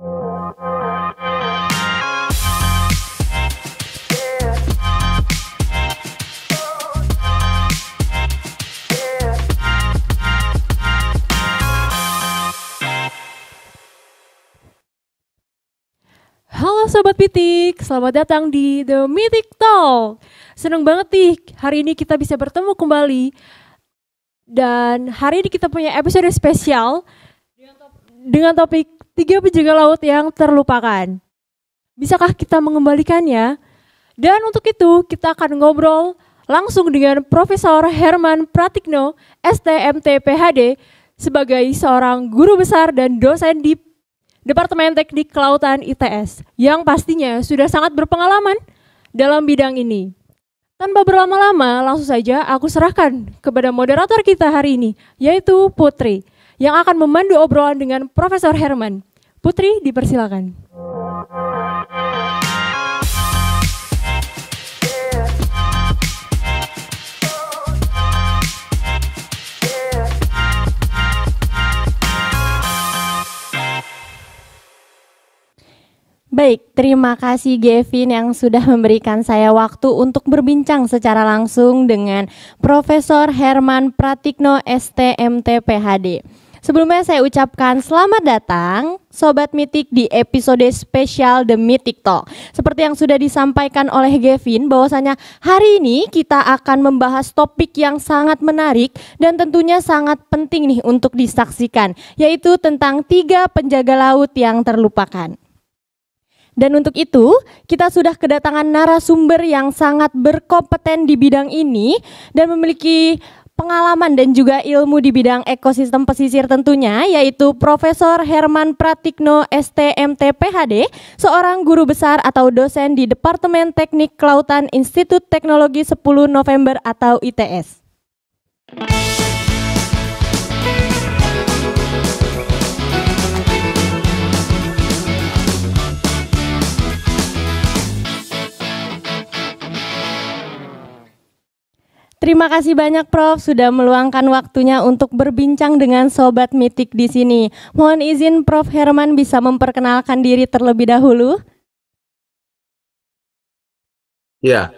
Halo Sobat Mitik, selamat datang di The Mythic Talk. Seneng banget nih, hari ini kita bisa bertemu kembali. Dan hari ini kita punya episode spesial dengan topik 3 penjaga laut yang terlupakan. Bisakah kita mengembalikannya? Dan untuk itu kita akan ngobrol langsung dengan Profesor Herman Pratikno, STMT PhD, sebagai seorang guru besar dan dosen di Departemen Teknik Kelautan ITS yang pastinya sudah sangat berpengalaman dalam bidang ini. Tanpa berlama-lama, langsung saja aku serahkan kepada moderator kita hari ini, yaitu Putri, yang akan memandu obrolan dengan Profesor Herman. Putri, dipersilakan. Baik, terima kasih Gavin yang sudah memberikan saya waktu untuk berbincang secara langsung dengan Profesor Herman Pratikno, STMT PhD. Sebelumnya saya ucapkan selamat datang Sobat Mitik di episode spesial The Mythic Talk. Seperti yang sudah disampaikan oleh Gavin, bahwasanya hari ini kita akan membahas topik yang sangat menarik dan tentunya sangat penting nih untuk disaksikan, yaitu tentang 3 penjaga laut yang terlupakan. Dan untuk itu, kita sudah kedatangan narasumber yang sangat berkompeten di bidang ini dan memiliki pengalaman dan juga ilmu di bidang ekosistem pesisir tentunya, yaitu Profesor Herman Pratikno, STMT PhD, seorang guru besar atau dosen di Departemen Teknik Kelautan Institut Teknologi 10 November atau ITS. Terima kasih banyak Prof sudah meluangkan waktunya untuk berbincang dengan Sobat Mitik di sini. Mohon izin Prof Herman bisa memperkenalkan diri terlebih dahulu. Ya,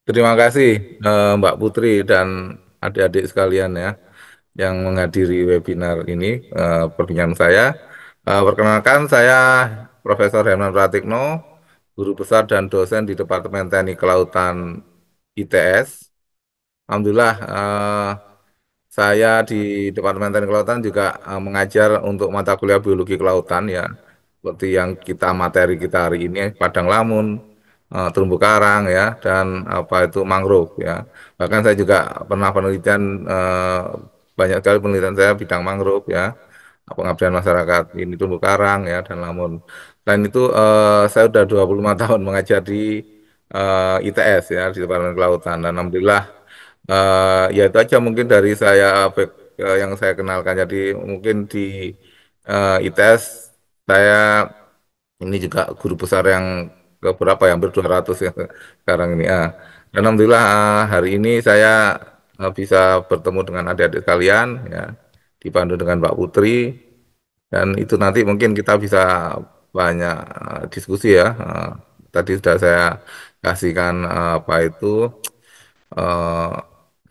terima kasih Mbak Putri dan adik-adik sekalian ya yang menghadiri webinar ini perbincangan saya. Perkenalkan saya Profesor Herman Pratikno, guru besar dan dosen di Departemen Teknik Kelautan ITS. Alhamdulillah saya di Departemen Teknik Kelautan juga mengajar untuk mata kuliah biologi kelautan ya, seperti yang materi kita hari ini, padang lamun, terumbu karang ya, dan apa itu mangrove ya. Bahkan saya juga pernah penelitian, banyak sekali penelitian saya bidang mangrove ya, pengabdian masyarakat ini terumbu karang ya dan lamun. Selain itu saya sudah 25 tahun mengajar di ITS ya, di Departemen Kelautan, dan alhamdulillah ya itu aja mungkin dari saya yang saya kenalkan. Jadi mungkin di ITS saya ini juga guru besar yang keberapa ya, hampir 200 ya sekarang ini. Dan alhamdulillah hari ini saya bisa bertemu dengan adik-adik sekalian ya, dipandu dengan Mbak Putri, dan itu nanti mungkin kita bisa banyak diskusi ya. Tadi sudah saya kasihkan apa itu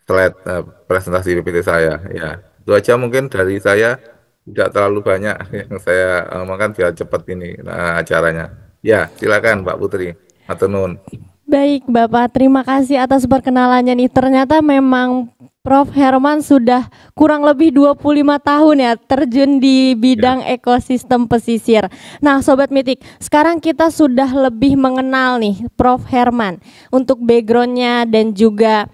slide presentasi PPT saya ya. Itu aja mungkin dari saya, tidak terlalu banyak yang saya makan biar cepat ini acaranya. Ya, silakan Mbak Putri. Matur nuwun. Baik Bapak, terima kasih atas perkenalannya nih. Ternyata memang Prof Herman sudah kurang lebih 25 tahun ya terjun di bidang ekosistem pesisir. Nah Sobat Mitik, sekarang kita sudah lebih mengenal nih Prof Herman untuk backgroundnya dan juga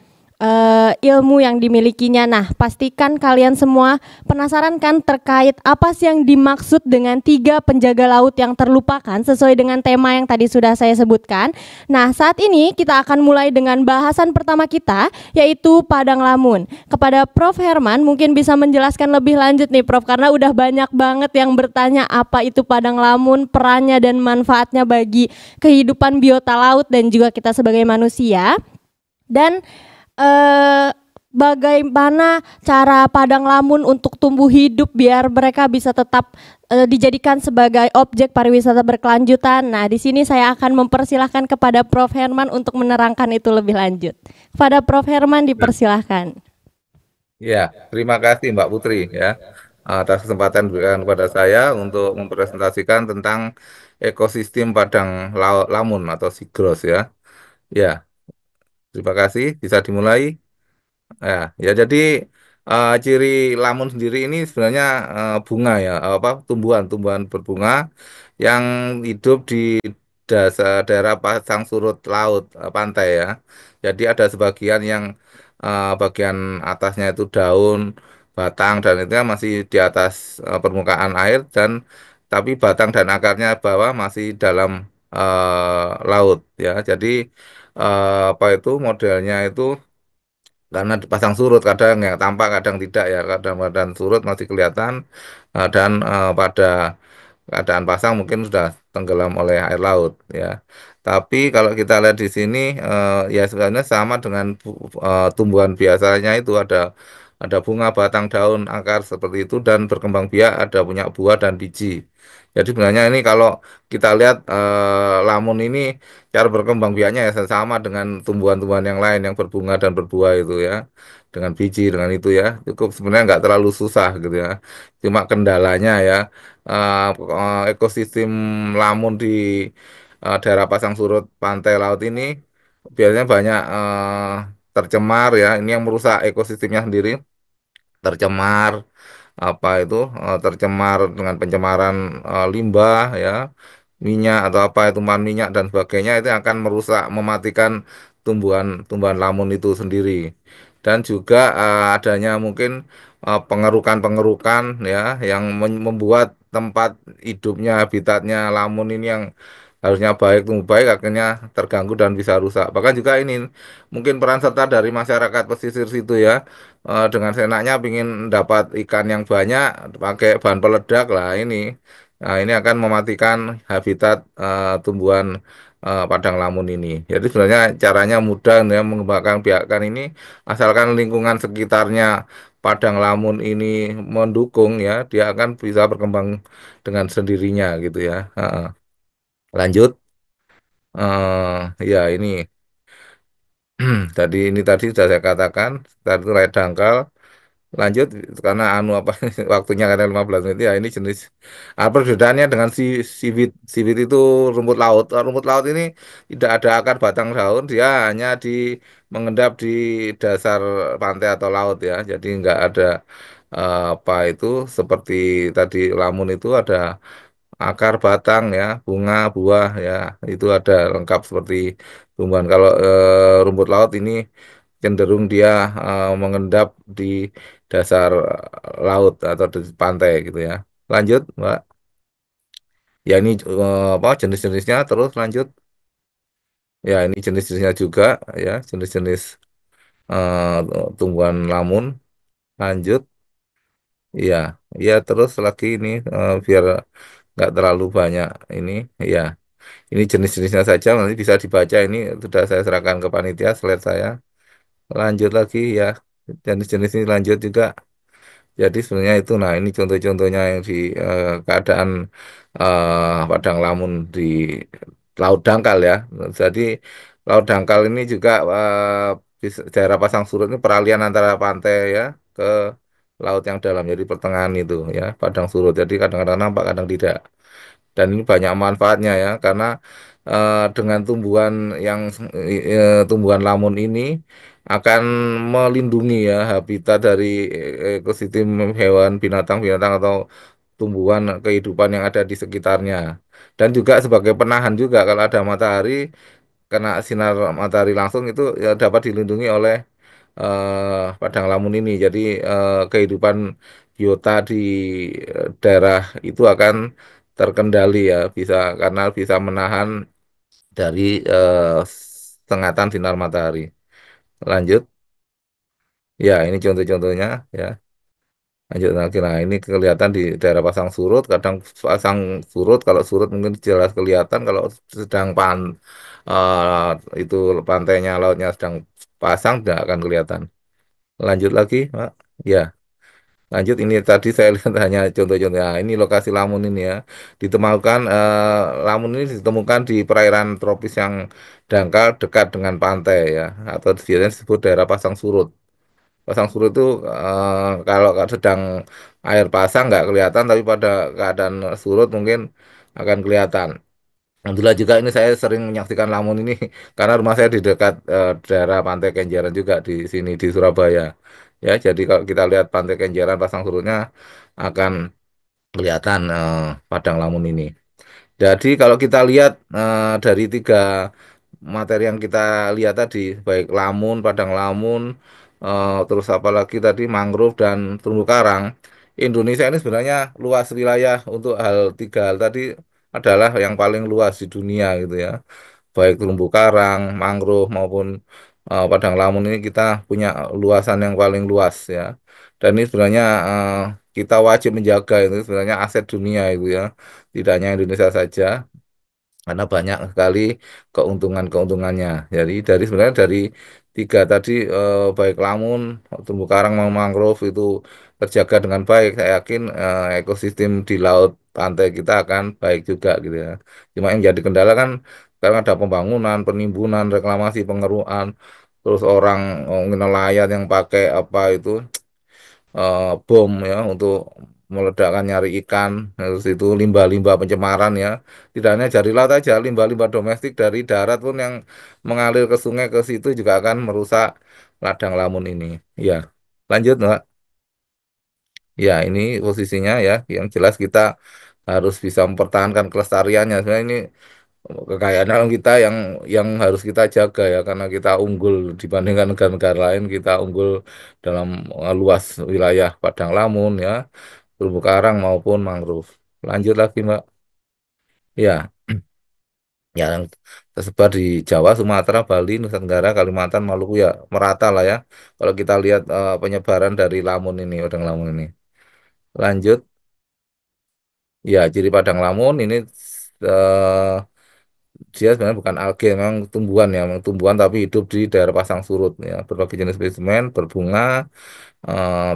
ilmu yang dimilikinya. Nah, pastikan kalian semua penasaran kan terkait apa sih yang dimaksud dengan 3 penjaga laut yang terlupakan sesuai dengan tema yang tadi sudah saya sebutkan. Nah, saat ini kita akan mulai dengan bahasan pertama kita, yaitu padang lamun. Kepada Prof Herman mungkin bisa menjelaskan lebih lanjut nih Prof, karena udah banyak banget yang bertanya apa itu padang lamun, perannya dan manfaatnya bagi kehidupan biota laut dan juga kita sebagai manusia. Dan bagaimana cara Padang Lamun untuk tumbuh hidup biar mereka bisa tetap dijadikan sebagai objek pariwisata berkelanjutan. Nah, di sini saya akan mempersilahkan kepada Prof. Herman untuk menerangkan itu lebih lanjut. Kepada Prof. Herman dipersilahkan. Ya, terima kasih Mbak Putri ya atas kesempatan diberikan kepada saya untuk mempresentasikan tentang ekosistem Padang Lamun atau Sigros ya. Ya, terima kasih. Bisa dimulai. Ya, ya jadi ciri lamun sendiri ini sebenarnya bunga ya, apa tumbuhan-tumbuhan berbunga yang hidup di dasar daerah pasang surut laut pantai ya. Jadi ada sebagian yang bagian atasnya itu daun, batang dan itu masih di atas permukaan air dan tapi batang dan akarnya bawah masih dalam laut ya. Jadi apa itu modelnya itu karena dipasang surut kadang ya tampak kadang tidak ya kadang-kadang surut masih kelihatan dan pada keadaan pasang mungkin sudah tenggelam oleh air laut ya. Tapi kalau kita lihat di sini ya sebenarnya sama dengan tumbuhan biasanya itu ada bunga, batang, daun, akar seperti itu dan berkembang biak ada punya buah dan biji. Jadi sebenarnya ini kalau kita lihat lamun ini cara berkembang biaknya ya sama dengan tumbuhan-tumbuhan yang lain yang berbunga dan berbuah itu ya. Dengan biji dengan itu ya. Cukup sebenarnya nggak terlalu susah gitu ya. Cuma kendalanya ya ekosistem lamun di daerah pasang surut pantai laut ini biasanya banyak tercemar ya. Ini yang merusak ekosistemnya sendiri, tercemar apa itu tercemar dengan pencemaran limbah ya, minyak atau apa itu tumpahan minyak dan sebagainya itu akan merusak, mematikan tumbuhan-tumbuhan lamun itu sendiri. Dan juga adanya mungkin pengerukan-pengerukan ya yang membuat tempat hidupnya, habitatnya lamun ini yang harusnya baik, tumbuh baik akhirnya terganggu dan bisa rusak. Bahkan juga ini mungkin peran serta dari masyarakat pesisir situ ya dengan senaknya ingin dapat ikan yang banyak pakai bahan peledak lah ini. Nah, ini akan mematikan habitat tumbuhan padang lamun ini. Jadi sebenarnya caranya mudah ya mengembangkan biakan ini asalkan lingkungan sekitarnya padang lamun ini mendukung ya, dia akan bisa berkembang dengan sendirinya gitu ya. Lanjut, ya ini tadi sudah saya katakan, tadi itu layak dangkal. Lanjut karena anu apa waktunya karena 15 menit ya ini jenis perbedaannya dengan siwit. Siwit itu rumput laut. Rumput laut ini tidak ada akar batang daun, dia hanya mengendap di dasar pantai atau laut ya. Jadi nggak ada apa itu seperti tadi lamun itu ada akar, batang ya, bunga, buah ya, itu ada lengkap seperti tumbuhan. Kalau rumput laut ini cenderung dia mengendap di dasar laut atau di pantai gitu ya. Lanjut, Mbak. Ya ini apa jenis-jenisnya terus lanjut. Ya ini jenis-jenisnya juga ya, jenis-jenis tumbuhan lamun. Lanjut. Iya, iya terus lagi ini biar nggak terlalu banyak ini. Ya, ini jenis-jenisnya saja nanti bisa dibaca ini sudah saya serahkan ke panitia slide saya. Lanjut lagi ya, jenis-jenis ini lanjut juga. Jadi sebenarnya itu, nah ini contoh-contohnya yang di keadaan padang lamun di Laut Dangkal ya. Jadi Laut Dangkal ini juga daerah pasang surut ini peralihan antara pantai ya ke laut yang dalam. Jadi pertengahan itu ya padang surut. Jadi kadang-kadang nampak, kadang tidak. Dan ini banyak manfaatnya ya karena dengan tumbuhan lamun ini akan melindungi ya habitat dari ekosistem hewan, binatang-binatang atau tumbuhan kehidupan yang ada di sekitarnya. Dan juga sebagai penahan juga kalau ada matahari, kena sinar matahari langsung itu ya dapat dilindungi oleh padang lamun ini. Jadi kehidupan biota di daerah itu akan terkendali ya, bisa karena bisa menahan dari sengatan sinar matahari. Lanjut, ya ini contoh-contohnya ya. Lanjut lagi, nah ini kelihatan di daerah pasang surut, kadang pasang surut, kalau surut mungkin jelas kelihatan, kalau sedang itu pantainya, lautnya sedang pasang tidak akan kelihatan. Lanjut lagi, Pak. Ya, lanjut ini tadi saya lihat hanya contoh-contoh. Nah, ini lokasi lamun ini ya. Ditemukan lamun ini ditemukan di perairan tropis yang dangkal dekat dengan pantai ya, atau biasanya disebut daerah pasang surut. Pasang surut itu kalau sedang air pasang nggak kelihatan, tapi pada keadaan surut mungkin akan kelihatan. Alhamdulillah juga ini saya sering menyaksikan lamun ini karena rumah saya di dekat daerah Pantai Kenjeran juga di sini di Surabaya. Ya, jadi kalau kita lihat Pantai Kenjeran pasang surutnya akan kelihatan padang lamun ini. Jadi kalau kita lihat dari tiga materi yang kita lihat tadi, baik lamun, padang lamun, terus apalagi tadi mangrove dan terumbu karang, Indonesia ini sebenarnya luas wilayah untuk hal tiga hal tadi adalah yang paling luas di dunia gitu ya. Baik terumbu karang, mangrove maupun padang lamun ini kita punya luasan yang paling luas ya. Dan ini sebenarnya kita wajib menjaga itu sebenarnya aset dunia itu ya. Tidak hanya Indonesia saja, karena banyak sekali keuntungan-keuntungannya. Jadi sebenarnya dari tiga tadi baik lamun, terumbu karang, maupun mangrove itu terjaga dengan baik. Saya yakin ekosistem di laut pantai kita akan baik juga gitu ya. Cuma yang jadi kendala kan sekarang ada pembangunan, penimbunan, reklamasi, pengeruan, terus orang nelayan yang pakai apa itu bom ya untuk meledakkan nyari ikan, terus itu limbah-limbah pencemaran ya. Tidak hanya dari laut aja, limbah-limbah domestik dari darat pun yang mengalir ke sungai ke situ juga akan merusak ladang lamun ini. Ya, lanjut Mbak. Ya, ini posisinya ya, yang jelas kita harus bisa mempertahankan kelestariannya. Sebenarnya ini kekayaan alam kita yang harus kita jaga ya, karena kita unggul dibandingkan negara-negara lain, kita unggul dalam luas wilayah padang lamun ya, terumbu karang maupun mangrove. Lanjut lagi Mbak. Ya, ya yang tersebar di Jawa, Sumatera, Bali, Nusa Tenggara, Kalimantan, Maluku ya merata lah ya. Kalau kita lihat penyebaran dari lamun ini, padang lamun ini. Lanjut, ya ciri padang lamun ini eh, dia sebenarnya bukan alga, memang tumbuhan ya, memang tumbuhan tapi hidup di daerah pasang surut ya. Berbagai jenis spesimen berbunga, eh,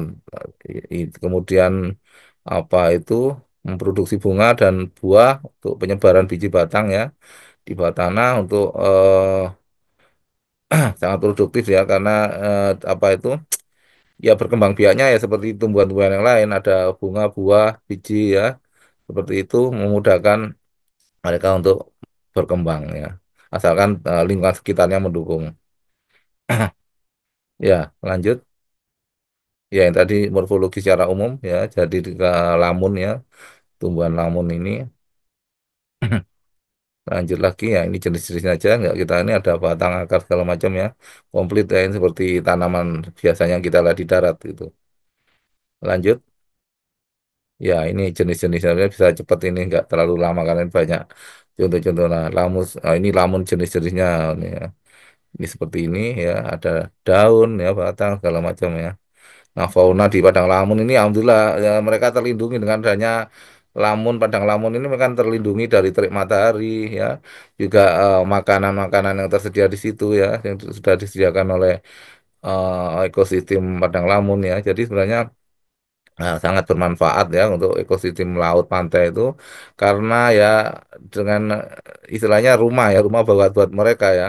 kemudian apa itu memproduksi bunga dan buah untuk penyebaran biji batang ya di bawah tanah untuk sangat produktif ya karena apa itu ya berkembang biaknya ya seperti tumbuhan-tumbuhan yang lain, ada bunga, buah, biji ya seperti itu memudahkan mereka untuk berkembang ya asalkan lingkungan sekitarnya mendukung. Ya, lanjut. Ya, yang tadi morfologi secara umum ya, jadi ke lamun ya, tumbuhan lamun ini. Lanjut lagi ya, ini jenis-jenisnya aja, nggak kita ini ada batang akar segala macam ya, komplit ya, ini seperti tanaman biasanya yang kita lihat di darat gitu. Lanjut, ya ini jenis-jenisnya bisa cepat ini nggak terlalu lama karena ini banyak contoh-contoh. Nah, ini lamun jenis-jenisnya ini, ya. Ini seperti ini ya, ada daun ya, batang segala macam ya. Nah, fauna di Padang Lamun ini alhamdulillah ya, mereka terlindungi dengan adanya lamun Padang Lamun ini mereka terlindungi dari terik matahari ya. Juga makanan-makanan yang tersedia di situ ya yang sudah disediakan oleh ekosistem Padang Lamun ya. Jadi sebenarnya sangat bermanfaat ya untuk ekosistem laut pantai itu karena ya dengan istilahnya rumah ya, rumah buat mereka ya,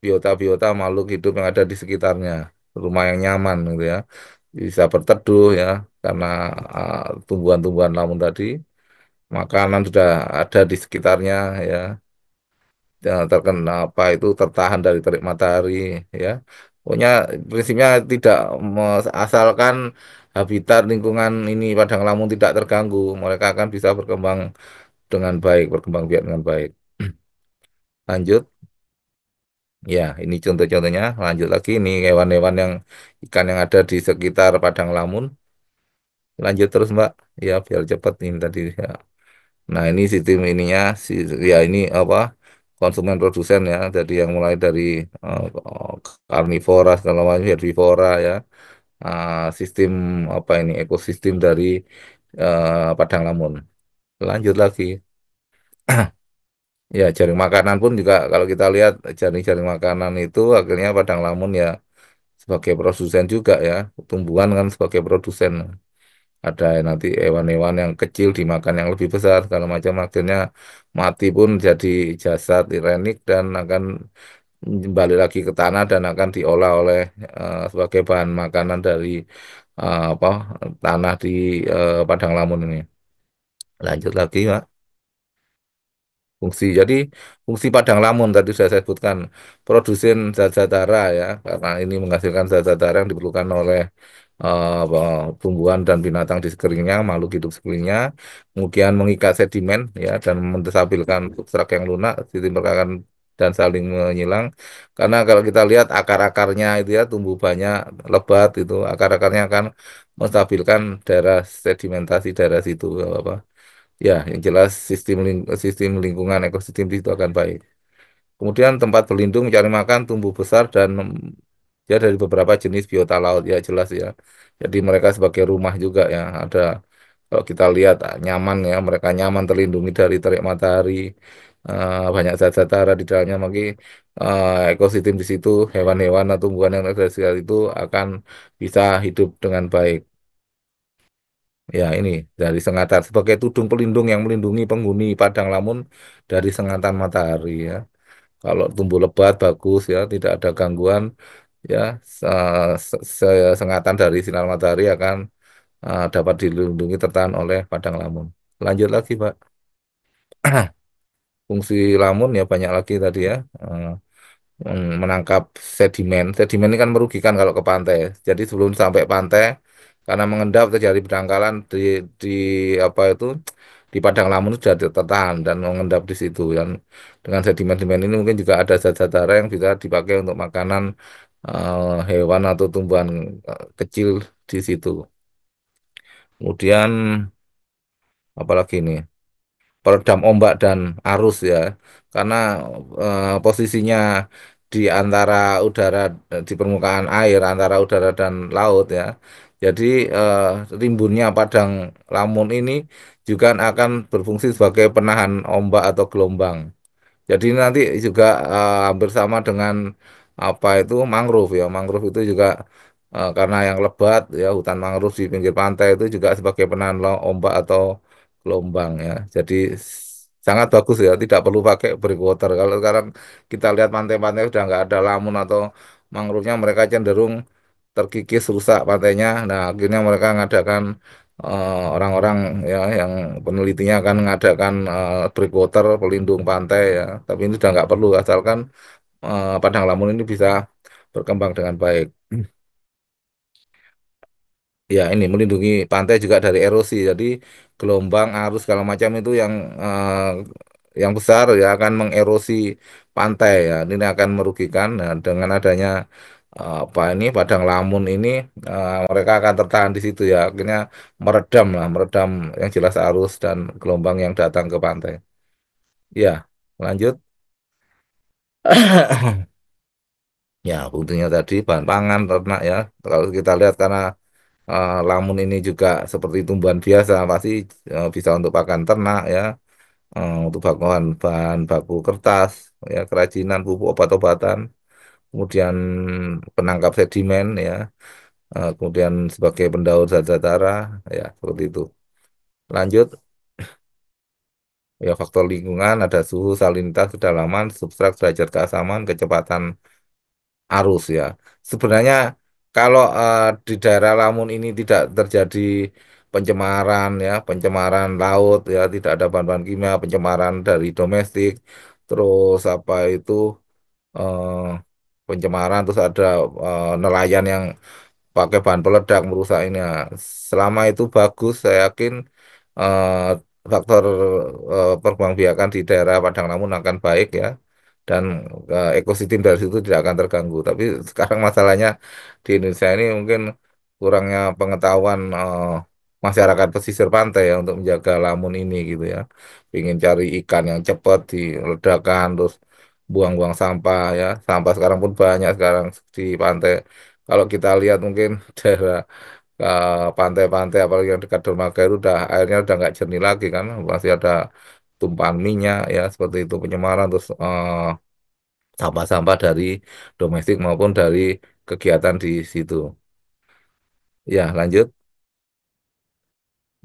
biota-biota makhluk hidup yang ada di sekitarnya, rumah yang nyaman gitu ya, bisa berteduh ya, karena tumbuhan-tumbuhan lamun tadi, makanan sudah ada di sekitarnya ya, terkena apa itu tertahan dari terik matahari ya. Pokoknya prinsipnya tidak asalkan habitat lingkungan ini padang lamun tidak terganggu, mereka akan bisa berkembang dengan baik, berkembang biak dengan baik. Lanjut. Ya, ini contoh-contohnya. Lanjut lagi, ini hewan-hewan yang ikan yang ada di sekitar Padang Lamun. Lanjut terus, Mbak. Ya, biar cepat ini tadi. Ya. Nah, ini sistem ininya, ya ini apa? Konsumen produsen ya. Jadi yang mulai dari eh, karnivora, segala macam, herbivora ya. Sistem apa ini? Ekosistem dari Padang Lamun. Lanjut lagi. Ya, jaring makanan pun juga kalau kita lihat jaring-jaring makanan itu akhirnya Padang Lamun ya sebagai produsen juga ya. Tumbuhan kan sebagai produsen. Ada nanti hewan-hewan yang kecil dimakan yang lebih besar, segala macam akhirnya mati pun jadi jasad irenik dan akan kembali lagi ke tanah dan akan diolah oleh sebagai bahan makanan dari apa tanah di Padang Lamun ini. Lanjut lagi, Pak. Fungsi. Jadi fungsi padang lamun tadi saya sebutkan produsen zat zat hara ya, karena ini menghasilkan zat zat hara yang diperlukan oleh apa, tumbuhan dan binatang di sekelilingnya, makhluk hidup sekelilingnya. Kemudian mengikat sedimen ya dan menstabilkan substrat yang lunak, sistem pergerakan dan saling menyilang. Karena kalau kita lihat akar-akarnya itu ya tumbuh banyak lebat itu, akar-akarnya akan menstabilkan daerah sedimentasi daerah situ apa. Ya, yang jelas sistem lingkungan ekosistem di situ akan baik. Kemudian tempat berlindung mencari makan tumbuh besar dan ya dari beberapa jenis biota laut ya jelas ya. Jadi mereka sebagai rumah juga ya. Ada kalau kita lihat nyaman ya, mereka nyaman terlindungi dari terik matahari. Banyak zat-zat hara di dalamnya, maka ekosistem di situ hewan-hewan atau tumbuhan yang ada di sekitar itu akan bisa hidup dengan baik. Ya, ini dari sengatan sebagai tudung pelindung yang melindungi penghuni padang lamun dari sengatan matahari ya. Kalau tumbuh lebat bagus ya, tidak ada gangguan ya. Sengatan dari sinar matahari akan dapat dilindungi tertahan oleh padang lamun. Lanjut lagi, Pak. Fungsi lamun ya banyak lagi tadi ya. Eh, Menangkap sedimen. Sedimen ini kan merugikan kalau ke pantai. Jadi sebelum sampai pantai, karena mengendap terjadi pendangkalan di apa itu di padang lamun itu sudah tertahan dan mengendap di situ. Dan dengan sedimen-sedimen ini mungkin juga ada zat-zat hara yang bisa dipakai untuk makanan hewan atau tumbuhan kecil di situ. Kemudian apalagi ini? Peredam ombak dan arus ya karena posisinya di antara udara di permukaan air antara udara dan laut ya jadi eh, rimbunnya padang lamun ini juga akan berfungsi sebagai penahan ombak atau gelombang jadi nanti juga hampir sama dengan apa itu mangrove ya. Mangrove itu juga karena yang lebat ya hutan mangrove di pinggir pantai itu juga sebagai penahan ombak atau gelombang ya. Jadi sangat bagus ya. Tidak perlu pakai breakwater. Kalau sekarang kita lihat pantai-pantai sudah nggak ada lamun atau mangrove-nya mereka cenderung terkikis rusak pantainya. Nah akhirnya mereka mengadakan orang-orang ya yang penelitinya akan mengadakan breakwater pelindung pantai ya tapi ini sudah nggak perlu asalkan padang lamun ini bisa berkembang dengan baik ya ini melindungi pantai juga dari erosi jadi gelombang arus segala macam itu yang besar ya akan mengerosi pantai ya ini akan merugikan nah, dengan adanya apa ini padang lamun ini mereka akan tertahan di situ ya akhirnya meredam lah meredam yang jelas arus dan gelombang yang datang ke pantai ya lanjut ya fungsinya tadi bahan pangan ternak ya kalau kita lihat karena lamun ini juga seperti tumbuhan biasa pasti bisa untuk pakan ternak ya untuk bahan baku kertas ya kerajinan pupuk obat-obatan kemudian penangkap sedimen ya kemudian sebagai pendaur zat-zat hara ya seperti itu lanjut ya faktor lingkungan ada suhu salinitas kedalaman substrat derajat keasaman kecepatan arus ya. Sebenarnya kalau di daerah Lamun ini tidak terjadi pencemaran ya, pencemaran laut ya, tidak ada bahan-bahan kimia, pencemaran dari domestik, terus apa itu eh, pencemaran, terus ada nelayan yang pakai bahan peledak merusak ini. Ya. Selama itu bagus, saya yakin eh, faktor perkembangbiakan di daerah Padang Lamun akan baik ya dan ekosistem dari situ tidak akan terganggu. Tapi sekarang masalahnya di Indonesia ini mungkin kurangnya pengetahuan masyarakat pesisir pantai ya untuk menjaga lamun ini gitu ya. Ingin cari ikan yang cepat diledakan terus buang-buang sampah ya. Sampah sekarang pun banyak sekarang di pantai. Kalau kita lihat mungkin daerah pantai-pantai apalagi yang dekat dermaga itu udah airnya udah nggak jernih lagi kan masih ada tumpahan minyak ya seperti itu pencemaran terus sampah-sampah dari domestik maupun dari kegiatan di situ. Ya, lanjut.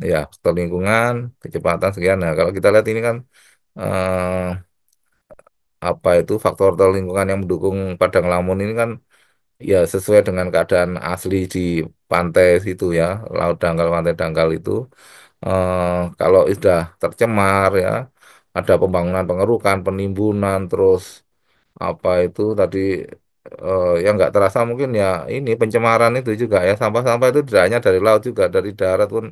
Ya, faktor lingkungan, kecepatan sekian. Nah, kalau kita lihat ini kan eh, apa itu faktor lingkungan yang mendukung padang lamun ini kan ya sesuai dengan keadaan asli di pantai situ ya, laut dangkal, pantai dangkal itu. Kalau sudah tercemar ya, ada pembangunan pengerukan, penimbunan, terus apa itu tadi yang nggak terasa mungkin ya ini pencemaran itu juga ya, sampah-sampah itu tidak hanya dari laut juga, dari darat pun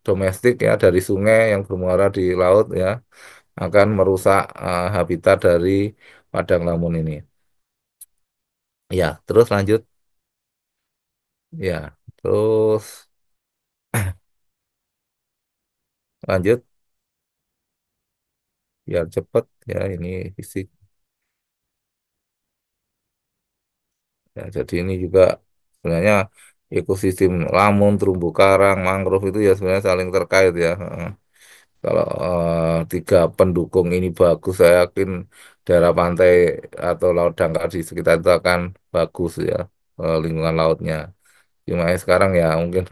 domestik ya, dari sungai yang bermuara di laut ya, akan merusak habitat dari padang lamun ini. Ya, terus lanjut. Ya, terus lanjut biar cepet ya ini fisik. Ya, jadi ini juga sebenarnya ekosistem lamun, terumbu karang, mangrove itu ya sebenarnya saling terkait ya. Kalau tiga pendukung ini bagus, saya yakin daerah pantai atau laut dangkal di sekitar itu akan bagus ya, lingkungan lautnya. Cuma ya sekarang ya mungkin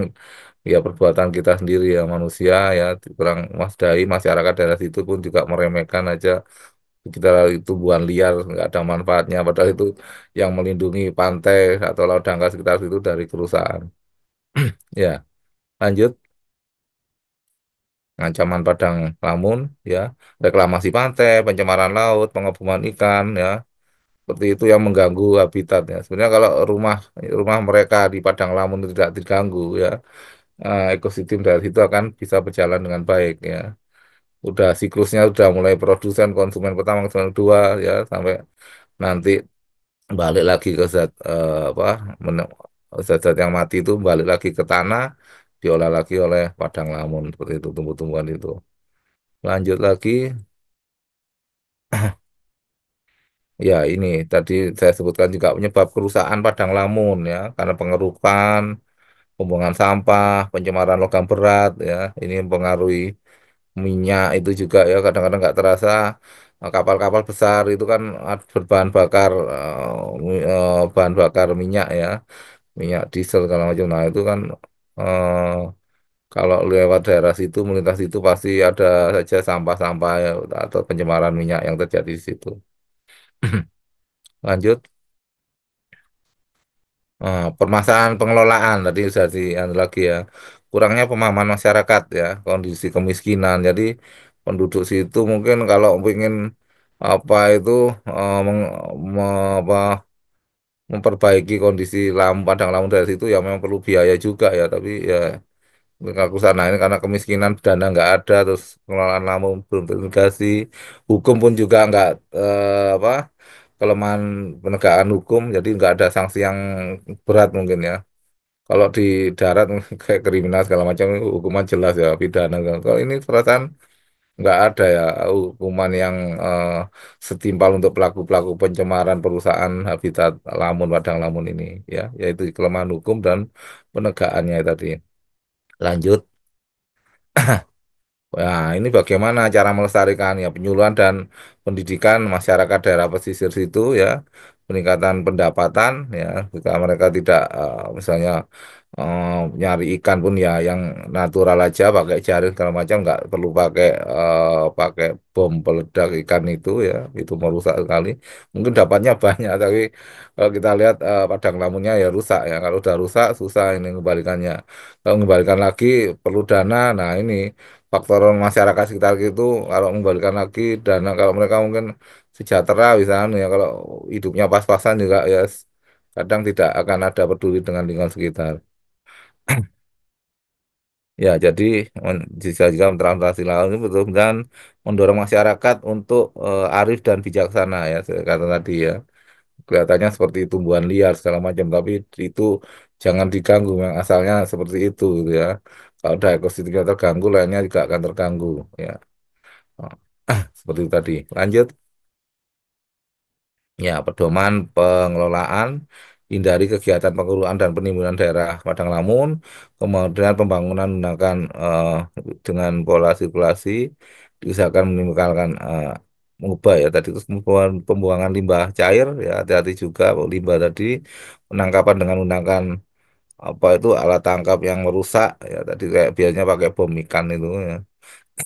ya perbuatan kita sendiri ya manusia ya kurang waspadai, masyarakat daerah situ pun juga meremehkan aja kita itu buan liar nggak ada manfaatnya padahal itu yang melindungi pantai atau laut dangkal sekitar situ dari kerusakan. Ya, lanjut. Ancaman padang lamun ya, reklamasi pantai, pencemaran laut, pengebuman ikan ya, seperti itu yang mengganggu habitat ya. Sebenarnya kalau rumah rumah mereka di padang lamun itu tidak diganggu ya, ekosistem dari situ akan bisa berjalan dengan baik ya. Udah siklusnya udah mulai produsen, konsumen pertama, konsumen kedua ya, sampai nanti balik lagi ke zat apa men- zat-zat yang mati itu balik lagi ke tanah, diolah lagi oleh padang lamun seperti itu tumbuh-tumbuhan itu. Lanjut lagi. Ya, ini tadi saya sebutkan juga penyebab kerusakan padang lamun ya, karena pengerukan, pembuangan sampah, pencemaran logam berat ya, ini mempengaruhi minyak itu juga ya, kadang-kadang nggak terasa kapal-kapal besar itu kan berbahan bakar bahan bakar minyak ya, minyak diesel segala macam. Nah, itu kan eh, kalau lewat daerah situ, melintas itu pasti ada saja sampah-sampah ya, atau pencemaran minyak yang terjadi di situ. Lanjut. Permasalahan pengelolaan tadi sudah di anu lagi ya, kurangnya pemahaman masyarakat ya, kondisi kemiskinan. Jadi penduduk situ mungkin kalau ingin apa itu apa, memperbaiki kondisi padang lamun dari situ ya memang perlu biaya juga ya, tapi ya aku sana ini karena kemiskinan dana nggak ada, terus pengelolaan lamun belum terintegrasi, hukum pun juga nggak apa, kelemahan penegakan hukum, jadi nggak ada sanksi yang berat mungkin ya. Kalau di darat kayak kriminal segala macam hukuman jelas ya pidana. Kalau ini perasaan nggak ada ya hukuman yang setimpal untuk pelaku-pelaku pencemaran perusahaan habitat lamun padang lamun ini ya, yaitu kelemahan hukum dan penegakannya tadi. Lanjut. Nah, ini bagaimana cara melestarikan ya penyuluhan dan pendidikan masyarakat daerah pesisir situ ya, peningkatan pendapatan ya, jika mereka tidak misalnya eh, nyari ikan pun ya yang natural aja pakai jaring segala macam nggak perlu pakai pakai bom peledak ikan ya itu merusak sekali. Mungkin dapatnya banyak tapi kalau kita lihat padang lamunnya ya rusak ya, kalau udah rusak susah ini mengembalikannya. Kalau mengembalikan lagi perlu dana. Nah, ini faktor masyarakat sekitar itu kalau mengembalikan lagi dana, kalau mereka mungkin sejahtera bisa anu ya, kalau hidupnya pas-pasan juga ya kadang tidak akan ada peduli dengan lingkungan sekitar. Ya, jadi jika juga transportasi laut ini betul dan mendorong masyarakat untuk arif dan bijaksana ya, saya kata tadi ya. Kelihatannya seperti tumbuhan liar segala macam, tapi itu jangan diganggu, yang asalnya seperti itu gitu ya. Kalau ada ekosistemnya terganggu, lainnya juga akan terganggu ya. Oh, seperti itu tadi. Lanjut. Ya, pedoman pengelolaan, hindari kegiatan pengurukan dan penimbunan daerah padang lamun, kemudian pembangunan menggunakan dengan pola sirkulasi, diusahakan menimbulkan mengubah ya tadi itu pembuangan limbah cair ya hati-hati juga limbah tadi penangkapan dengan menggunakan apa itu alat tangkap yang merusak ya tadi kayak biasanya pakai bom ikan itu ya.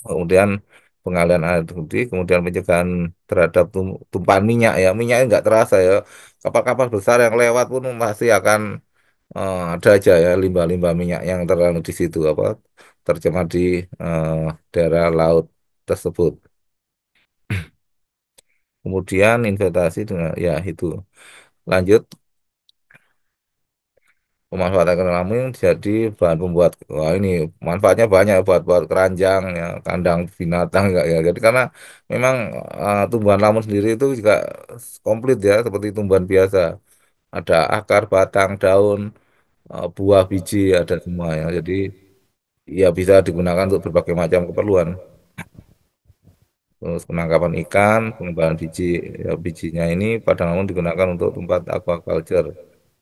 Kemudian pengalihan air putih, kemudian pencegahan terhadap tumpahan minyak ya minyaknya nggak terasa ya kapal-kapal besar yang lewat pun pasti akan ada aja ya limbah-limbah minyak yang terlalu di situ apa tercemar di eh, daerah laut tersebut. Kemudian investasi dengan ya itu lanjut pemanfaatan keramik jadi bahan pembuat wah ini manfaatnya banyak buat buat keranjang ya kandang binatang enggak ya jadi karena memang tumbuhan lamun sendiri itu juga komplit ya seperti tumbuhan biasa ada akar batang daun buah biji ada semua ya jadi ya bisa digunakan untuk berbagai macam keperluan terus penangkapan ikan pengembangan biji ya, bijinya ini padang lamun digunakan untuk tempat aquaculture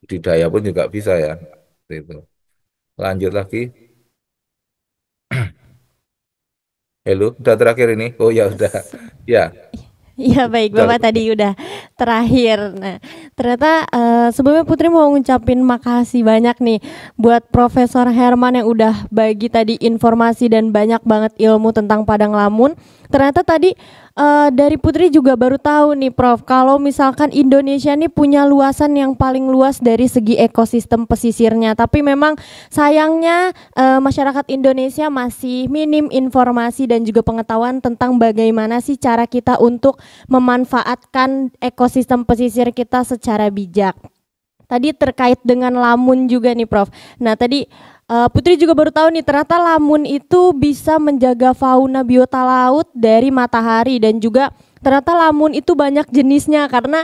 budidaya pun juga bisa ya seperti itu lanjut lagi. Hello, udah terakhir ini. Oh ya udah. Ya, Iya baik, udah. Bapak tadi udah terakhir. Nah, ternyata sebelumnya Putri mau ngucapin makasih banyak nih buat Profesor Herman yang udah bagi tadi informasi dan banyak banget ilmu tentang Padang Lamun. Ternyata tadi dari Putri juga baru tahu nih Prof, kalau misalkan Indonesia nih punya luasan yang paling luas dari segi ekosistem pesisirnya. Tapi memang sayangnya masyarakat Indonesia masih minim informasi dan juga pengetahuan tentang bagaimana sih cara kita untuk memanfaatkan ekosistem pesisir kita secara bijak. Tadi terkait dengan lamun juga nih Prof. Nah tadi Putri juga baru tahu nih ternyata lamun itu bisa menjaga fauna biota laut dari matahari dan juga ternyata lamun itu banyak jenisnya karena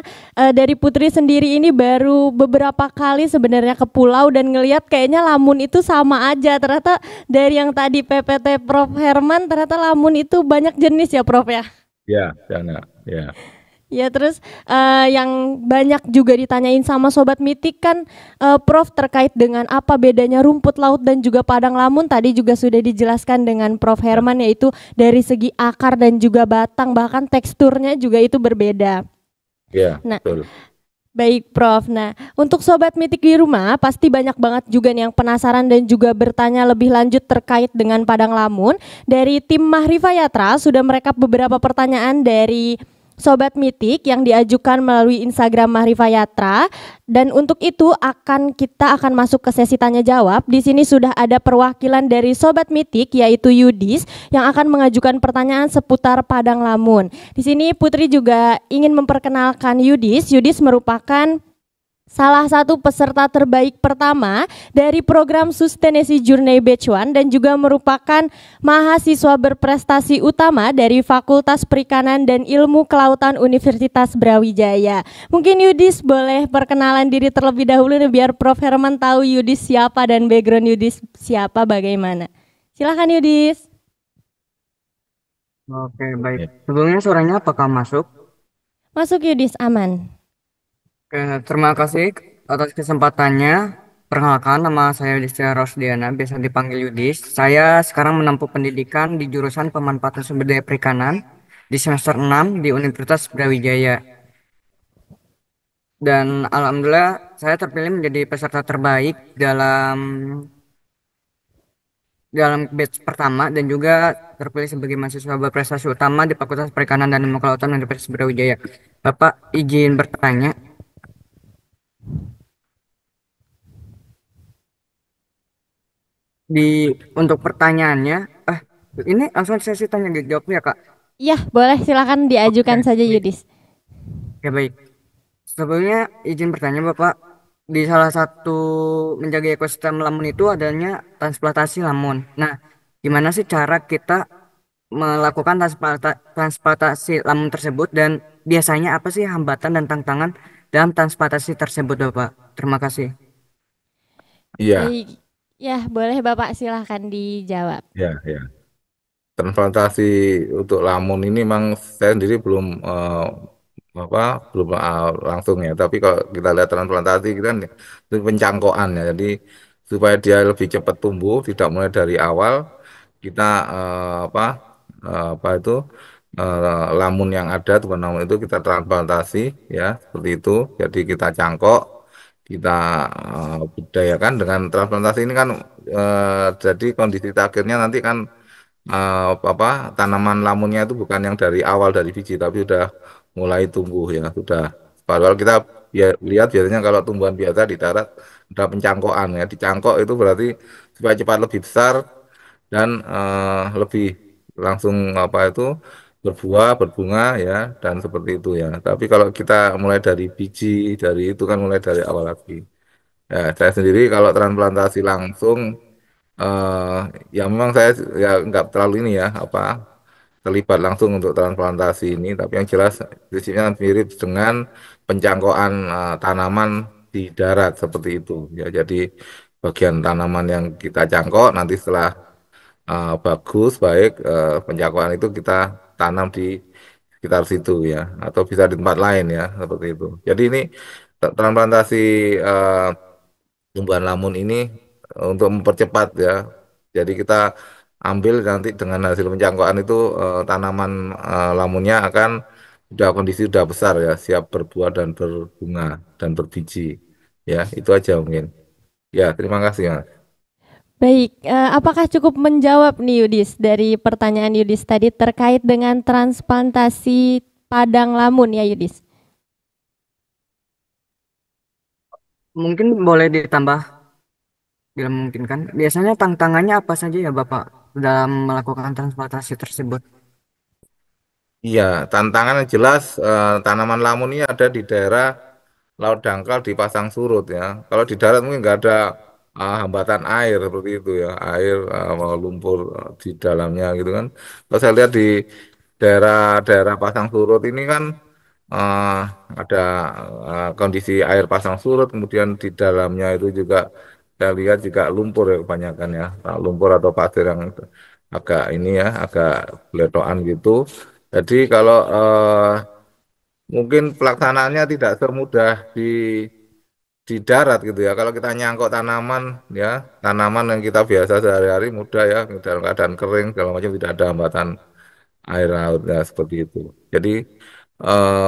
dari Putri sendiri ini baru beberapa kali sebenarnya ke pulau dan ngelihat kayaknya lamun itu sama aja. Ternyata dari yang tadi PPT Prof Herman ternyata lamun itu banyak jenis ya Prof ya. Ya, sana. Ya. Ya terus yang banyak juga ditanyain sama Sobat Mitik kan Prof terkait dengan apa bedanya rumput laut dan juga padang lamun tadi juga sudah dijelaskan dengan Prof Herman yaitu dari segi akar dan juga batang bahkan teksturnya juga itu berbeda. Ya, Nah betul. baik Prof, nah untuk Sobat Mitik di rumah pasti banyak banget juga nih yang penasaran dan juga bertanya lebih lanjut terkait dengan padang lamun. Dari tim Mahrifah Yatra sudah merekap beberapa pertanyaan dari Sobat Mitik yang diajukan melalui Instagram Mahrifah Yatra dan untuk itu kita akan masuk ke sesi tanya jawab. Di sini sudah ada perwakilan dari Sobat Mitik yaitu Yudis yang akan mengajukan pertanyaan seputar Padang Lamun. Di sini Putri juga ingin memperkenalkan Yudis. Yudis merupakan salah satu peserta terbaik pertama dari program Sustainability Journey Batch 1 dan juga merupakan mahasiswa berprestasi utama dari Fakultas Perikanan dan Ilmu Kelautan Universitas Brawijaya. Mungkin Yudis boleh perkenalan diri terlebih dahulu nih, biar Prof Herman tahu Yudis siapa dan background Yudis siapa bagaimana. Silakan Yudis. Oke, baik. Ya. Sebelumnya suaranya apakah masuk? Masuk Yudis, aman. Oke, terima kasih atas kesempatannya. Perkenalkan, nama saya Yudhistira Rosdiana, biasa dipanggil Yudis. Saya sekarang menempuh pendidikan di jurusan Pemanfaatan Sumber Daya Perikanan di semester 6 di Universitas Brawijaya. Dan alhamdulillah saya terpilih menjadi peserta terbaik dalam batch pertama dan juga terpilih sebagai mahasiswa berprestasi utama di Fakultas Perikanan dan Ilmu Kelautan Universitas Brawijaya. Bapak izin bertanya, untuk pertanyaannya, ini langsung sesi tanya jawab ya Kak. Iya, boleh silakan diajukan Oke, saja baik. Yudis. Ya baik. Sebelumnya izin bertanya Bapak, di salah satu menjaga ekosistem lamun itu adanya transplantasi lamun. Nah, gimana sih cara kita melakukan transplantasi lamun tersebut dan biasanya apa sih hambatan dan tantangan dalam transplantasi tersebut Bapak? Terima kasih. Iya, Baik. Ya, boleh Bapak silahkan dijawab. ya, ya. Transplantasi untuk lamun ini memang saya sendiri belum apa belum langsung ya. Tapi kalau kita lihat transplantasi kita kan itu pencangkokan ya. Jadi supaya dia lebih cepat tumbuh, tidak mulai dari awal kita apa itu lamun yang ada, tumbuhan lamun itu kita transplantasi ya seperti itu. Jadi kita cangkok, kita budayakan dengan transplantasi ini kan jadi kondisi akhirnya nanti kan apa tanaman lamunnya itu bukan yang dari awal dari biji tapi sudah mulai tumbuh ya sudah. Padahal kita lihat biasanya kalau tumbuhan biasa di darat ada pencangkokan ya, dicangkok itu berarti supaya cepat lebih besar dan lebih langsung apa itu berbuah, berbunga ya dan seperti itu ya. Tapi kalau kita mulai dari biji dari itu kan mulai dari awal lagi. Ya, saya sendiri kalau transplantasi langsung eh ya memang saya ya nggak terlalu ini ya apa terlibat langsung untuk transplantasi ini, tapi yang jelas prinsipnya mirip dengan pencangkokan tanaman di darat seperti itu. Ya, jadi bagian tanaman yang kita cangkok nanti setelah bagus baik pencangkokan itu kita tanam di sekitar situ ya, atau bisa di tempat lain ya seperti itu. Jadi ini transplantasi eh, tumbuhan lamun ini untuk mempercepat ya. Jadi kita ambil nanti dengan hasil pencangkokan itu tanaman lamunnya akan sudah kondisi sudah besar ya, siap berbuah dan berbunga dan berbiji. Ya, itu aja mungkin. Ya, terima kasih Mas. Baik, apakah cukup menjawab nih Yudis dari pertanyaan Yudis tadi terkait dengan transplantasi padang lamun ya Yudis? Mungkin boleh ditambah bila memungkinkan. Biasanya tantangannya apa saja ya Bapak dalam melakukan transplantasi tersebut? Iya, tantangan yang jelas tanaman lamun ini ada di daerah laut dangkal di pasang surut ya. Kalau di darat mungkin nggak ada hambatan air seperti itu ya, air lumpur di dalamnya gitu kan. Kalau saya lihat di daerah-daerah pasang surut ini kan eh, ada kondisi air pasang surut, kemudian di dalamnya itu juga saya lihat juga lumpur ya kebanyakan ya, lumpur atau pasir yang agak ini ya, agak beletokan gitu. Jadi kalau mungkin pelaksanaannya tidak semudah di darat gitu ya. Kalau kita nyangkut tanaman ya, tanaman yang kita biasa sehari-hari mudah ya dalam keadaan kering segala macam tidak ada hambatan air laut ya seperti itu. Jadi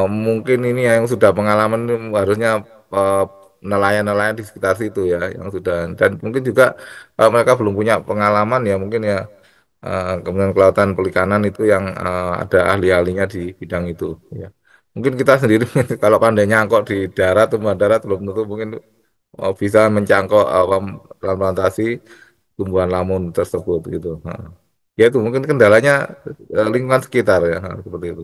mungkin ini ya yang sudah pengalaman ini harusnya eh, nelayan-nelayan di sekitar situ ya yang sudah dan mungkin juga mereka belum punya pengalaman ya mungkin ya kemudian kelautan perikanan itu yang ada ahli-ahlinya di bidang itu ya. Mungkin kita sendiri kalau pandai nyangkok di darat, tumbuhan darat belum tentu mungkin bisa mencangkok transplantasi tumbuhan lamun tersebut gitu. Ya itu mungkin kendalanya lingkungan sekitar ya seperti itu.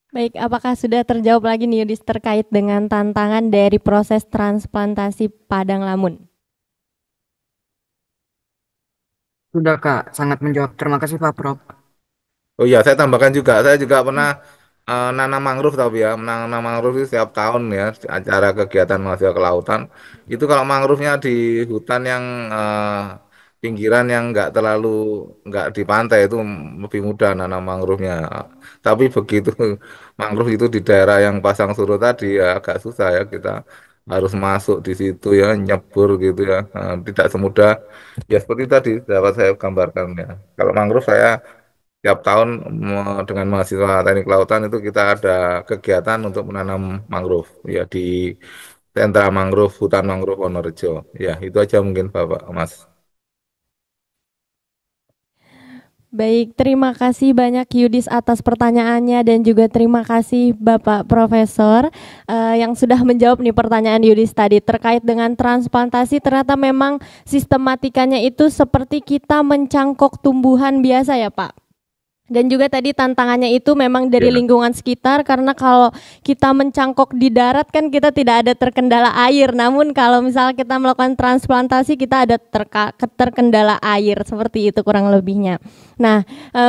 Baik, apakah sudah terjawab lagi nih Yudis terkait dengan tantangan dari proses transplantasi padang lamun? Sudah Kak, sangat menjawab. Terima kasih Pak Prof. Oh iya, saya tambahkan juga, saya juga pernah nanam mangrove tapi ya, menanam mangrove itu setiap tahun ya, acara kegiatan mahasiswa kelautan. Itu kalau mangrove-nya di hutan yang pinggiran yang nggak di pantai itu lebih mudah nanam mangrove-nya. Tapi begitu mangrove itu di daerah yang pasang surut tadi ya agak susah ya kita harus masuk di situ ya, nyebur gitu ya. Tidak semudah ya seperti tadi dapat saya gambarkan ya. Kalau mangrove saya tiap tahun dengan mahasiswa teknik kelautan itu kita ada kegiatan untuk menanam mangrove ya di sentra mangrove hutan mangrove Wonorejo. Ya, itu aja mungkin Bapak Mas. Baik, terima kasih banyak Yudis atas pertanyaannya dan juga terima kasih Bapak Profesor yang sudah menjawab nih pertanyaan Yudis tadi terkait dengan transplantasi. Ternyata memang sistematikanya itu seperti kita mencangkok tumbuhan biasa ya Pak. Dan juga tadi tantangannya itu memang dari Ya. lingkungan sekitar karena kalau kita mencangkok di darat kan kita tidak ada terkendala air. Namun kalau misalnya kita melakukan transplantasi kita ada terkendala air seperti itu kurang lebihnya. Nah,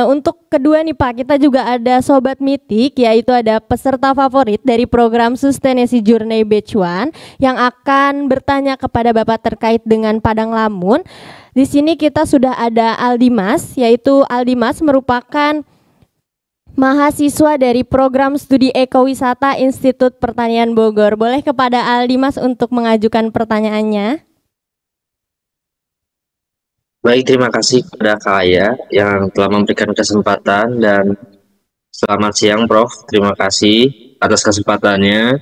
untuk kedua nih Pak, kita juga ada Sobat Mitik yaitu ada peserta favorit dari program Sustainability Journey Batch 1 yang akan bertanya kepada Bapak terkait dengan padang lamun. Di sini kita sudah ada Aldimas, yaitu Aldimas merupakan mahasiswa dari program studi ekowisata Institut Pertanian Bogor. Boleh kepada Aldimas untuk mengajukan pertanyaannya? Baik, terima kasih kepada Kak Aya yang telah memberikan kesempatan dan selamat siang Prof. Terima kasih atas kesempatannya.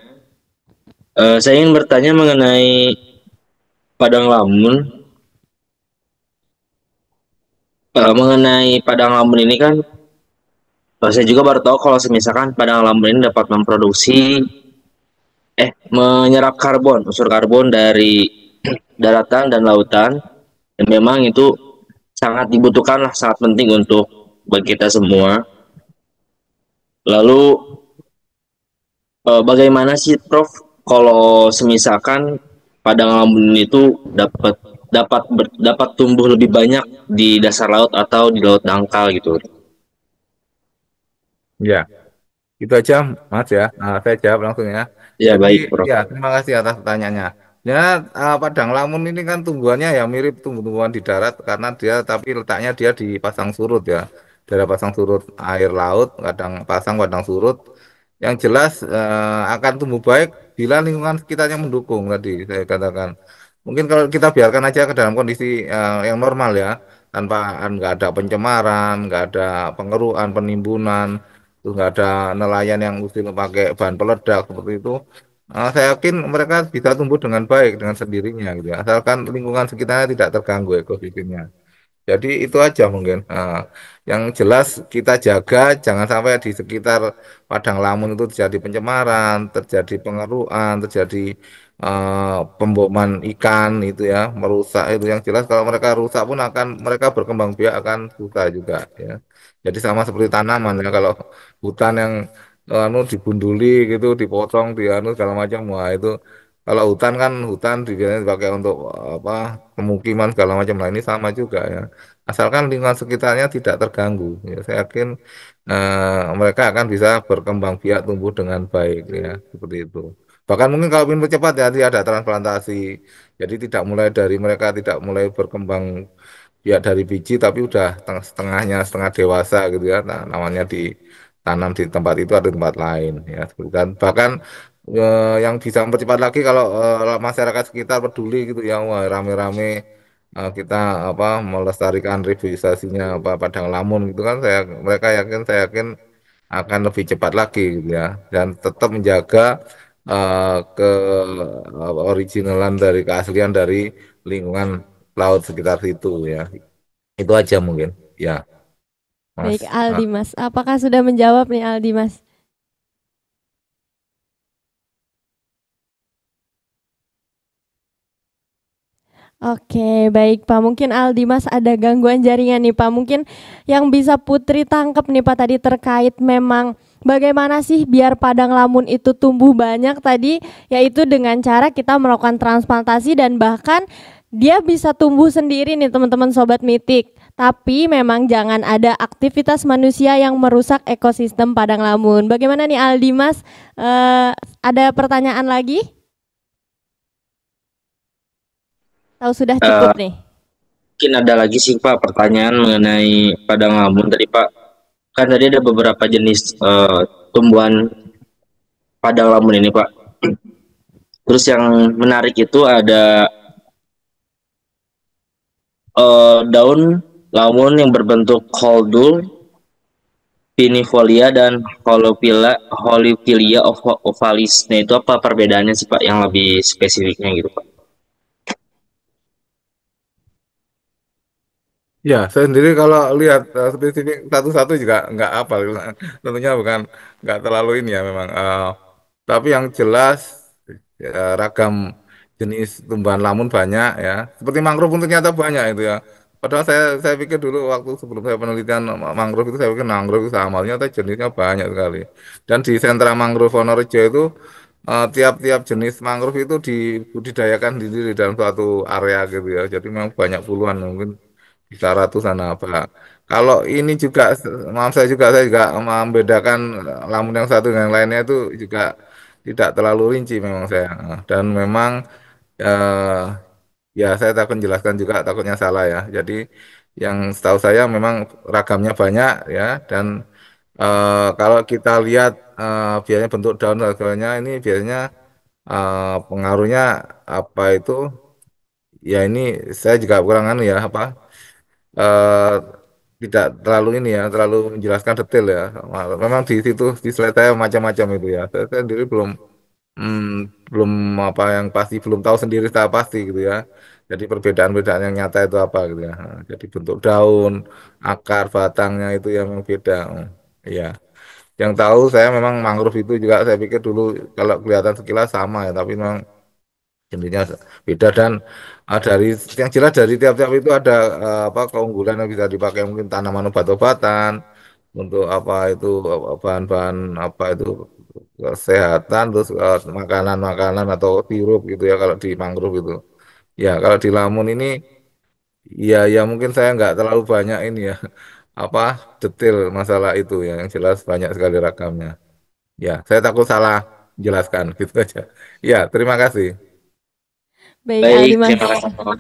Saya ingin bertanya mengenai Padang Lamun. Mengenai Padang Lamun ini kan, saya juga baru tahu kalau misalkan Padang Lamun ini dapat menyerap unsur karbon dari daratan dan lautan, dan memang itu sangat dibutuhkan lah, sangat penting untuk bagi kita semua. Lalu bagaimana sih Prof kalau semisalkan padang lamun itu dapat tumbuh lebih banyak di dasar laut atau di laut dangkal gitu? Ya, itu aja Mas ya. Nah, saya jawab langsung ya. Ya Jadi baik Prof. ya terima kasih atas pertanyaannya. Ya, padang lamun ini kan tumbuhannya ya mirip tumbuh-tumbuhan di darat karena dia tapi letaknya dia di pasang surut ya. Daerah pasang surut air laut, kadang pasang kadang surut. Yang jelas akan tumbuh baik bila lingkungan sekitarnya mendukung tadi saya katakan. Mungkin kalau kita biarkan aja ke dalam kondisi yang normal ya, tanpa nggak ada pencemaran, nggak ada pengeruan, penimbunan, terus nggak ada nelayan yang mesti pakai bahan peledak seperti itu. Saya yakin mereka bisa tumbuh dengan baik dengan sendirinya gitu ya, asalkan lingkungan sekitarnya tidak terganggu ekosistemnya. Jadi itu aja mungkin. Yang jelas kita jaga jangan sampai di sekitar Padang Lamun itu terjadi pencemaran, terjadi pengeruan, terjadi pemboman ikan itu ya, merusak itu. Yang jelas kalau mereka rusak pun akan mereka berkembang biak akan susah juga ya. Jadi sama seperti tanaman ya, kalau hutan yang dibunduli gitu, dipotong, segala macam, wah itu kalau hutan kan hutan biasanya dipakai untuk apa pemukiman segala macam. Nah ini sama juga ya. Asalkan lingkungan sekitarnya tidak terganggu, ya, saya yakin mereka akan bisa berkembang biak tumbuh dengan baik ya seperti itu. Bahkan mungkin kalau ingin percepat ya nanti ada transplantasi. Jadi tidak mulai dari mereka tidak mulai berkembang biak dari biji tapi udah setengahnya setengah dewasa gitu ya. Nah, namanya ditanam di tempat itu atau tempat lain ya. Dan bahkan yang bisa mempercepat lagi kalau masyarakat sekitar peduli gitu ya, wah, rame-rame kita apa melestarikan revitalisasinya apa Padang Lamun gitu kan saya yakin akan lebih cepat lagi gitu ya dan tetap menjaga ke originalan dari keaslian dari lingkungan laut sekitar situ ya itu aja mungkin ya Mas. Baik Aldi Mas, apakah sudah menjawab nih Aldi Mas? Oke, baik Pak. Mungkin Aldi Mas ada gangguan jaringan nih Pak. Mungkin yang bisa Putri tangkap nih Pak tadi terkait memang bagaimana sih biar padang lamun itu tumbuh banyak tadi, yaitu dengan cara kita melakukan transplantasi dan bahkan dia bisa tumbuh sendiri nih teman-teman Sobat Mitik. Tapi memang jangan ada aktivitas manusia yang merusak ekosistem padang lamun. Bagaimana nih Aldi Mas? Ada pertanyaan lagi? Tahu sudah cukup nih. Mungkin ada lagi sih Pak pertanyaan mengenai padang lamun tadi Pak. Kan tadi ada beberapa jenis tumbuhan padang lamun ini Pak. Terus yang menarik itu ada daun lamun yang berbentuk holdul, pinifolia dan holopilia ovalis. Nah itu apa perbedaannya sih Pak yang lebih spesifiknya gitu Pak? Ya, saya sendiri kalau lihat spesifik satu-satu juga nggak apa, tentunya bukan nggak terlalu ini ya memang. Tapi yang jelas ya, ragam jenis tumbuhan lamun banyak ya. Seperti mangrove pun ternyata banyak itu ya. Padahal saya pikir dulu waktu sebelum saya penelitian mangrove itu saya pikir mangrove itu sama, ternyata jenisnya banyak sekali. Dan di sentra mangrove Wonorejo itu tiap-tiap jenis mangrove itu dibudidayakan di dalam suatu area gitu ya. Jadi memang banyak puluhan mungkin bisa ratusan apa. Kalau ini juga, maaf saya juga membedakan lamun yang satu dengan yang lainnya itu juga tidak terlalu rinci memang saya. Dan memang eh, ya saya takut jelaskan juga takutnya salah ya. Jadi yang setahu saya memang ragamnya banyak ya dan kalau kita lihat biasanya bentuk daun dan sebagainya ini biasanya pengaruhnya apa itu ya ini saya juga kurang anu ya apa eh, tidak terlalu ini ya, terlalu menjelaskan detail ya. Memang di situ di slide saya macam-macam itu ya. Saya sendiri hmm, belum apa yang pasti belum tahu sendiri secara pasti gitu ya. Jadi perbedaan-perbedaan yang nyata itu apa gitu ya. Nah, jadi bentuk daun, akar, batangnya itu yang beda. Oh, iya. Yang tahu saya memang mangrove itu juga saya pikir dulu kalau kelihatan sekilas sama ya, tapi memang jenisnya beda dan dari yang jelas dari tiap-tiap itu ada apa keunggulan yang bisa dipakai mungkin tanaman obat-obatan untuk apa itu bahan-bahan apa itu kesehatan terus makanan-makanan atau sirup gitu ya kalau di mangrove itu. Ya kalau di Lamun ini ya mungkin saya nggak terlalu banyak ini ya apa detail masalah itu ya yang jelas banyak sekali ragamnya. Ya saya takut salah jelaskan gitu aja. Ya terima kasih. Baik, Baik, Aldimas. terima kasih Prof.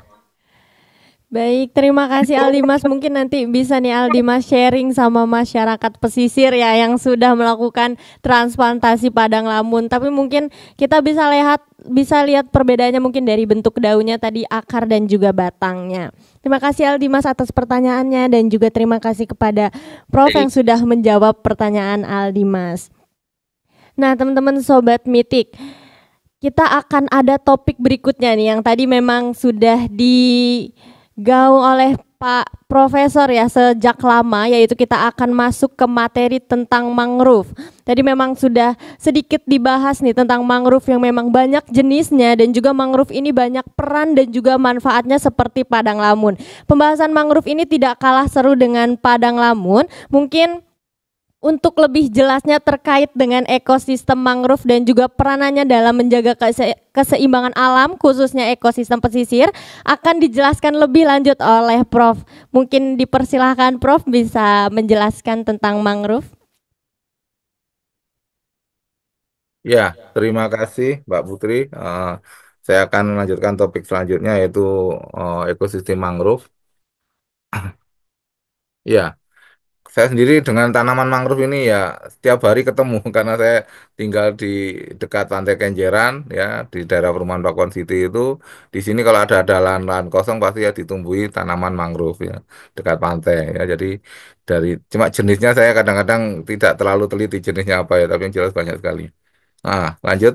Baik, terima kasih Aldimas. Mungkin nanti bisa nih Aldimas sharing sama masyarakat pesisir ya yang sudah melakukan transplantasi padang lamun. Tapi mungkin kita bisa lihat perbedaannya mungkin dari bentuk daunnya tadi, akar dan juga batangnya. Terima kasih Aldimas atas pertanyaannya dan juga terima kasih kepada Prof yang sudah menjawab pertanyaan Aldimas. Nah, teman-teman sobat Mitik, kita akan ada topik berikutnya nih yang tadi memang sudah digaung oleh Pak Profesor ya sejak lama, yaitu kita akan masuk ke materi tentang mangrove. Tadi memang sudah sedikit dibahas nih tentang mangrove yang memang banyak jenisnya dan juga mangrove ini banyak peran dan juga manfaatnya seperti padang lamun. Pembahasan mangrove ini tidak kalah seru dengan padang lamun. Mungkin untuk lebih jelasnya terkait dengan ekosistem mangrove dan juga peranannya dalam menjaga keseimbangan alam khususnya ekosistem pesisir akan dijelaskan lebih lanjut oleh Prof. Mungkin dipersilahkan Prof bisa menjelaskan tentang mangrove. Ya, terima kasih Mbak Putri. Saya akan melanjutkan topik selanjutnya yaitu ekosistem mangrove. Ya, saya sendiri dengan tanaman mangrove ini ya setiap hari ketemu karena saya tinggal di dekat Pantai Kenjeran ya di daerah perumahan Pakuan City itu. Di sini kalau ada lahan-lahan kosong pasti ya ditumbuhi tanaman mangrove ya dekat pantai ya. Jadi dari cuma jenisnya saya kadang-kadang tidak terlalu teliti jenisnya apa ya, tapi yang jelas banyak sekali. Nah, lanjut.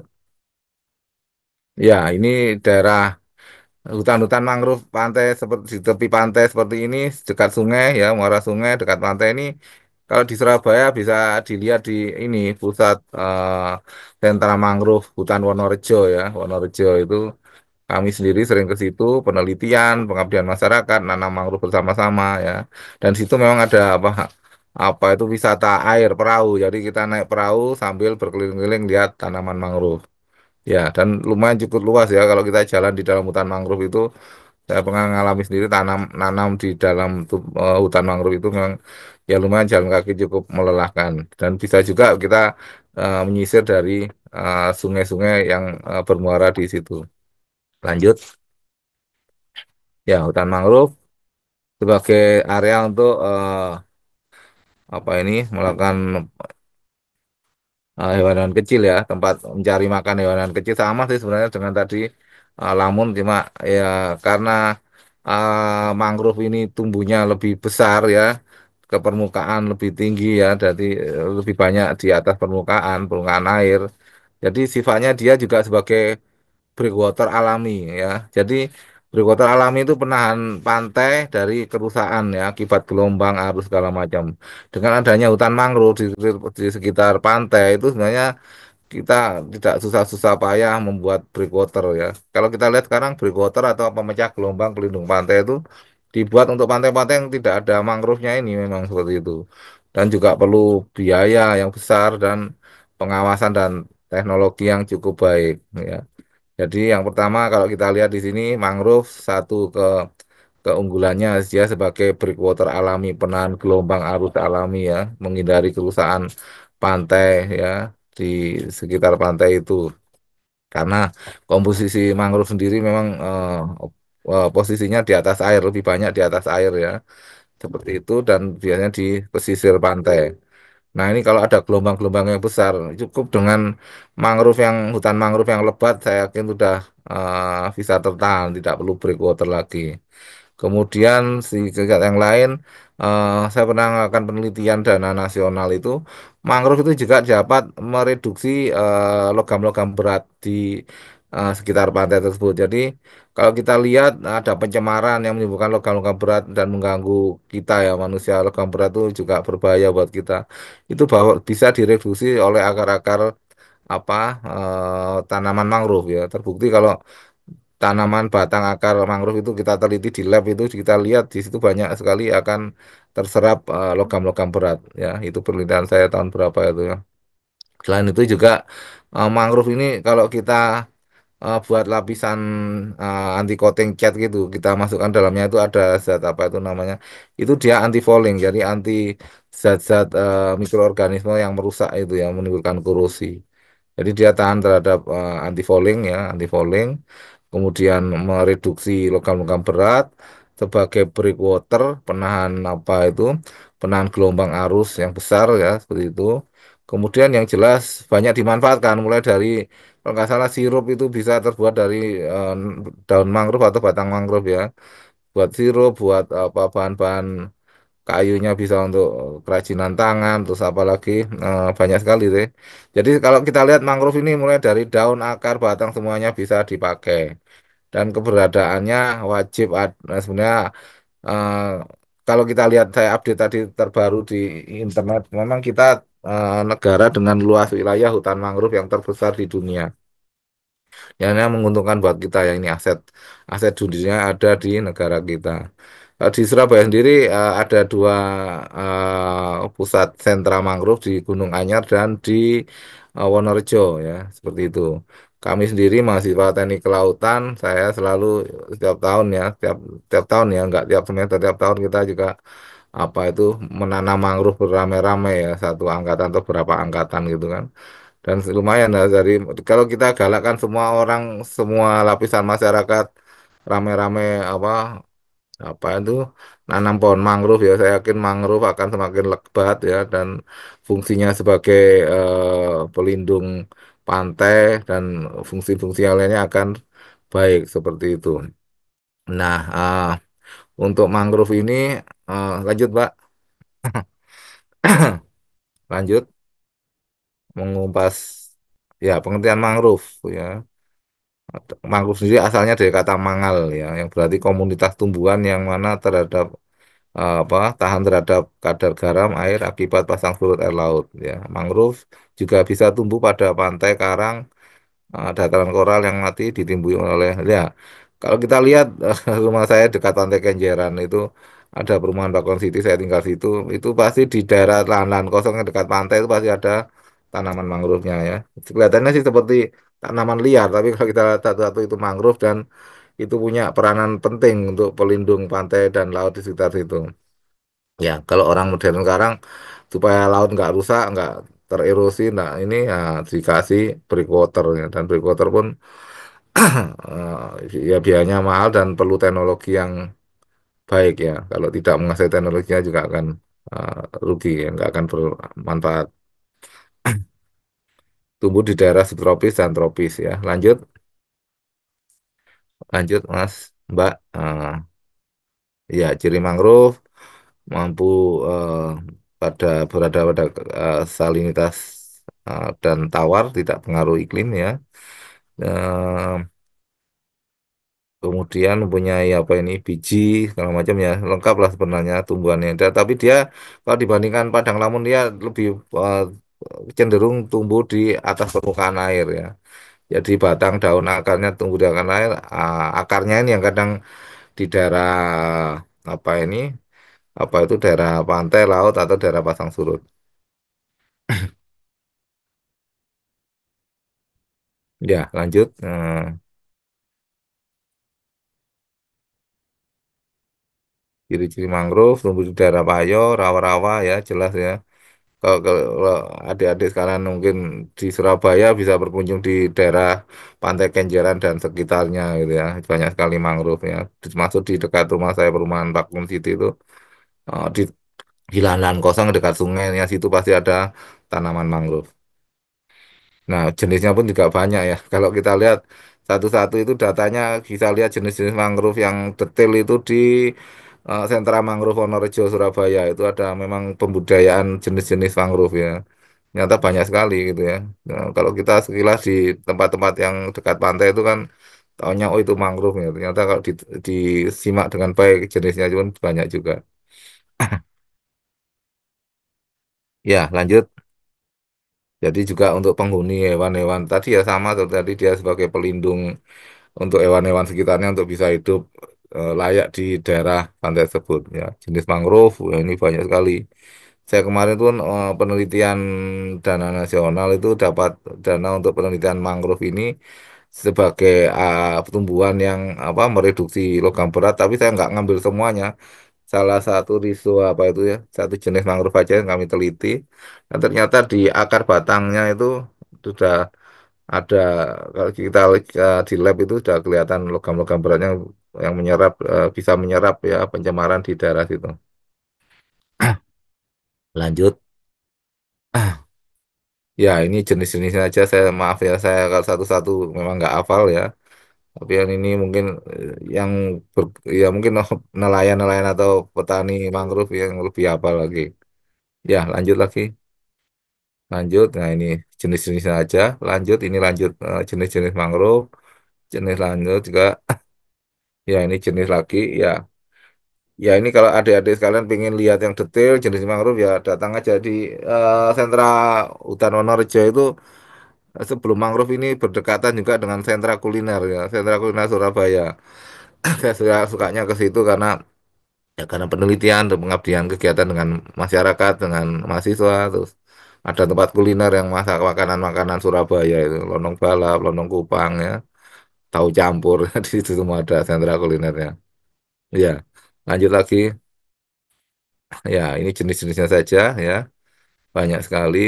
Ya, ini daerah hutan-hutan mangrove pantai seperti di tepi pantai seperti ini dekat sungai ya muara sungai dekat pantai ini kalau di Surabaya bisa dilihat di ini pusat sentra mangrove hutan Wonorejo ya Wonorejo itu kami sendiri sering ke situ penelitian pengabdian masyarakat nanam mangrove bersama-sama ya dan situ memang ada apa itu wisata air perahu jadi kita naik perahu sambil berkeliling-keliling lihat tanaman mangrove. Ya, dan lumayan cukup luas ya kalau kita jalan di dalam hutan mangrove itu saya pernah mengalami sendiri nanam di dalam hutan mangrove itu memang ya lumayan jalan kaki cukup melelahkan dan bisa juga kita menyisir dari sungai-sungai yang bermuara di situ. Lanjut, ya hutan mangrove sebagai area untuk apa ini melakukan hewan-hewan kecil ya, tempat mencari makan hewan kecil sama sih sebenarnya dengan tadi lamun cuma ya karena mangrove ini tumbuhnya lebih besar ya, ke permukaan lebih tinggi ya, jadi lebih banyak di atas permukaan air. Jadi sifatnya dia juga sebagai breakwater alami ya. Jadi breakwater alami itu penahan pantai dari kerusakan ya akibat gelombang arus segala macam. Dengan adanya hutan mangrove di sekitar pantai itu sebenarnya kita tidak susah-susah payah membuat breakwater ya. Kalau kita lihat sekarang breakwater atau pemecah gelombang pelindung pantai itu dibuat untuk pantai-pantai yang tidak ada mangrove-nya ini memang seperti itu. Dan juga perlu biaya yang besar dan pengawasan dan teknologi yang cukup baik ya. Jadi yang pertama kalau kita lihat di sini mangrove satu keunggulannya dia sebagai breakwater alami penahan gelombang arus alami ya, menghindari kerusakan pantai ya di sekitar pantai itu. Karena komposisi mangrove sendiri memang posisinya di atas air, lebih banyak di atas air ya. Seperti itu dan biasanya di pesisir pantai. Nah ini kalau ada gelombang-gelombang yang besar, cukup dengan hutan mangrove yang lebat, saya yakin sudah bisa tertahan, tidak perlu breakwater lagi. Kemudian si kegiatan yang lain, saya pernah melakukan penelitian dana nasional itu, mangrove itu juga dapat mereduksi logam-logam berat di sekitar pantai tersebut. Jadi kalau kita lihat ada pencemaran yang menimbulkan logam-logam berat dan mengganggu kita ya manusia, logam berat itu juga berbahaya buat kita. Itu bahwa bisa direduksi oleh akar-akar apa tanaman mangrove ya. Terbukti kalau tanaman batang akar mangrove itu kita teliti di lab itu kita lihat di situ banyak sekali akan terserap logam-logam berat ya. Itu penelitian saya tahun berapa itu ya. Selain itu juga mangrove ini kalau kita buat lapisan anti coating cat gitu kita masukkan dalamnya itu ada zat apa itu namanya itu dia anti fouling jadi anti zat-zat mikroorganisme yang merusak itu yang menimbulkan korosi jadi dia tahan terhadap anti fouling ya anti fouling kemudian mereduksi logam-logam berat sebagai breakwater penahan apa itu penahan gelombang arus yang besar ya seperti itu kemudian yang jelas banyak dimanfaatkan mulai dari kalau nggak salah sirup itu bisa terbuat dari eh, daun mangrove atau batang mangrove ya. Buat sirup, buat apa bahan-bahan kayunya bisa untuk kerajinan tangan, terus apalagi banyak sekali deh. Jadi kalau kita lihat mangrove ini mulai dari daun, akar, batang semuanya bisa dipakai. Dan keberadaannya wajib sebenarnya eh, kalau kita lihat saya update tadi terbaru di internet, memang kita negara dengan luas wilayah hutan mangrove yang terbesar di dunia. Yang menguntungkan buat kita ya ini aset aset dunia ada di negara kita. Di Surabaya sendiri ada dua pusat sentra mangrove di Gunung Anyar dan di Wonorejo ya seperti itu. Kami sendiri mahasiswa teknik kelautan, saya selalu setiap tahun ya, tiap tahun ya, enggak tiap semester, tiap tahun kita juga apa itu menanam mangrove beramai-ramai ya, satu angkatan atau berapa angkatan gitu kan. Dan lumayan lah dari kalau kita galakkan semua orang, semua lapisan masyarakat rame-rame apa itu nanam pohon mangrove ya, saya yakin mangrove akan semakin lebat ya dan fungsinya sebagai pelindung pantai dan fungsi-fungsi yang lainnya akan baik seperti itu. Nah, untuk mangrove ini lanjut, Pak, lanjut mengumpas ya pengertian mangrove ya. Mangrove sendiri asalnya dari kata mangal ya, yang berarti komunitas tumbuhan yang mana terhadap tahan terhadap kadar garam air akibat pasang surut air laut ya. Mangrove juga bisa tumbuh pada pantai karang dataran koral yang mati ditimbun oleh ya. Kalau kita lihat rumah saya dekat Pantai Kenjeran itu ada perumahan Bakon City saya tinggal situ itu pasti di daerah lahan-lahan kosong yang dekat pantai itu pasti ada tanaman mangrove-nya ya. Kelihatannya sih seperti tanaman liar tapi kalau kita lihat satu-satu itu mangrove dan itu punya peranan penting untuk pelindung pantai dan laut di sekitar situ. Ya, kalau orang modern sekarang supaya laut nggak rusak, nggak tererosi, nah ini ya dikasih breakwater ya. Dan breakwater pun ya biayanya mahal dan perlu teknologi yang baik ya. Kalau tidak menguasai teknologinya juga akan eh, rugi ya, nggak akan bermanfaat. Tumbuh di daerah subtropis dan tropis ya. Lanjut, lanjut Mas, Mbak. Ya, ciri mangrove mampu eh, berada pada salinitas dan tawar, tidak pengaruh iklim ya. Eh, Kemudian mempunyai apa ini biji segala macam ya lengkap lah sebenarnya tumbuhannya. Tapi dia kalau dibandingkan padang lamun dia lebih eh, cenderung tumbuh di atas permukaan air ya. Jadi batang daun akarnya tumbuh di akan air, akarnya ini yang kadang di daerah apa ini apa itu daerah pantai laut atau daerah pasang surut. Ya, lanjut. Ciri-ciri mangrove tumbuh di daerah payo, rawa-rawa ya, jelas ya. Kalau adik-adik sekarang mungkin di Surabaya bisa berkunjung di daerah Pantai Kenjeran dan sekitarnya gitu ya. Banyak sekali mangrove ya. Termasuk di dekat rumah saya perumahan Bakun City itu di lahan-lahan kosong dekat sungainya situ pasti ada tanaman mangrove. Nah, jenisnya pun juga banyak ya. Kalau kita lihat satu-satu itu datanya bisa lihat jenis-jenis mangrove yang detail itu di sentra mangrove Wonorejo Surabaya itu ada memang pembudayaan jenis-jenis mangrove ya. Ternyata banyak sekali gitu ya. Nah, kalau kita sekilas di tempat-tempat yang dekat pantai itu kan taunya oh itu mangrove ya. Ternyata kalau disimak dengan baik jenisnya pun banyak juga. Ya, lanjut. Jadi juga untuk penghuni hewan-hewan tadi ya sama tuh, tadi dia sebagai pelindung untuk hewan-hewan sekitarnya untuk bisa hidup layak di daerah pantai tersebut ya. Jenis mangrove ya, ini banyak sekali. Saya kemarin tuh penelitian dana nasional itu dapat dana untuk penelitian mangrove ini sebagai tumbuhan yang apa mereduksi logam berat, tapi saya nggak ngambil semuanya. Salah satu riso apa itu ya, satu jenis mangrove aja yang kami teliti. Dan ternyata di akar batangnya itu sudah ada, kalau kita di lab itu sudah kelihatan logam-logam beratnya yang menyerap bisa menyerap ya pencemaran di daerah situ. Lanjut. Ya, ini jenis-jenisnya aja. Saya maaf ya, saya kalau satu-satu memang nggak hafal ya. Tapi yang ini mungkin yang ya mungkin nelayan-nelayan atau petani mangrove yang lebih hafal lagi. Ya, lanjut lagi. Lanjut. Nah, ini jenis-jenisnya aja. Lanjut, ini lanjut jenis-jenis mangrove. Jenis lanjut juga. Ya, ini jenis lagi. Ya, ya ini kalau adik-adik sekalian pengen lihat yang detail jenis mangrove ya datang aja di sentra hutan Wonorejo itu. Sebelum mangrove ini berdekatan juga dengan sentra kuliner ya, sentra kuliner Surabaya. Saya sukanya ke situ karena ya karena penelitian dan pengabdian kegiatan dengan masyarakat, dengan mahasiswa, terus ada tempat kuliner yang masak makanan-makanan Surabaya itu, lontong balap, lontong kupang ya, tahu campur di situ semua ada sentra kulinernya. Ya, lanjut lagi. Ya, ini jenis-jenisnya saja ya, banyak sekali.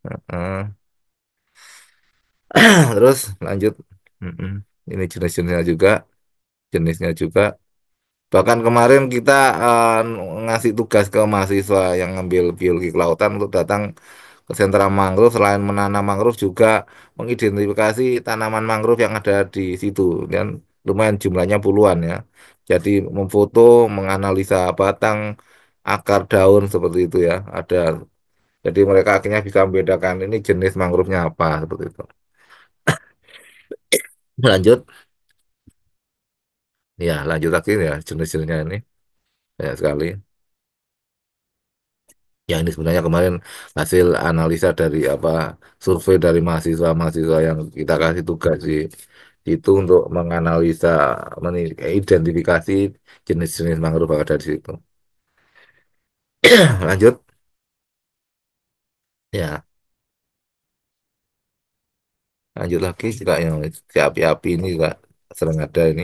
Heeh. Terus lanjut. Mm-mm. Ini jenis-jenisnya juga, jenisnya juga. Bahkan kemarin kita ngasih tugas ke mahasiswa yang ngambil biologi kelautan untuk datang ke sentra mangrove, selain menanam mangrove juga mengidentifikasi tanaman mangrove yang ada di situ dan lumayan jumlahnya puluhan ya. Jadi memfoto, menganalisa batang, akar daun seperti itu ya. Ada. Jadi mereka akhirnya bisa membedakan ini jenis mangrove-nya apa seperti itu. Lanjut, ya lanjut lagi ya jenis-jenisnya ini banyak sekali. Ya ini sebenarnya kemarin hasil analisa dari apa survei dari mahasiswa-mahasiswa yang kita kasih tugas di itu untuk menganalisa, identifikasi jenis-jenis mangrove yang ada di situ. Lanjut, ya lanjut lagi juga yang si api-api ini juga sering ada ini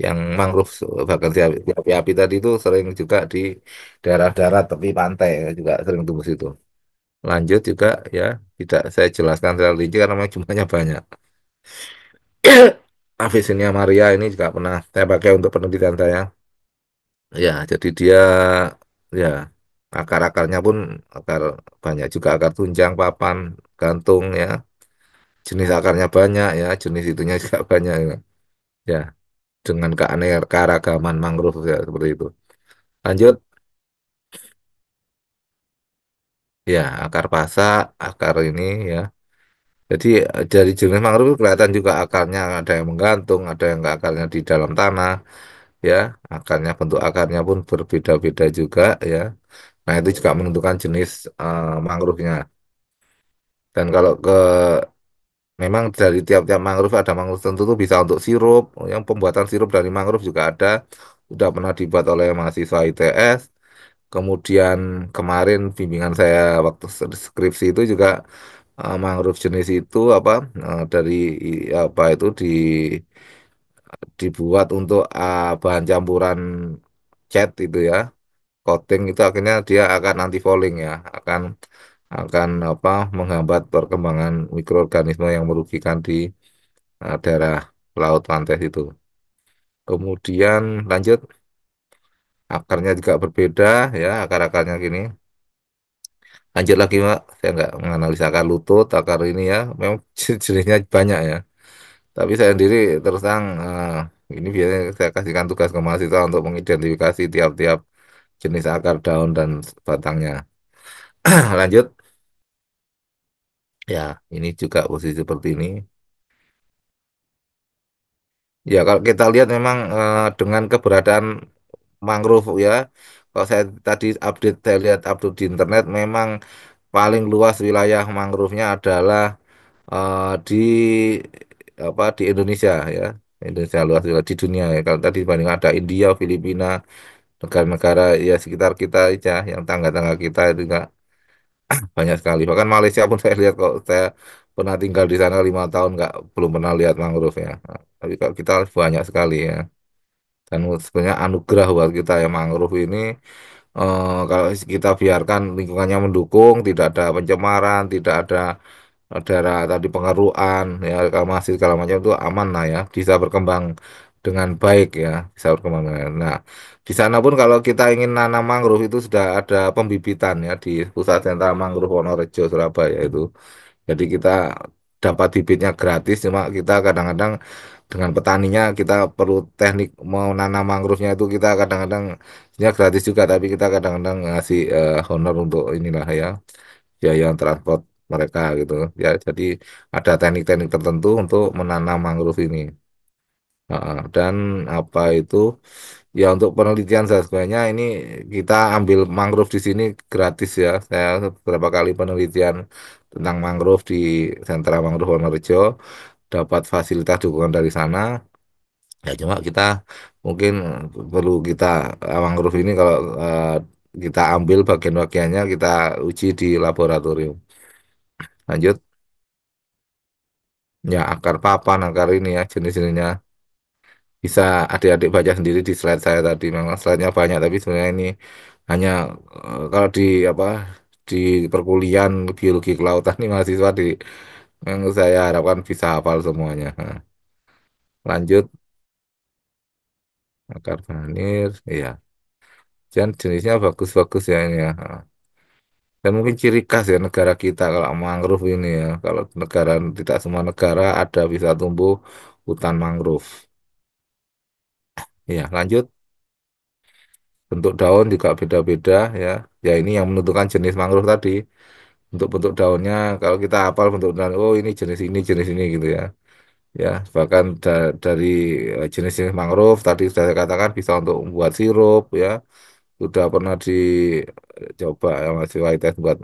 yang mangrove bahkan si api-api tadi itu sering juga di daerah-daerah tepi pantai ya, juga sering tumbuh situ. Lanjut juga ya tidak saya jelaskan terlalu rinci karena memang jumlahnya banyak. Avicennia Maria ini juga pernah saya pakai untuk penelitian saya. Ya, jadi dia ya akar-akarnya pun akar banyak juga akar tunjang, papan, gantung ya. Jenis akarnya banyak ya, jenis itunya juga banyak ya. Ya, dengan keanekaragaman mangrove ya seperti itu. Lanjut, ya akar pasak, akar ini ya. Jadi dari jenis mangrove kelihatan juga akarnya ada yang menggantung, ada yang akarnya di dalam tanah. Ya, akarnya bentuk akarnya pun berbeda-beda juga ya. Nah, itu juga menentukan jenis mangrove-nya. Dan kalau memang dari tiap-tiap mangrove ada mangrove tertentu tuh bisa untuk sirup, yang pembuatan sirup dari mangrove juga ada. Sudah pernah dibuat oleh mahasiswa ITS. Kemudian kemarin bimbingan saya waktu skripsi itu juga mangrove jenis itu apa dari apa itu dibuat untuk bahan campuran cat itu ya, coating itu akhirnya dia akan anti fouling ya, akan apa menghambat perkembangan mikroorganisme yang merugikan di daerah laut pantai itu. Kemudian lanjut, akarnya juga berbeda ya, akar-akarnya gini. Lanjut lagi Mbak, saya nggak menganalisa akar lutut, akar ini ya, memang jenisnya banyak ya. Tapi saya sendiri terus terang ini biasanya saya kasihkan tugas ke mahasiswa untuk mengidentifikasi tiap-tiap jenis akar daun dan batangnya. Lanjut, ya ini juga posisi seperti ini. Ya kalau kita lihat memang dengan keberadaan mangrove ya, kalau saya tadi update saya lihat update di internet memang paling luas wilayah mangrove-nya adalah di di Indonesia ya. Indonesia luas juga di dunia ya. Kalau tadi dibanding ada India, Filipina, negara-negara ya sekitar kita aja yang tangga-tangga kita itu juga banyak sekali. Bahkan Malaysia pun saya lihat kok saya pernah tinggal di sana 5 tahun nggak belum pernah lihat mangrove ya. Nah, tapi kalau kita banyak sekali ya. Dan sebenarnya anugerah buat kita ya mangrove ini kalau kita biarkan lingkungannya mendukung, tidak ada pencemaran, tidak ada daerah tadi pengeruan ya kalau masih segala macam itu aman lah ya bisa berkembang dengan baik ya bisa berkembang dengan baik. Nah di sana pun kalau kita ingin nanam mangrove itu sudah ada pembibitan ya di pusat sentra mangrove Wonorejo Surabaya itu jadi kita dapat bibitnya gratis cuma kita kadang-kadang dengan petaninya kita perlu teknik mau nanam mangrove-nya itu kita kadang-kadang ya gratis juga tapi kita kadang-kadang ngasih honor untuk inilah ya biaya transport mereka gitu ya jadi ada teknik-teknik tertentu untuk menanam mangrove ini. Dan apa itu ya untuk penelitian saya sebenarnya ini kita ambil mangrove di sini gratis ya saya beberapa kali penelitian tentang mangrove di sentra mangrove Wonorejo dapat fasilitas dukungan dari sana ya cuma kita mungkin perlu kita mangrove ini kalau kita ambil bagian-bagiannya kita uji di laboratorium. Lanjut. Ya, akar papan, akar ini ya, jenis-jenisnya. Bisa adik-adik baca sendiri di slide saya tadi. Memang slide-nya banyak, tapi sebenarnya ini hanya kalau di apa di perkuliahan biologi kelautan ini mahasiswa yang saya harapkan bisa hafal semuanya. Nah, lanjut, akar vanir, iya. Dan jenisnya bagus-bagus ya ini ya. Nah, dan mungkin ciri khas ya negara kita kalau mangrove ini ya. Kalau negara tidak semua negara ada bisa tumbuh hutan mangrove. Iya, lanjut. Bentuk daun juga beda-beda ya. Ya ini yang menentukan jenis mangrove tadi. Untuk bentuk daunnya kalau kita hafal bentuk daun, oh jenis ini gitu ya. Ya, bahkan dari jenis-jenis mangrove tadi sudah saya katakan bisa untuk membuat sirup ya. Sudah pernah dicoba ya Mas Waites buat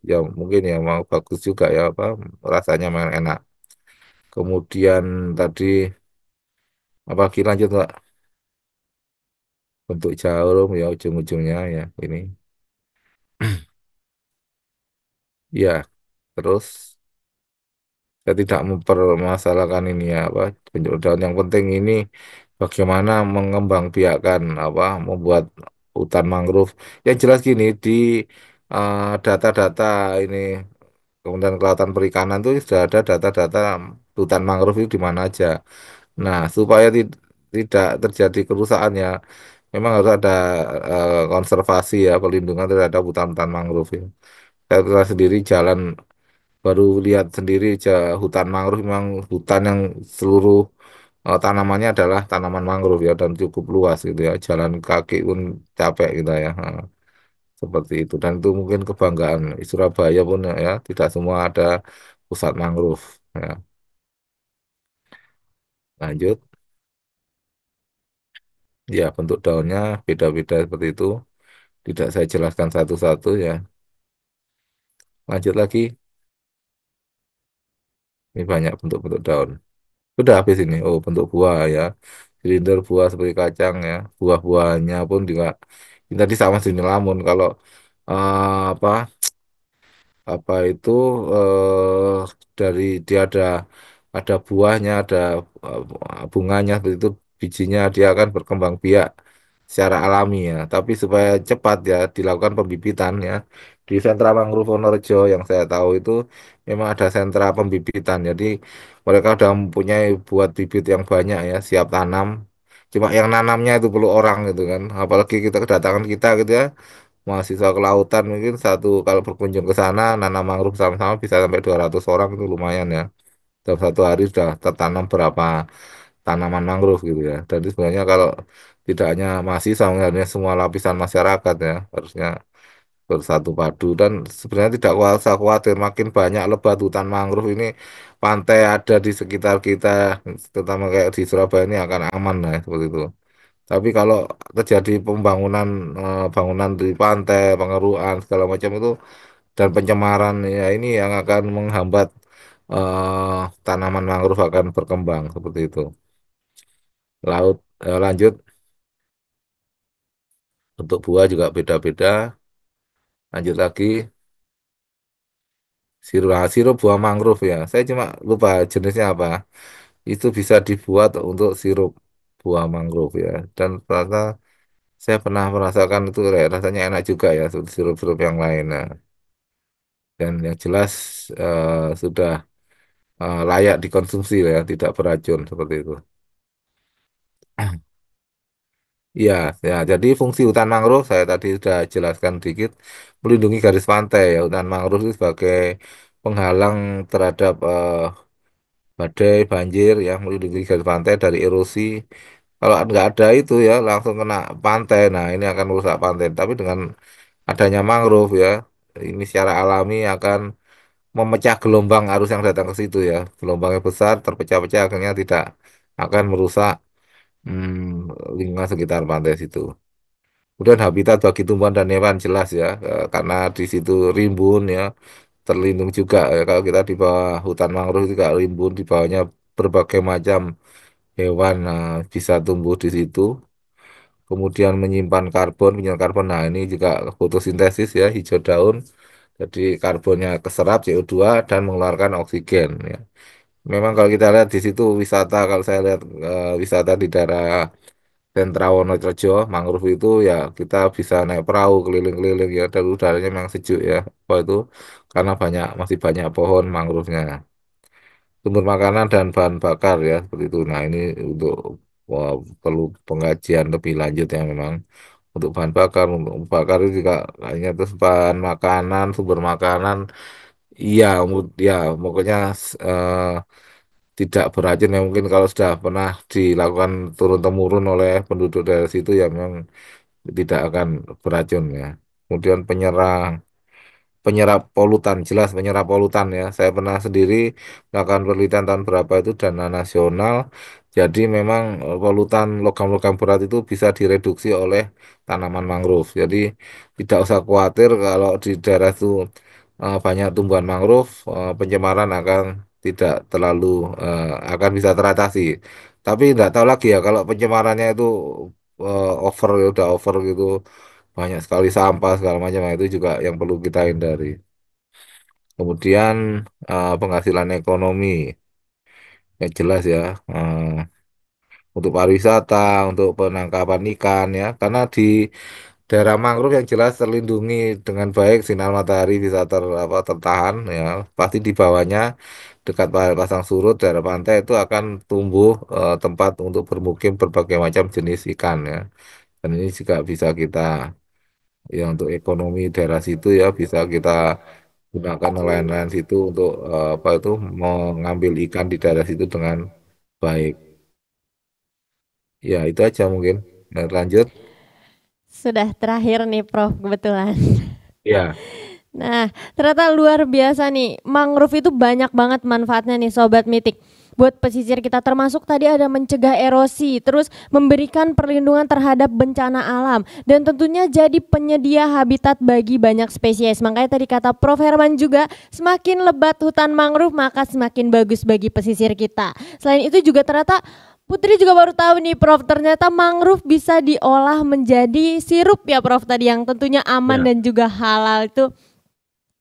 ya mungkin ya mau bagus juga ya apa rasanya memang enak. Kemudian tadi apalagi lanjut Pak bentuk jarum ya ujung-ujungnya ya ini. Ya, terus saya tidak mempermasalahkan ini ya apa penjual daun yang penting ini bagaimana mengembangbiakan apa membuat hutan mangrove yang jelas gini di data-data ini Kementerian Kelautan Perikanan itu sudah ada data-data hutan mangrove itu di mana aja. Nah supaya tidak terjadi kerusakan ya memang harus ada konservasi ya pelindungan terhadap hutan-hutan mangrove ya. Saya telah sendiri jalan baru lihat sendiri hutan mangrove memang hutan yang seluruh tanamannya adalah tanaman mangrove ya dan cukup luas gitu ya jalan kaki pun capek gitu ya. Seperti itu dan itu mungkin kebanggaan di Surabaya pun ya tidak semua ada pusat mangrove ya. Lanjut ya bentuk daunnya beda-beda seperti itu tidak saya jelaskan satu-satu ya. Lanjut lagi ini banyak bentuk-bentuk daun. Sudah habis ini. Oh, bentuk buah ya. Silinder buah seperti kacang ya. Buah-buahnya pun juga ini tadi sama sini lamun. Kalau apa itu dari dia ada buahnya, ada bunganya seperti itu bijinya dia akan berkembang biak secara alami ya. Tapi supaya cepat ya dilakukan pembibitan ya. Di sentra mangrove Wonorejo yang saya tahu itu memang ada sentra pembibitan. Jadi mereka sudah mempunyai buat bibit yang banyak ya, siap tanam. Cuma yang nanamnya itu perlu orang gitu kan. Apalagi kita kedatangan kita gitu ya mahasiswa kelautan mungkin satu kalau berkunjung ke sana nanam mangrove sama-sama bisa sampai 200 orang itu lumayan ya dalam 1 hari sudah tertanam berapa tanaman mangrove gitu ya. Jadi sebenarnya kalau tidak hanya mahasiswa, sebenarnya semua lapisan masyarakat ya harusnya bersatu padu dan sebenarnya tidak usah khawatir makin banyak lebat hutan mangrove ini pantai ada di sekitar kita terutama kayak di Surabaya ini akan aman lah seperti itu. Tapi kalau terjadi pembangunan bangunan di pantai, pengeruan segala macam itu dan pencemaran ya ini yang akan menghambat tanaman mangrove akan berkembang seperti itu. Lanjut untuk buah juga beda-beda. Lanjut lagi sirup buah mangrove ya. Saya cuma lupa jenisnya apa. Itu bisa dibuat untuk sirup buah mangrove ya. Dan ternyata saya pernah merasakan itu rasanya enak juga ya seperti sirup-sirup yang lain. Nah, dan yang jelas sudah layak dikonsumsi ya, tidak beracun seperti itu. Iya, ya. Jadi fungsi hutan mangrove saya tadi sudah jelaskan dikit, melindungi garis pantai ya. Hutan mangrove itu sebagai penghalang terhadap badai, banjir, yang melindungi garis pantai dari erosi. Kalau nggak ada itu ya langsung kena pantai. Nah ini akan merusak pantai. Tapi dengan adanya mangrove ya, ini secara alami akan memecah gelombang arus yang datang ke situ ya. Gelombangnya besar, terpecah-pecah, akhirnya tidak akan merusak lingkungan sekitar pantai situ. Kemudian habitat bagi tumbuhan dan hewan jelas ya, karena di situ rimbun ya, terlindung juga ya. Kalau kita di bawah hutan mangrove juga rimbun, di bawahnya berbagai macam hewan bisa tumbuh di situ. Kemudian menyimpan karbon, menyimpan karbon. Nah ini juga fotosintesis ya, hijau daun. Jadi karbonnya keserap CO2 dan mengeluarkan oksigen ya. Memang kalau kita lihat di situ wisata, kalau saya lihat wisata di daerah sentra Wonorejo, mangrove itu ya kita bisa naik perahu keliling-keliling ya dan udaranya memang sejuk ya. Apa itu karena masih banyak pohon mangrove-nya. Sumber makanan dan bahan bakar ya seperti itu. Nah ini untuk wah, perlu pengkajian lebih lanjut ya memang untuk bahan bakar, untuk bakar itu juga hanya terus bahan makanan, sumber makanan. Iya, ya pokoknya eh, tidak beracun ya mungkin kalau sudah pernah dilakukan turun temurun oleh penduduk dari situ ya memang tidak akan beracun ya. Kemudian penyerap polutan, jelas penyerap polutan ya. Saya pernah sendiri melakukan penelitian tahun berapa itu dana nasional. Jadi memang polutan logam-logam berat itu bisa direduksi oleh tanaman mangrove. Jadi tidak usah khawatir kalau di daerah itu banyak tumbuhan mangrove, pencemaran akan tidak terlalu akan bisa teratasi. Tapi tidak tahu lagi ya kalau pencemarannya itu over ya udah over gitu banyak sekali sampah segala macam. Nah, itu juga yang perlu kita hindari. Kemudian penghasilan ekonomi ya jelas ya untuk pariwisata, untuk penangkapan ikan ya karena di daerah mangrove yang jelas terlindungi dengan baik sinar matahari bisa tertahan ya pasti di bawahnya dekat pasang surut daerah pantai itu akan tumbuh tempat untuk bermukim berbagai macam jenis ikan ya dan ini juga bisa kita ya untuk ekonomi daerah situ ya bisa kita gunakan nelayan-nelayan situ untuk apa itu mengambil ikan di daerah situ dengan baik. Ya, itu aja mungkin. Nah, lanjut. Sudah terakhir nih Prof kebetulan. Ya, Nah, ternyata luar biasa nih. Mangrove itu banyak banget manfaatnya nih Sobat Mitik. Buat pesisir kita termasuk tadi ada mencegah erosi, terus memberikan perlindungan terhadap bencana alam, dan tentunya jadi penyedia habitat bagi banyak spesies. Makanya tadi kata Prof Herman juga, semakin lebat hutan mangrove maka semakin bagus bagi pesisir kita. Selain itu juga ternyata Putri juga baru tahu nih Prof, ternyata mangrove bisa diolah menjadi sirup ya Prof tadi yang tentunya aman ya, dan juga halal. Itu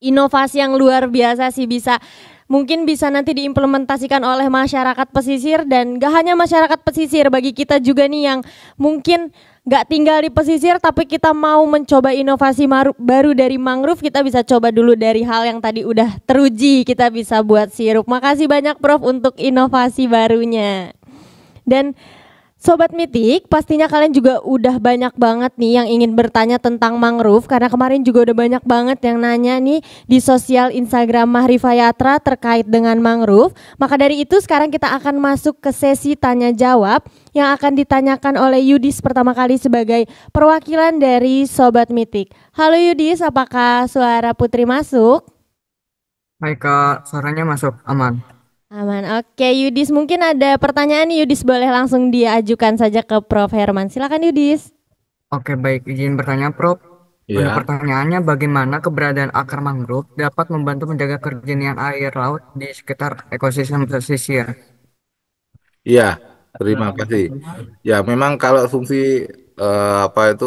inovasi yang luar biasa sih, mungkin bisa nanti diimplementasikan oleh masyarakat pesisir, dan gak hanya masyarakat pesisir, bagi kita juga nih yang mungkin gak tinggal di pesisir tapi kita mau mencoba inovasi baru dari mangrove, kita bisa coba dulu dari hal yang tadi udah teruji, kita bisa buat sirup. Makasih banyak Prof untuk inovasi barunya. Dan Sobat Mitik, pastinya kalian juga udah banyak banget nih yang ingin bertanya tentang mangrove karena kemarin juga udah banyak banget yang nanya nih di sosial Instagram Mahrifayatra terkait dengan mangrove. Maka dari itu sekarang kita akan masuk ke sesi tanya jawab yang akan ditanyakan oleh Yudis pertama kali sebagai perwakilan dari Sobat Mitik. Halo Yudis, apakah suara Putri masuk? Baik Kak, suaranya masuk aman. Aman. Oke, Yudis, mungkin ada pertanyaan nih, Yudis, boleh langsung diajukan saja ke Prof. Herman. Silakan Yudis. Oke, baik, izin bertanya Prof. Untuk Ya, pertanyaannya, bagaimana keberadaan akar mangrove dapat membantu menjaga kejernihan air laut di sekitar ekosistem pesisir? iya, terima kasih. Ya, memang kalau fungsi apa itu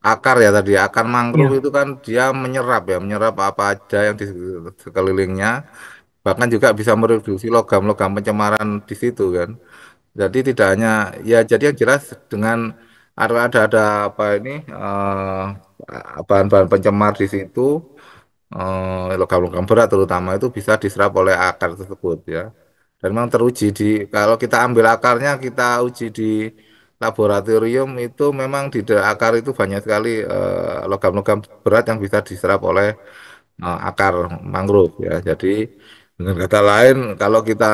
akar ya tadi, akar mangrove Iya. itu kan dia menyerap ya, menyerap apa aja yang di sekelilingnya, bahkan juga bisa mereduksi logam-logam pencemaran di situ kan. Jadi tidak hanya ya, jadi yang jelas dengan ada apa ini bahan-bahan pencemar di situ, logam-logam berat terutama itu bisa diserap oleh akar tersebut ya. Dan memang teruji kalau kita ambil akarnya kita uji di laboratorium itu memang di akar itu banyak sekali logam-logam berat yang bisa diserap oleh akar mangrove ya. Jadi dengan kata lain kalau kita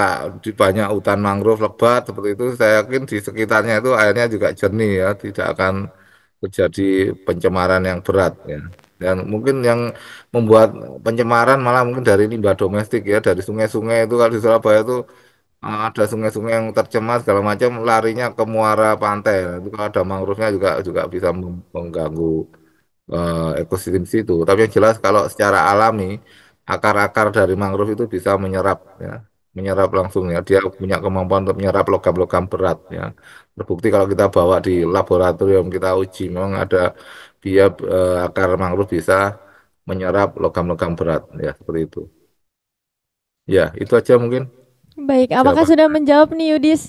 di banyak hutan mangrove lebat seperti itu saya yakin di sekitarnya itu airnya juga jernih ya, tidak akan terjadi pencemaran yang berat ya. Dan mungkin yang membuat pencemaran malah mungkin dari limbah domestik ya, dari sungai-sungai itu kalau di Surabaya itu ada sungai-sungai yang tercemar segala macam larinya ke muara pantai. Nah, itu kalau ada mangrove-nya juga juga bisa mengganggu ekosistem situ. Tapi yang jelas kalau secara alami akar-akar dari mangrove itu bisa menyerap ya, menyerap langsung ya. Dia punya kemampuan untuk menyerap logam-logam berat ya. Terbukti kalau kita bawa di laboratorium kita uji memang ada dia akar mangrove bisa menyerap logam-logam berat ya seperti itu. Ya, itu aja mungkin Baik, apakah jawaban. sudah menjawab nih Yudis?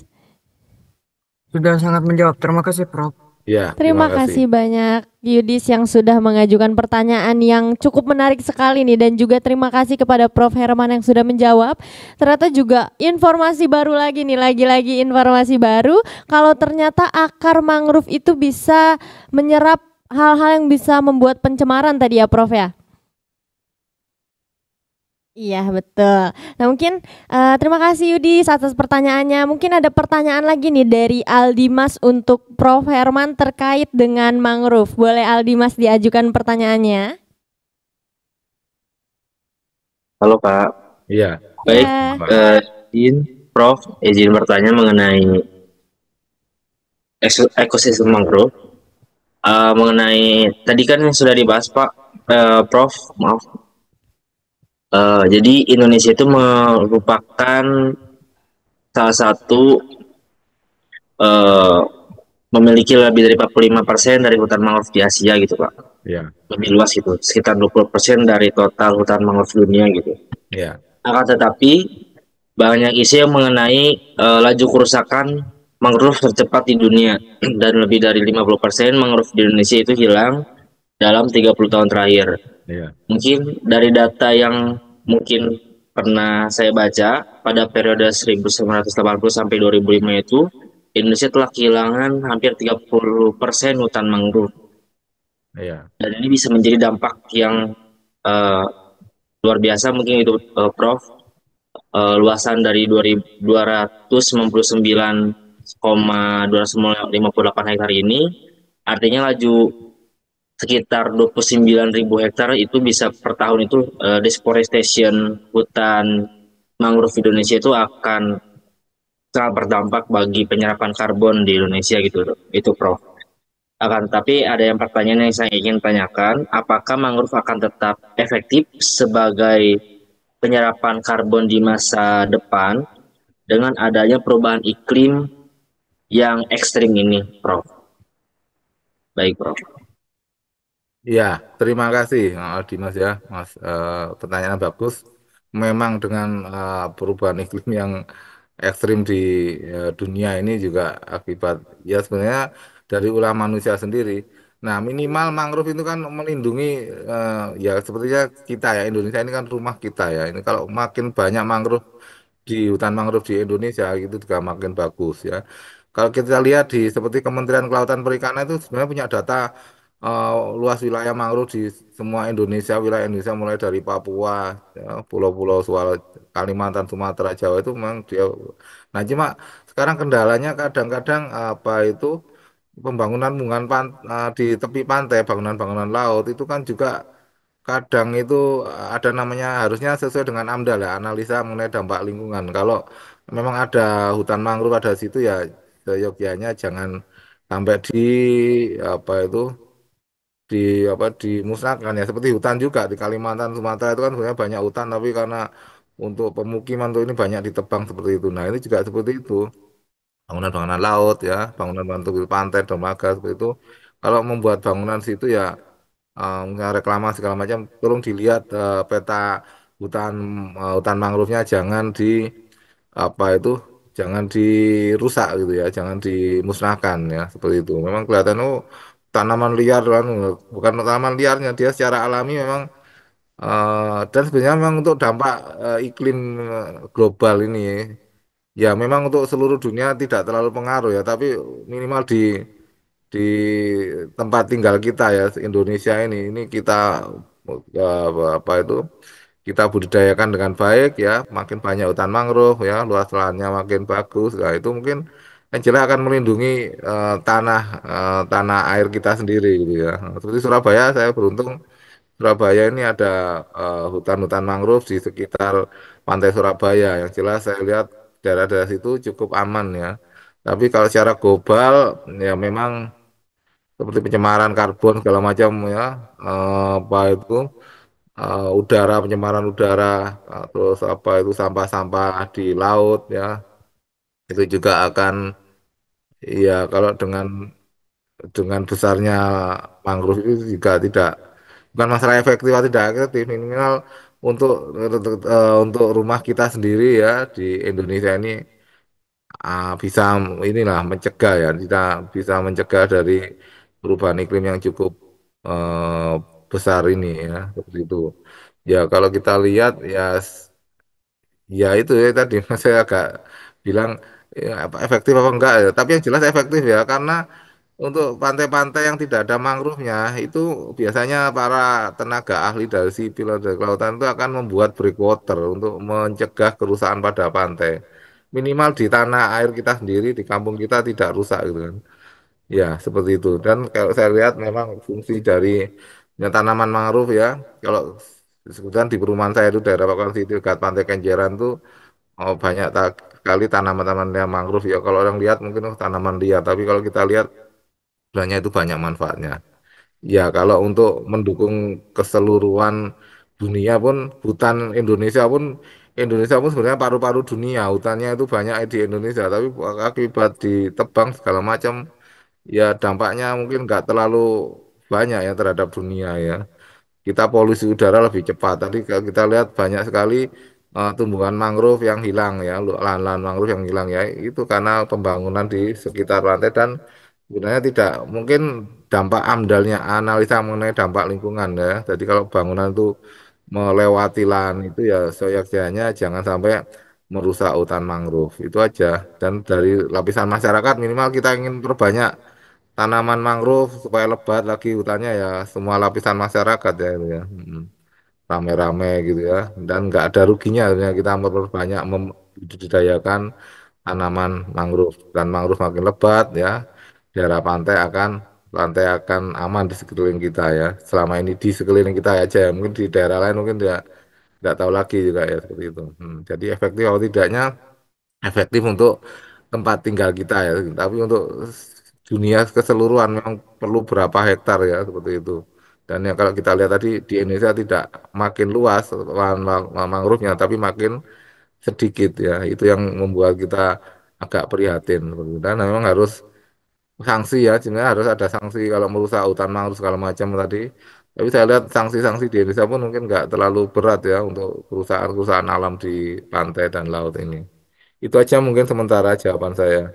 Sudah sangat menjawab. Terima kasih Prof. Ya, terima Terima kasih. kasih banyak Yudis yang sudah mengajukan pertanyaan yang cukup menarik sekali nih, dan juga terima kasih kepada Prof. Herman yang sudah menjawab. Ternyata juga informasi baru lagi nih, lagi-lagi informasi baru kalau ternyata akar mangrove itu bisa menyerap hal-hal yang bisa membuat pencemaran tadi ya Prof ya. Iya betul. Nah mungkin terima kasih Yudis atas pertanyaannya. Mungkin ada pertanyaan lagi nih dari Aldimas untuk Prof. Herman terkait dengan mangrove. Boleh Aldimas diajukan pertanyaannya? Halo Kak. Iya, Baik, Ya. Pak. izin Prof, izin bertanya mengenai ekosistem mangrove. Mengenai tadi kan yang sudah dibahas Pak, Prof, maaf. Jadi Indonesia itu merupakan salah satu eh, memiliki lebih dari 45% dari hutan mangrove di Asia gitu Pak. Iya, Lebih luas gitu, sekitar 20% dari total hutan mangrove dunia gitu. iya, Akan tetapi banyak isu yang mengenai laju kerusakan mangrove tercepat di dunia dan lebih dari 50% mangrove di Indonesia itu hilang dalam 30 tahun terakhir. iya, Mungkin dari data yang mungkin pernah saya baca pada periode 1980 sampai 2005 itu Indonesia telah kehilangan hampir 30% hutan mangrove, iya, dan ini bisa menjadi dampak yang eh, luar biasa mungkin itu Prof. Luasan dari 2.259,258 hektar ini artinya laju sekitar 29.000 hektar itu bisa per tahun itu deforestation hutan mangrove Indonesia itu akan sangat berdampak bagi penyerapan karbon di Indonesia gitu itu Prof. Akan tapi ada yang pertanyaan yang saya ingin tanyakan, apakah mangrove akan tetap efektif sebagai penyerapan karbon di masa depan dengan adanya perubahan iklim yang ekstrim ini, Prof? Baik, Prof. iya. Terima kasih, Dimas ya, Mas. Pertanyaan bagus. Memang dengan perubahan iklim yang ekstrim di dunia ini juga akibat ya sebenarnya dari ulah manusia sendiri. Nah, minimal mangrove itu kan melindungi ya sepertinya kita ya Indonesia ini kan rumah kita ya. Ini kalau makin banyak mangrove di hutan mangrove di Indonesia itu juga makin bagus ya. Kalau kita lihat di seperti Kementerian Kelautan Perikanan itu sebenarnya punya data luas wilayah mangrove di semua Indonesia, wilayah Indonesia mulai dari Papua, ya, pulau-pulau Kalimantan, Sumatera, Jawa itu memang dia. Nah, cuma sekarang kendalanya kadang-kadang apa itu pembangunan di tepi pantai, bangunan-bangunan laut itu kan juga kadang itu ada namanya harusnya sesuai dengan AMDAL ya, analisa mengenai dampak lingkungan. Kalau memang ada hutan mangrove ada situ ya seyogyanya jangan sampai apa itu di dimusnahkan ya seperti hutan juga di Kalimantan Sumatera itu kan sebenarnya banyak hutan tapi karena untuk pemukiman tuh ini banyak ditebang seperti itu. Nah, ini juga seperti itu. Bangunan-bangunan laut ya, bangunan-bangunan tepi pantai, dermaga seperti itu. Kalau membuat bangunan situ ya misalnya reklamasi segala macam, tolong dilihat peta hutan hutan mangrove-nya jangan apa itu jangan dirusak gitu ya, jangan dimusnahkan ya seperti itu. Memang kelihatan tanaman liar kan, bukan tanaman liarnya dia secara alami memang dan sebenarnya memang untuk dampak iklim global ini ya memang untuk seluruh dunia tidak terlalu pengaruh ya, tapi minimal di tempat tinggal kita ya Indonesia ini kita apa itu kita budidayakan dengan baik ya makin banyak hutan mangrove ya luas lahannya makin bagus nah itu mungkin yang jelas akan melindungi tanah air kita sendiri gitu ya. Nah, seperti Surabaya saya beruntung Surabaya ini ada hutan-hutan mangrove di sekitar pantai Surabaya yang jelas saya lihat daerah-daerah situ cukup aman ya. Tapi kalau secara global ya memang seperti pencemaran karbon segala macam ya apa itu udara pencemaran udara terus apa itu sampah-sampah di laut ya itu juga akan ya kalau dengan besarnya mangrove itu juga tidak bukan masalah efektif atau tidak efektif minimal untuk rumah kita sendiri ya di Indonesia ini bisa inilah mencegah ya kita bisa mencegah dari perubahan iklim yang cukup eh, besar ini ya seperti itu ya kalau kita lihat ya ya itu ya tadi saya agak bilang ya, apa efektif apa enggak ya tapi yang jelas efektif ya karena untuk pantai-pantai yang tidak ada mangrove-nya itu biasanya para tenaga ahli dari sipil dan dari kelautan itu akan membuat breakwater untuk mencegah kerusakan pada pantai. Minimal di tanah air kita sendiri, di kampung kita tidak rusak gitu kan. Ya, seperti itu. Dan kalau saya lihat memang fungsi dari ya, tanaman mangrove ya, kalau sebetulnya di perumahan saya itu daerah Pakuan City dekat Pantai Kenjeran tuh banyak sekali tanaman-tanaman yang mangrove ya. Kalau orang lihat mungkin tanaman liar, tapi kalau kita lihat sebenarnya itu banyak manfaatnya. Ya, kalau untuk mendukung keseluruhan dunia pun, hutan Indonesia pun sebenarnya paru-paru dunia. Hutannya itu banyak di Indonesia, tapi akibat ditebang segala macam, ya dampaknya mungkin nggak terlalu banyak ya terhadap dunia ya kita polusi udara lebih cepat. Tadi kalau kita lihat banyak sekali tumbuhan mangrove yang hilang ya, lahan-lahan mangrove yang hilang ya, itu karena pembangunan di sekitar pantai dan sebenarnya tidak mungkin dampak AMDALnya analisa mengenai dampak lingkungan ya. Jadi kalau bangunan itu melewati lahan itu ya seyogyanya jangan sampai merusak hutan mangrove itu aja. Dan dari lapisan masyarakat minimal kita ingin perbanyak tanaman mangrove supaya lebat lagi hutannya ya semua lapisan masyarakat ya itu ya. Rame-rame gitu ya dan nggak ada ruginya sebenarnya kita memperbanyak membudidayakan tanaman mangrove dan mangrove makin lebat ya daerah pantai akan aman di sekeliling kita ya selama ini di sekeliling kita aja ya mungkin di daerah lain mungkin tidak tahu lagi juga ya seperti itu. Jadi efektif atau tidaknya efektif untuk tempat tinggal kita ya, tapi untuk dunia keseluruhan memang perlu berapa hektar ya seperti itu. Dan ya kalau kita lihat tadi di Indonesia tidak makin luas lahan mangrove-nya, tapi makin sedikit ya. Itu yang membuat kita agak prihatin. Seperti itu. Dan memang harus sanksi ya, sebenarnya harus ada sanksi kalau merusak hutan mangrove segala macam tadi. Tapi saya lihat sanksi-sanksi di Indonesia pun mungkin nggak terlalu berat ya untuk kerusakan-kerusakan alam di pantai dan laut ini. Itu aja mungkin sementara jawaban saya.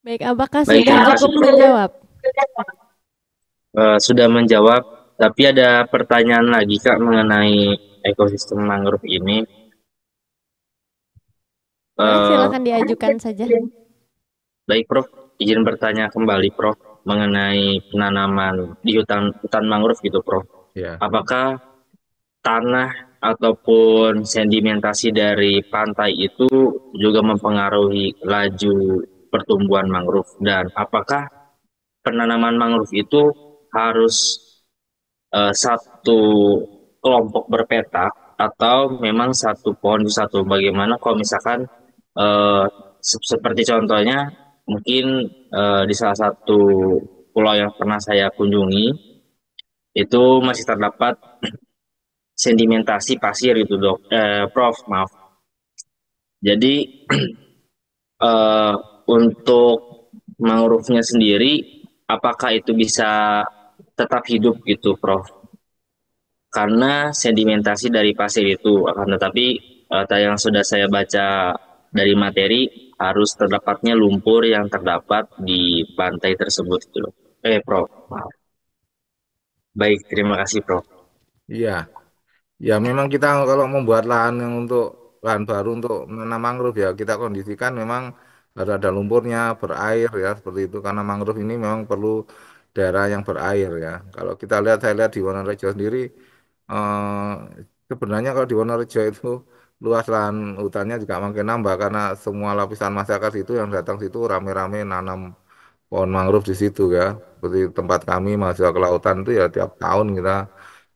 Baik, apakah Baik, sudah cukup menjawab? Sudah menjawab, tapi ada pertanyaan lagi Kak mengenai ekosistem mangrove ini. Boleh, Eh, silakan diajukan saja. Baik, Prof. Izin bertanya kembali, Prof, mengenai penanaman di hutan hutan mangrove gitu, Prof. Ya. Apakah tanah ataupun sedimentasi dari pantai itu juga mempengaruhi laju pertumbuhan mangrove, dan apakah penanaman mangrove itu harus satu kelompok berpetak atau memang satu pohon di satu? Bagaimana kalau misalkan eh, seperti contohnya mungkin di salah satu pulau yang pernah saya kunjungi itu masih terdapat sedimentasi pasir itu, dok, Prof, maaf. Jadi eh, untuk mangrove-nya sendiri, apakah itu bisa tetap hidup gitu, Prof? Karena sedimentasi dari pasir itu akan tetapi yang sudah saya baca dari materi harus terdapatnya lumpur yang terdapat di pantai tersebut itu loh. Prof, maaf. Baik, terima kasih, Prof. Iya. Ya memang kita kalau membuat lahan yang untuk lahan baru untuk menanam mangrove ya kita kondisikan memang harus ada lumpurnya, berair ya seperti itu karena mangrove ini memang perlu daerah yang berair ya. Kalau kita lihat saya lihat di Wonorejo sendiri eh, sebenarnya kalau di Wonorejo itu luas lahan hutannya juga makin nambah karena semua lapisan masyarakat itu yang datang situ rame-rame nanam pohon mangrove di situ ya. Seperti tempat kami mahasiswa kelautan itu ya tiap tahun kita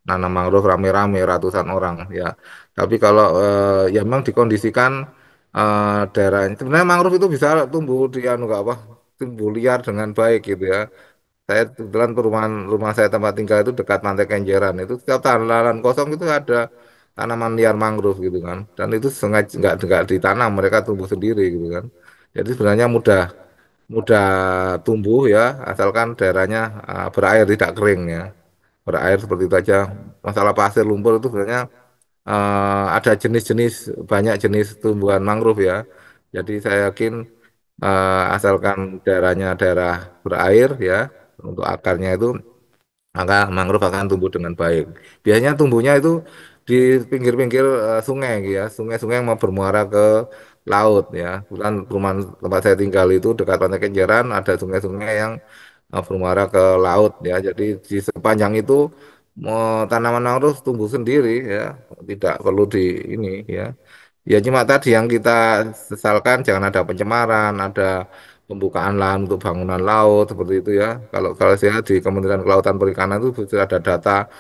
nanam mangrove rame-rame ratusan orang ya. Tapi kalau ya memang dikondisikan daerah sebenarnya mangrove itu bisa tumbuh di anu nggak apa tumbuh liar dengan baik gitu ya. Saya kebetulan rumah saya tempat tinggal itu dekat Pantai Kenjeran itu setiap lahan kosong itu ada tanaman liar mangrove gitu kan. Dan itu sengaja nggak ditanam mereka tumbuh sendiri gitu kan. Jadi sebenarnya mudah mudah tumbuh ya asalkan daerahnya berair tidak kering ya berair seperti itu aja. Masalah pasir lumpur itu sebenarnya ada jenis-jenis banyak jenis tumbuhan mangrove ya. Jadi saya yakin asalkan daerahnya daerah berair ya untuk akarnya itu maka mangrove akan tumbuh dengan baik. Biasanya tumbuhnya itu di pinggir-pinggir sungai gitu ya, sungai-sungai yang mau bermuara ke laut ya. Kebetulan perumahan tempat saya tinggal itu dekat Pantai Kenjeran ada sungai-sungai yang bermuara ke laut ya. Jadi di sepanjang itu tanaman mangrove tumbuh sendiri ya, tidak perlu di ini ya. Ya cuma tadi yang kita sesalkan jangan ada pencemaran, ada pembukaan lahan untuk bangunan laut seperti itu ya. Kalau saya di Kementerian Kelautan Perikanan itu sudah ada data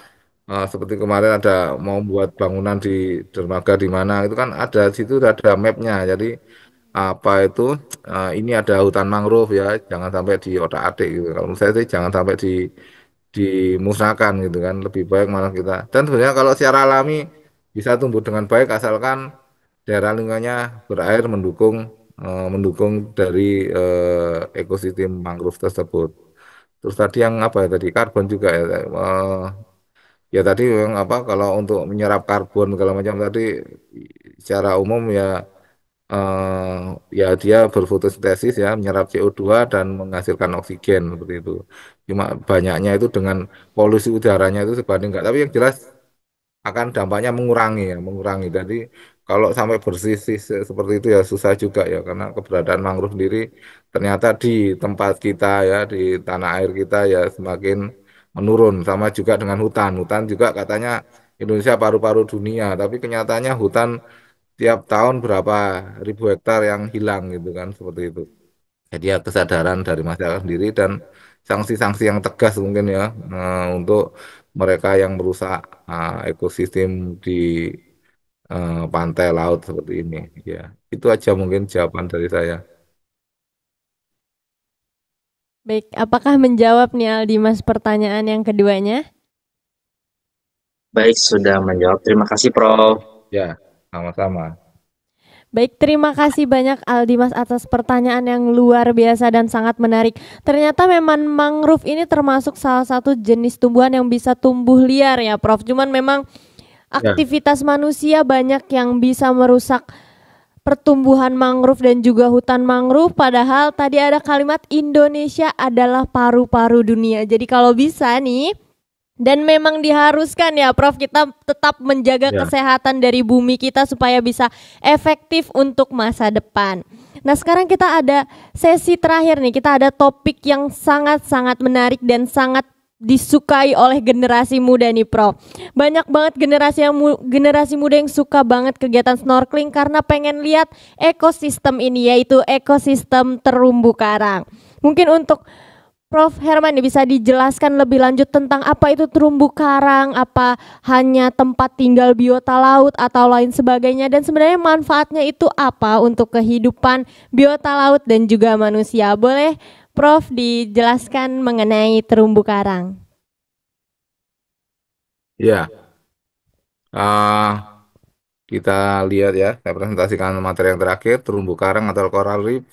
seperti kemarin ada mau buat bangunan di dermaga di mana itu kan ada di situ udah ada mapnya. Jadi apa itu ini ada hutan mangrove ya, jangan sampai diotak-atik gitu. Kalau menurut saya sih jangan sampai dimusnahkan gitu kan. Lebih baik malah kita. Dan sebenarnya kalau secara alami bisa tumbuh dengan baik asalkan daerah lingkungannya berair mendukung dari ekosistem mangrove tersebut. Terus tadi yang apa ya tadi karbon juga ya. Ya tadi memang apa kalau untuk menyerap karbon segala macam tadi secara umum ya eh, ya dia berfotosintesis ya menyerap CO2 dan menghasilkan oksigen seperti itu. Cuma banyaknya itu dengan polusi udaranya itu sebanding enggak. Tapi yang jelas akan dampaknya mengurangi ya, mengurangi. Jadi kalau sampai bersih seperti itu ya susah juga ya karena keberadaan mangrove sendiri ternyata di tempat kita ya di tanah air kita ya semakin menurun sama juga dengan hutan. Hutan juga katanya Indonesia paru-paru dunia, tapi kenyataannya hutan tiap tahun berapa ribu hektar yang hilang gitu kan seperti itu. Jadi ya kesadaran dari masyarakat sendiri dan sanksi-sanksi yang tegas mungkin ya untuk mereka yang merusak ekosistem di pantai laut seperti ini. Ya, itu aja mungkin jawaban dari saya. Baik, apakah menjawab nih Aldimas pertanyaan yang keduanya? Baik, sudah menjawab. Terima kasih, Prof. Ya, sama-sama. Baik, terima kasih banyak Aldimas atas pertanyaan yang luar biasa dan sangat menarik. Ternyata memang mangrove ini termasuk salah satu jenis tumbuhan yang bisa tumbuh liar ya Prof. Cuman memang Ya, aktivitas manusia banyak yang bisa merusak pertumbuhan mangrove dan juga hutan mangrove. Padahal tadi ada kalimat Indonesia adalah paru-paru dunia. Jadi kalau bisa nih, dan memang diharuskan ya Prof, kita tetap menjaga ya, kesehatan dari bumi kita supaya bisa efektif untuk masa depan. Nah, sekarang kita ada sesi terakhir nih. Kita ada topik yang sangat-sangat menarik dan sangat disukai oleh generasi muda nih, Prof. Banyak banget generasi muda yang suka banget kegiatan snorkeling karena pengen lihat ekosistem ini, yaitu ekosistem terumbu karang. Mungkin untuk Prof. Herman nih bisa dijelaskan lebih lanjut tentang apa itu terumbu karang, apa hanya tempat tinggal biota laut atau lain sebagainya, dan sebenarnya manfaatnya itu apa untuk kehidupan biota laut dan juga manusia. Boleh Prof dijelaskan mengenai terumbu karang? Ya, ah, kita lihat ya, saya presentasikan materi yang terakhir, terumbu karang atau coral reef.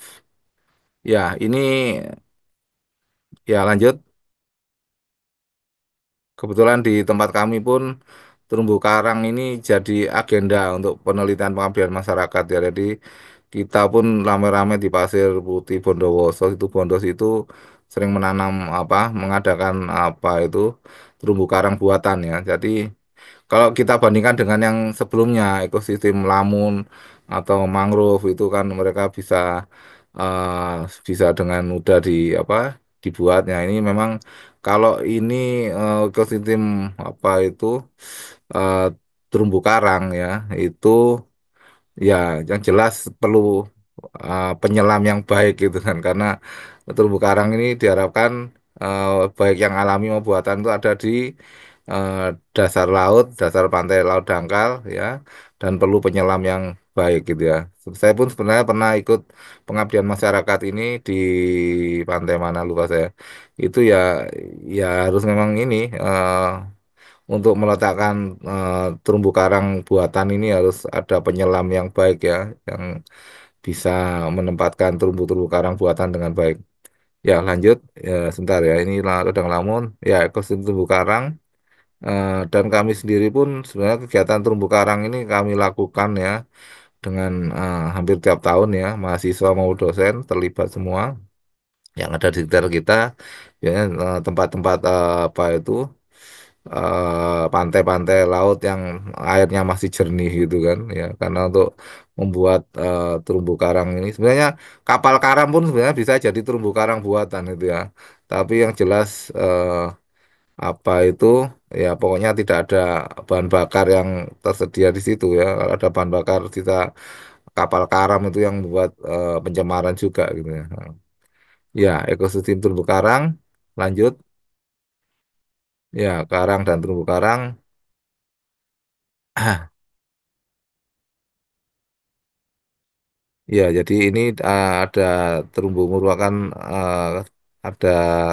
Ya, ini ya lanjut. Kebetulan di tempat kami pun terumbu karang ini jadi agenda untuk penelitian pengabdian masyarakat ya. Jadi kita pun rame-rame di Pasir Putih Bondowoso itu Bondos itu sering menanam apa, mengadakan apa itu terumbu karang buatan ya. Jadi kalau kita bandingkan dengan yang sebelumnya, ekosistem lamun atau mangrove itu kan mereka bisa dengan mudah apa dibuatnya. Ini memang kalau ini ekosistem apa itu eh, terumbu karang ya itu ya yang jelas perlu penyelam yang baik gitu kan karena terumbu karang ini diharapkan eh, baik yang alami maupun buatan itu ada di eh, dasar laut, dasar pantai laut dangkal ya dan perlu penyelam yang baik gitu ya. Saya pun sebenarnya pernah ikut pengabdian masyarakat ini di pantai mana lupa saya. Itu ya harus memang ini untuk meletakkan terumbu karang buatan ini harus ada penyelam yang baik ya, yang bisa menempatkan terumbu-terumbu karang buatan dengan baik. Ya, lanjut. Ya, sebentar ya. Ini Ladang Lamun. Ya, ekosistem terumbu karang. Dan kami sendiri pun sebenarnya kegiatan terumbu karang ini kami lakukan ya dengan hampir tiap tahun ya. Mahasiswa maupun dosen terlibat semua yang ada di sekitar kita. Ya, tempat-tempat apa itu pantai-pantai laut yang airnya masih jernih gitu kan ya karena untuk membuat terumbu karang ini sebenarnya kapal karam pun sebenarnya bisa jadi terumbu karang buatan itu ya tapi yang jelas apa itu ya pokoknya tidak ada bahan bakar yang tersedia di situ ya kalau ada bahan bakar kita kapal karam itu yang membuat pencemaran juga gitu ya ya ekosistem terumbu karang lanjut ya karang dan terumbu karang. Ya, jadi ini ada terumbu merupakan eh, ada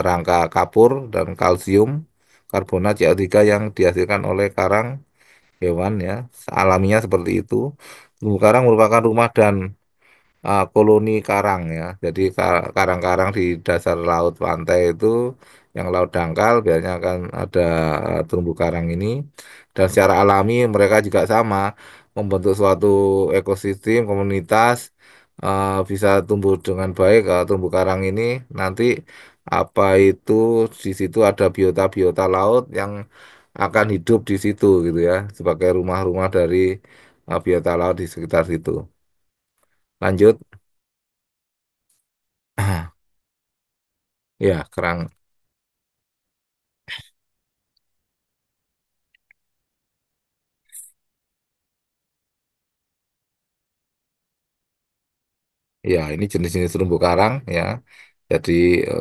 rangka kapur dan kalsium, karbonat CO3 yang dihasilkan oleh karang hewan ya, alaminya seperti itu. Terumbu karang merupakan rumah dan koloni karang ya. Jadi karang-karang di dasar laut pantai itu yang laut dangkal biasanya akan ada terumbu karang ini dan secara alami mereka juga sama membentuk suatu ekosistem komunitas bisa tumbuh dengan baik terumbu karang ini nanti apa itu di situ ada biota-biota laut yang akan hidup di situ gitu ya sebagai rumah-rumah dari biota laut di sekitar situ. Lanjut. Ya, kerang. Ya, ini jenis-jenis terumbu karang ya. Jadi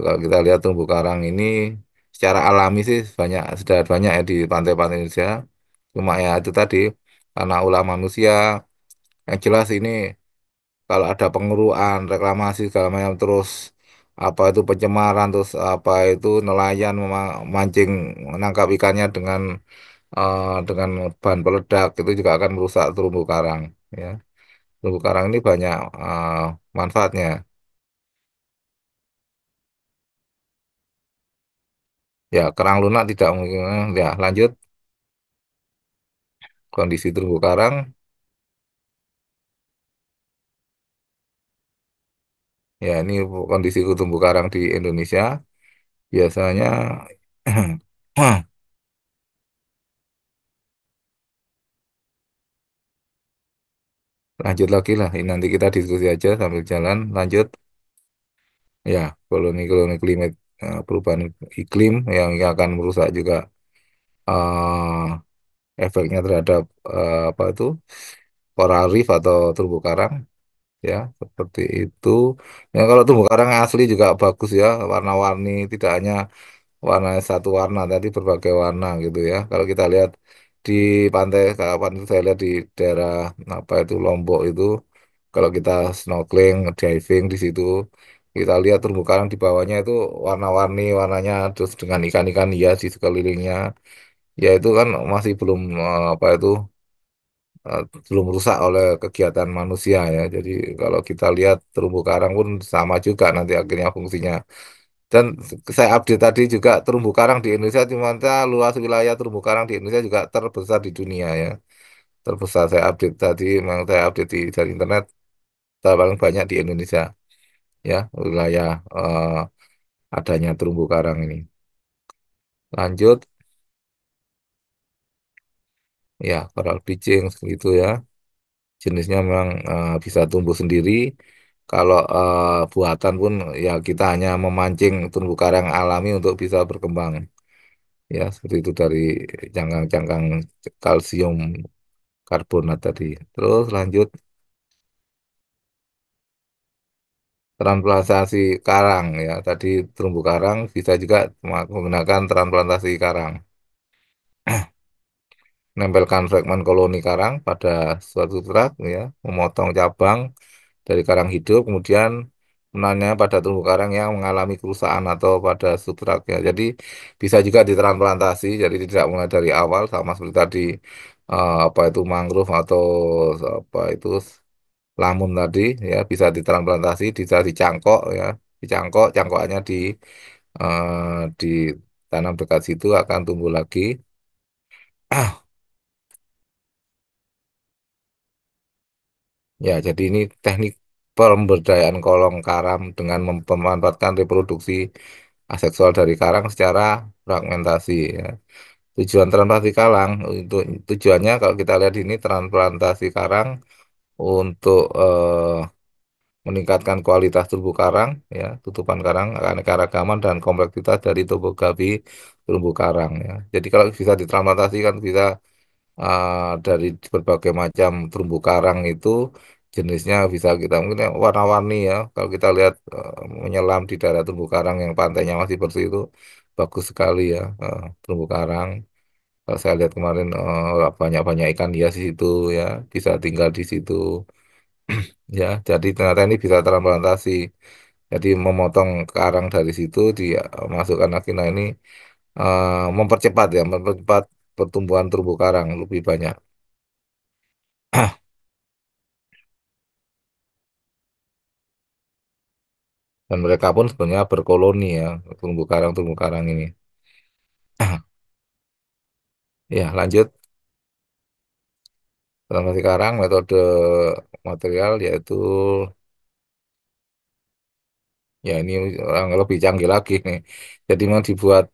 kalau kita lihat terumbu karang ini secara alami sih sudah banyak ya di pantai-pantai Indonesia. Cuma ya itu tadi karena ulah manusia yang jelas ini kalau ada penguruan, reklamasi segala macam terus apa itu pencemaran terus apa itu nelayan memancing menangkap ikannya dengan bahan peledak itu juga akan merusak terumbu karang ya. Terumbu karang ini banyak manfaatnya. Ya, kerang lunak tidak mungkin. Ya, lanjut kondisi terumbu karang. Ya, ini kondisi terumbu karang di Indonesia. Biasanya Lanjut lagi lah, ini nanti kita diskusi aja sambil jalan. Lanjut, ya, koloni-koloni klimat, perubahan iklim yang akan merusak juga efeknya terhadap apa itu coral reef atau terumbu karang, ya seperti itu. Ya kalau terumbu karang asli juga bagus ya, warna-warni, tidak hanya warna satu warna, tadi berbagai warna gitu ya. Kalau kita lihat di pantai kapan itu, saya lihat di daerah apa itu Lombok itu, kalau kita snorkeling diving di situ, kita lihat terumbu karang di bawahnya itu warna-warni warnanya, terus dengan ikan-ikan hias di sekelilingnya, ya itu kan masih belum apa itu eh, belum rusak oleh kegiatan manusia ya. Jadi kalau kita lihat terumbu karang pun sama juga nanti akhirnya fungsinya. Dan saya update tadi juga terumbu karang di Indonesia, ternyata luas wilayah terumbu karang di Indonesia juga terbesar di dunia ya. Terbesar, saya update tadi, memang saya update dari internet, paling banyak di Indonesia ya wilayah adanya terumbu karang ini. Lanjut, ya coral bleaching gitu ya. Jenisnya memang bisa tumbuh sendiri. Kalau buatan pun ya kita hanya memancing terumbu karang alami untuk bisa berkembang. Ya, seperti itu dari cangkang-cangkang kalsium karbonat tadi. Terus lanjut, transplantasi karang ya. Tadi terumbu karang bisa juga menggunakan transplantasi karang. Menempelkan fragmen koloni karang pada suatu substrat ya, memotong cabang dari karang hidup, kemudian menanamnya pada terumbu karang yang mengalami kerusakan atau pada substratnya. Jadi bisa juga ditransplantasi, jadi tidak mulai dari awal sama seperti tadi apa itu mangrove atau apa itu lamun tadi ya, bisa ditransplantasi, bisa dicangkok ya, dicangkok, cangkokannya ditanam dekat situ akan tumbuh lagi. Ya, jadi ini teknik pemberdayaan kolong karam dengan memanfaatkan reproduksi aseksual dari karang secara fragmentasi. Ya. Tujuan transplantasi karang untuk tujuannya kalau kita lihat ini transplantasi karang untuk meningkatkan kualitas terumbu karang, ya, tutupan karang, keanekaragaman dan kompleksitas dari topografi terumbu karang. Ya. Jadi kalau bisa ditransplantasi kan bisa dari berbagai macam terumbu karang itu jenisnya bisa kita mungkin yang warna-warni ya. Kalau kita lihat menyelam di daerah terumbu karang yang pantainya masih bersih itu bagus sekali ya, terumbu karang. Kalau saya lihat kemarin banyak-banyak ikan hias di situ ya, bisa tinggal di situ ya. Jadi ternyata ini bisa transplantasi. Jadi memotong karang dari situ dimasukkan lagi. Nah ini mempercepat ya, mempercepat pertumbuhan terumbu karang lebih banyak. Dan mereka pun sebenarnya berkoloni ya, terumbu karang ini. Ya, lanjut. Transformasi karang, metode material yaitu, ya ini yang lebih canggih lagi nih. Jadi memang dibuat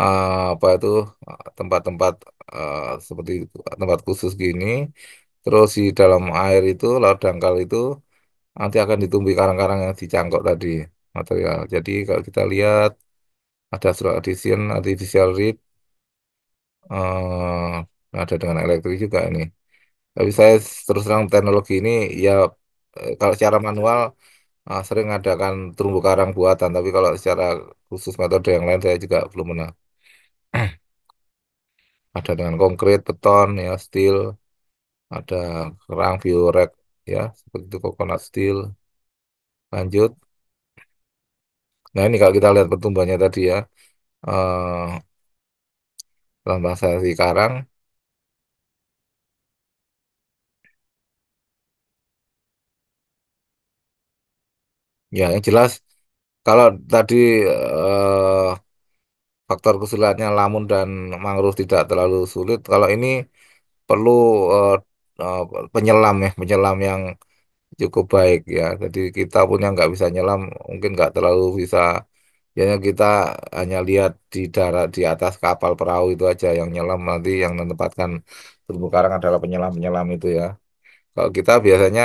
apa itu tempat-tempat seperti itu, tempat khusus gini. Terus di dalam air itu, laut dangkal itu nanti akan ditumbuhi karang-karang yang dicangkok tadi material. Jadi kalau kita lihat ada surat addition, artificial reef, eh, ada dengan elektrik juga ini. Tapi saya terus terang teknologi ini ya kalau secara manual sering adakan terumbu karang buatan, tapi kalau secara khusus metode yang lain saya juga belum pernah. Ada dengan konkrit, beton, ya, steel, ada kerang, biorek, ya, seperti itu coconut steel. Lanjut. Nah ini kalau kita lihat pertumbuhannya tadi ya, eh transplantasi karang, ya yang jelas kalau tadi eh, faktor kesulitannya lamun dan mangrove tidak terlalu sulit. Kalau ini perlu eh, eh, penyelam ya, penyelam yang cukup baik ya. Jadi kita pun yang nggak bisa nyelam mungkin nggak terlalu bisa. Ya kita hanya lihat di darat di atas kapal perahu itu aja yang nyelam, nanti yang menempatkan terumbu karang adalah penyelam-penyelam itu ya. Kalau kita biasanya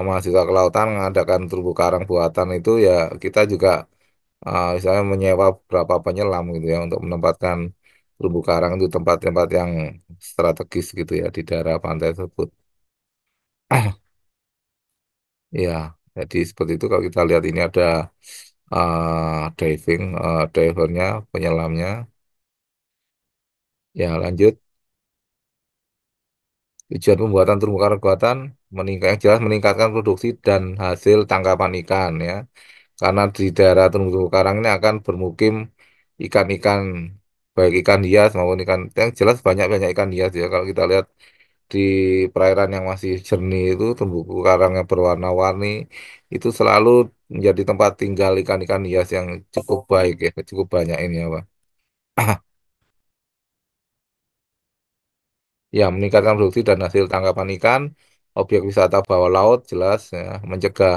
mahasiswa kelautan mengadakan terumbu karang buatan itu ya kita juga misalnya menyewa beberapa penyelam gitu ya untuk menempatkan terumbu karang itu tempat-tempat yang strategis gitu ya di daerah pantai tersebut. Ya, jadi seperti itu kalau kita lihat ini ada diving, divernya, penyelamnya. Ya, lanjut. Tujuan pembuatan terumbu karang buatan meningkat, yang jelas meningkatkan produksi dan hasil tangkapan ikan ya. Karena di daerah terumbu karang ini akan bermukim ikan-ikan baik ikan hias maupun ikan yang jelas banyak-banyak ikan hias ya. Kalau kita lihat di perairan yang masih jernih itu terumbu karang yang berwarna-warni itu selalu menjadi tempat tinggal ikan-ikan hias yang cukup baik ya, cukup banyak ini ya, Pak. Ya, meningkatkan produksi dan hasil tangkapan ikan, objek wisata bawah laut jelas ya, mencegah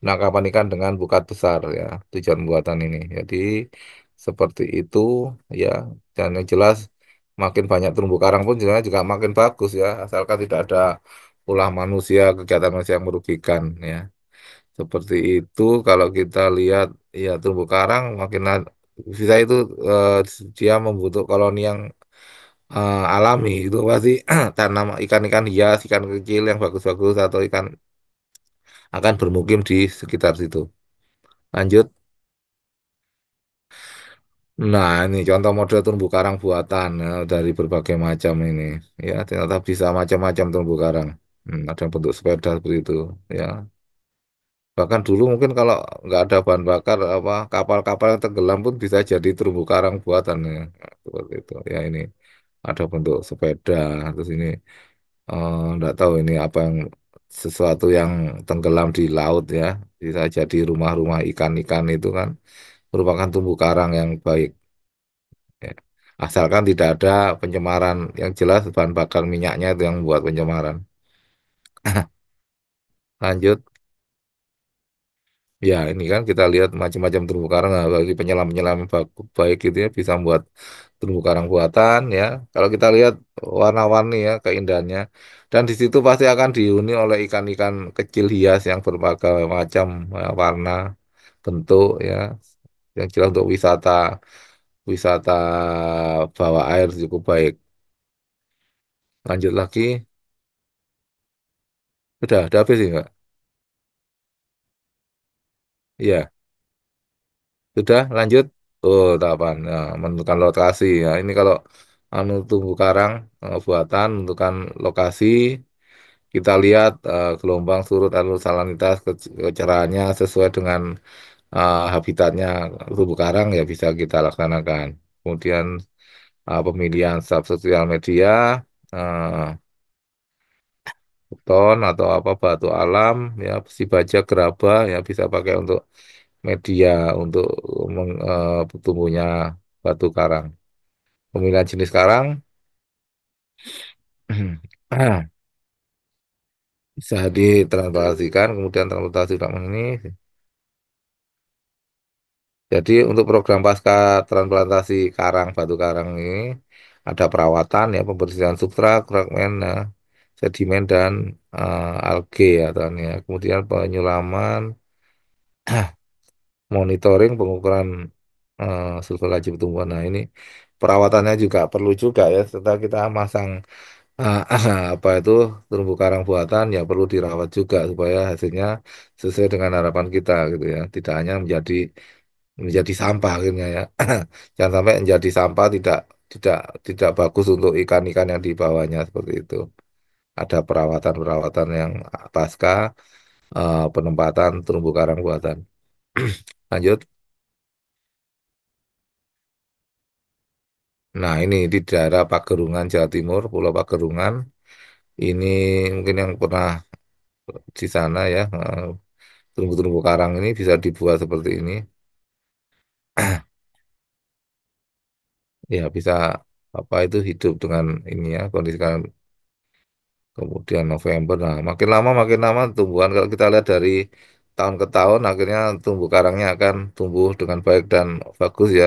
penangkapan ikan dengan bukat besar ya, tujuan buatan ini. Jadi seperti itu ya, dan yang jelas makin banyak terumbu karang pun juga makin bagus ya, asalkan tidak ada ulah manusia, kegiatan manusia yang merugikan ya. Seperti itu kalau kita lihat ya terumbu karang bisa itu eh, dia membentuk koloni yang alami itu pasti tanam ikan-ikan hias, ikan kecil yang bagus-bagus atau ikan akan bermukim di sekitar situ. Lanjut. Nah, ini contoh model terumbu karang buatan ya, dari berbagai macam ini. Ya, ternyata bisa macam-macam terumbu karang. Ada yang bentuk sepeda seperti itu. Ya, bahkan dulu mungkin kalau nggak ada bahan bakar apa kapal-kapal yang tenggelam pun bisa jadi terumbu karang buatan ya. Seperti itu. Ya ini ada bentuk sepeda. Terus ini nggak tahu ini apa yang sesuatu yang tenggelam di laut ya. Bisa jadi rumah-rumah ikan-ikan itu kan merupakan terumbu karang yang baik. Ya. Asalkan tidak ada pencemaran yang jelas bahan bakar minyaknya itu yang membuat pencemaran. Lanjut. Ya, ini kan kita lihat macam-macam terumbu karang. Nah, bagi penyelam-penyelam yang baik gitu ya bisa membuat terumbu karang buatan ya. Kalau kita lihat warna-warni ya keindahannya. Dan di situ pasti akan dihuni oleh ikan-ikan kecil hias yang berbagai macam warna, bentuk ya. Yang jelas untuk wisata wisata bawah air cukup baik. Lanjut lagi. Udah habis sih, Mbak. Iya, sudah lanjut. Oh, tahapan. Nah, menentukan lokasi. Ya, ini kalau terumbu karang buatan menentukan lokasi, kita lihat gelombang surut alur salinitas kecerahannya sesuai dengan habitatnya terumbu karang ya bisa kita laksanakan. Kemudian pemilihan sosial media, uh, beton atau apa batu alam, ya besi baja, gerabah ya bisa pakai untuk media untuk tumbuhnya batu karang. Pemilihan jenis karang bisa ditransplantasikan, kemudian transplantasi ulang ini. Jadi untuk program pasca transplantasi karang, batu karang ini ada perawatan ya, pembersihan substrat, fragmen, sedimen dan alge ya, ya. Kemudian penyulaman, monitoring, pengukuran sulfur laju pertumbuhan. Nah ini perawatannya juga perlu juga ya. Setelah kita masang apa itu terumbu karang buatan ya perlu dirawat juga supaya hasilnya sesuai dengan harapan kita gitu ya. Tidak hanya menjadi sampah akhirnya ya. Jangan sampai menjadi sampah tidak tidak bagus untuk ikan-ikan yang di bawahnya seperti itu. Ada perawatan-perawatan yang pasca penempatan terumbu karang buatan. Lanjut. Nah, ini di daerah Pagerungan, Jawa Timur, Pulau Pagerungan. Ini mungkin yang pernah di sana ya, terumbu-terumbu karang ini bisa dibuat seperti ini. Ya, bisa apa itu hidup dengan ini ya, kondisi karang. Kemudian November, nah makin lama tumbuhan kalau kita lihat dari tahun ke tahun, akhirnya tumbuh karangnya akan tumbuh dengan baik dan bagus ya,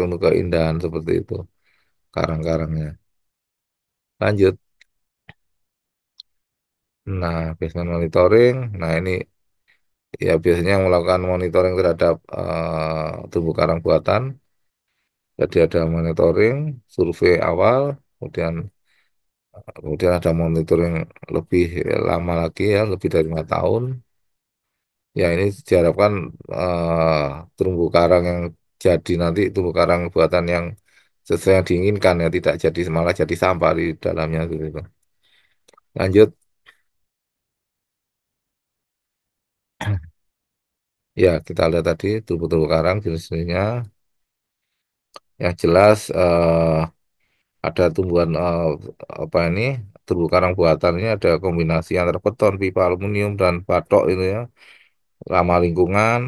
untuk keindahan seperti itu karang-karangnya. Lanjut. Nah, basement monitoring. Nah, ini ya biasanya yang melakukan monitoring terhadap terumbu karang buatan. Jadi ada monitoring, survei awal, kemudian kemudian ada monitoring lebih lama lagi ya, lebih dari 5 tahun. Ya ini diharapkan terumbu karang yang jadi nanti terumbu karang buatan yang sesuai yang diinginkan ya, tidak jadi malah jadi sampah di dalamnya gitu. Lanjut, ya kita lihat tadi terumbu-terumbu karang jenis-jenisnya. Yang jelas ada tumbuhan apa ini terumbu karang buatannya ada kombinasi antara beton, pipa, aluminium dan batok itu ya. Ramah lingkungan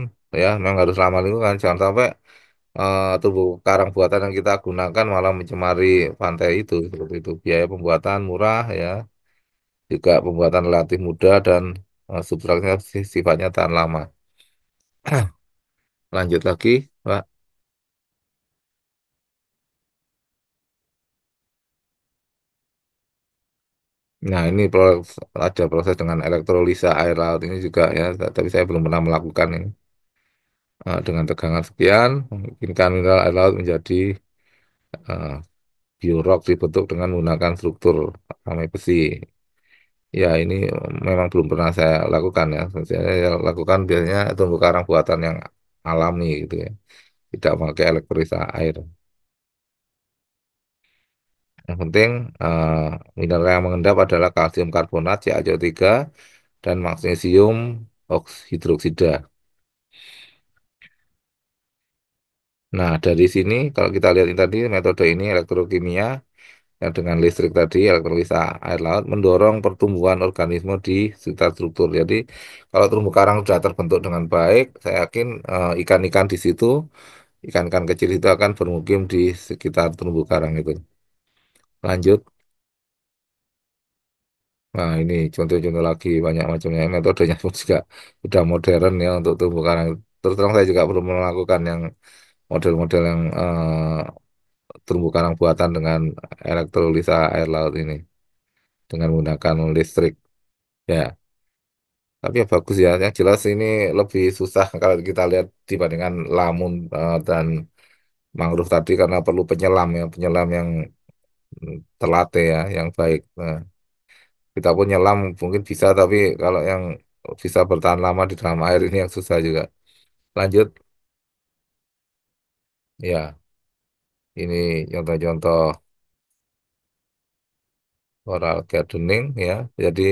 ya, memang harus ramah lingkungan. Jangan sampai terumbu karang buatan yang kita gunakan malah mencemari pantai itu seperti itu. Biaya pembuatan murah ya, juga pembuatan relatif mudah dan substratnya sifatnya tahan lama. Lanjut lagi, Pak. Nah, ini ada proses dengan elektrolisa air laut ini juga ya, tapi saya belum pernah melakukan ini. Dengan tegangan sekian, memungkinkan mineral air laut menjadi uh, biorok dibentuk dengan menggunakan struktur ramai besi. Ya, ini memang belum pernah saya lakukan ya. Saya lakukan biasanya terumbu karang buatan yang alami gitu ya, tidak pakai elektrolisa air. Yang penting mineral yang mengendap adalah kalsium karbonat CaCO3 dan magnesium hidroksida. Nah, dari sini kalau kita lihat ini tadi metode ini elektrokimia yang dengan listrik tadi elektrolisa air laut mendorong pertumbuhan organisme di sekitar struktur. Jadi kalau terumbu karang sudah terbentuk dengan baik, saya yakin ikan-ikan di situ, ikan-ikan kecil itu akan bermukim di sekitar terumbu karang itu. Lanjut. Nah, ini contoh-contoh lagi banyak macamnya. Metodenya pun juga sudah modern ya untuk terumbu karang. Terus terang saya juga belum melakukan yang model-model yang terumbu karang buatan dengan elektrolisa air laut ini dengan menggunakan listrik. Ya, tapi ya bagus ya. Yang jelas ini lebih susah kalau kita lihat dibandingkan lamun dan mangrove tadi karena perlu penyelam ya, penyelam yang terlatih ya, yang baik. Nah, kita pun nyelam mungkin bisa, tapi kalau yang bisa bertahan lama di dalam air ini yang susah juga. Lanjut, ya ini contoh-contoh coral gardening ya. Jadi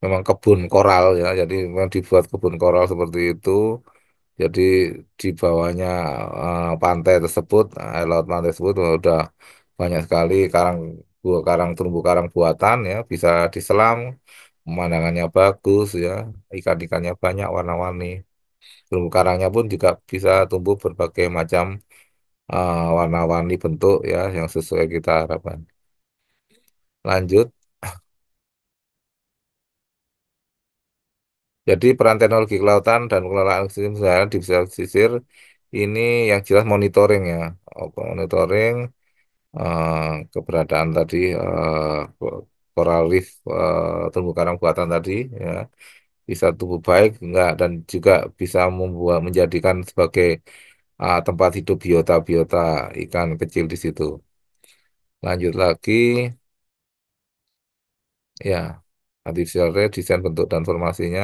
memang kebun koral ya. Jadi memang dibuat kebun koral seperti itu. Jadi di bawahnya pantai tersebut, air laut pantai tersebut udah banyak sekali karang terumbu karang buatan ya, bisa diselam, pemandangannya bagus ya, ikan-ikannya banyak warna-warni. Terumbu karangnya pun juga bisa tumbuh berbagai macam warna-warni bentuk ya, yang sesuai kita harapkan. Lanjut. Jadi peran teknologi kelautan dan pengelolaan ekosistem saya di pesisir ini yang jelas monitoring ya, monitoring eh, keberadaan tadi coral reef terumbu karang buatan tadi ya bisa tumbuh baik enggak dan juga bisa membuat menjadikan sebagai tempat hidup biota-biota ikan kecil di situ. Lanjut lagi ya artificial reef desain bentuk dan formasinya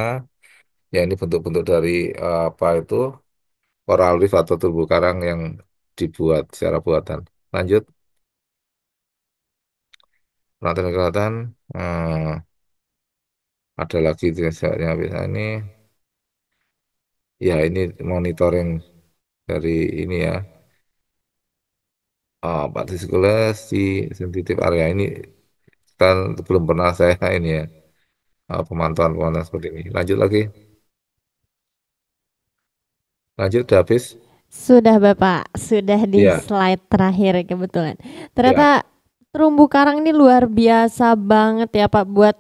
ya ini bentuk-bentuk dari apa itu coral reef atau terumbu karang yang dibuat secara buatan. Lanjut, penonton kelihatan ada lagi jenisnya bisa ini. Ya ini monitoring dari ini ya, partisipasi sensitif area ini kan belum pernah saya ini ya pemantauan-pemantauan seperti ini. Lanjut lagi, lanjut udah habis. Sudah Bapak, sudah di Ya, slide terakhir kebetulan. ya, Ternyata terumbu karang ini luar biasa banget ya Pak buat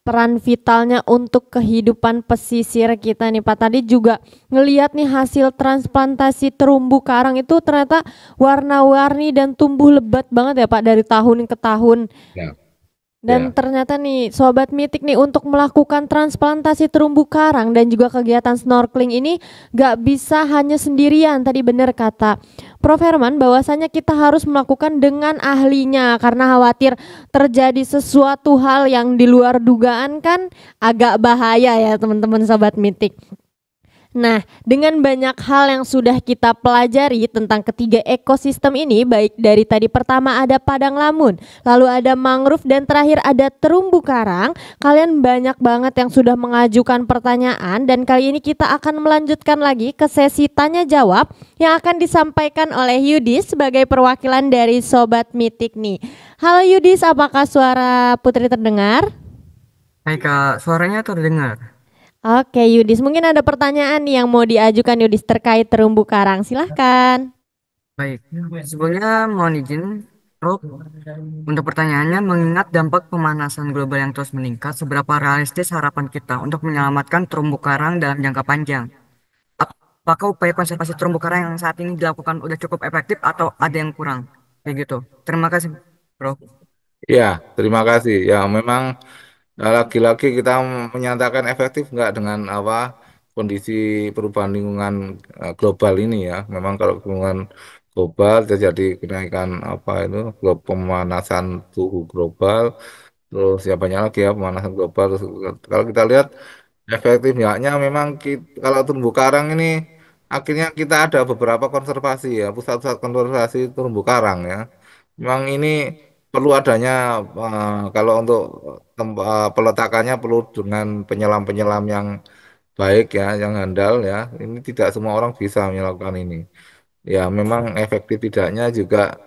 peran vitalnya untuk kehidupan pesisir kita nih Pak. Tadi juga ngeliat nih hasil transplantasi terumbu karang itu ternyata warna-warni dan tumbuh lebat banget ya Pak dari tahun ke tahun. ya. Dan Ya. ternyata nih Sobat Mitik nih untuk melakukan transplantasi terumbu karang dan juga kegiatan snorkeling ini gak bisa hanya sendirian. Tadi benar kata Prof. Herman bahwasanya kita harus melakukan dengan ahlinya karena khawatir terjadi sesuatu hal yang di luar dugaan kan agak bahaya ya teman-teman Sobat Mitik. Nah, dengan banyak hal yang sudah kita pelajari tentang ketiga ekosistem ini, baik dari tadi pertama ada padang lamun, lalu ada mangrove dan terakhir ada terumbu karang, kalian banyak banget yang sudah mengajukan pertanyaan dan kali ini kita akan melanjutkan lagi ke sesi tanya jawab yang akan disampaikan oleh Yudis sebagai perwakilan dari Sobat Mitik nih. Halo Yudis, apakah suara Putri terdengar? Hai Kak, suaranya terdengar. Oke Yudis, mungkin ada pertanyaan nih yang mau diajukan Yudis terkait terumbu karang. Silahkan. Baik, sebelumnya mohon izin, Prof. Untuk pertanyaannya, mengingat dampak pemanasan global yang terus meningkat, seberapa realistis harapan kita untuk menyelamatkan terumbu karang dalam jangka panjang? Apakah upaya konservasi terumbu karang yang saat ini dilakukan udah cukup efektif atau ada yang kurang? Kayak gitu. Terima kasih, Prof. Ya, terima kasih. Ya, memang lagi-lagi kita menyatakan efektif nggak dengan apa kondisi perubahan lingkungan global ini ya. Memang kalau lingkungan global terjadi kenaikan apa itu pemanasan suhu global, terus ya banyak lagi ya pemanasan global. Terus, kalau kita lihat efektif nggaknya memang kalau terumbu karang ini akhirnya kita ada beberapa konservasi ya, pusat-pusat konservasi terumbu karang ya. Memang ini perlu adanya kalau untuk peletakannya perlu dengan penyelam-penyelam yang baik ya, yang handal ya. Ini tidak semua orang bisa melakukan ini. Ya, memang efektif tidaknya juga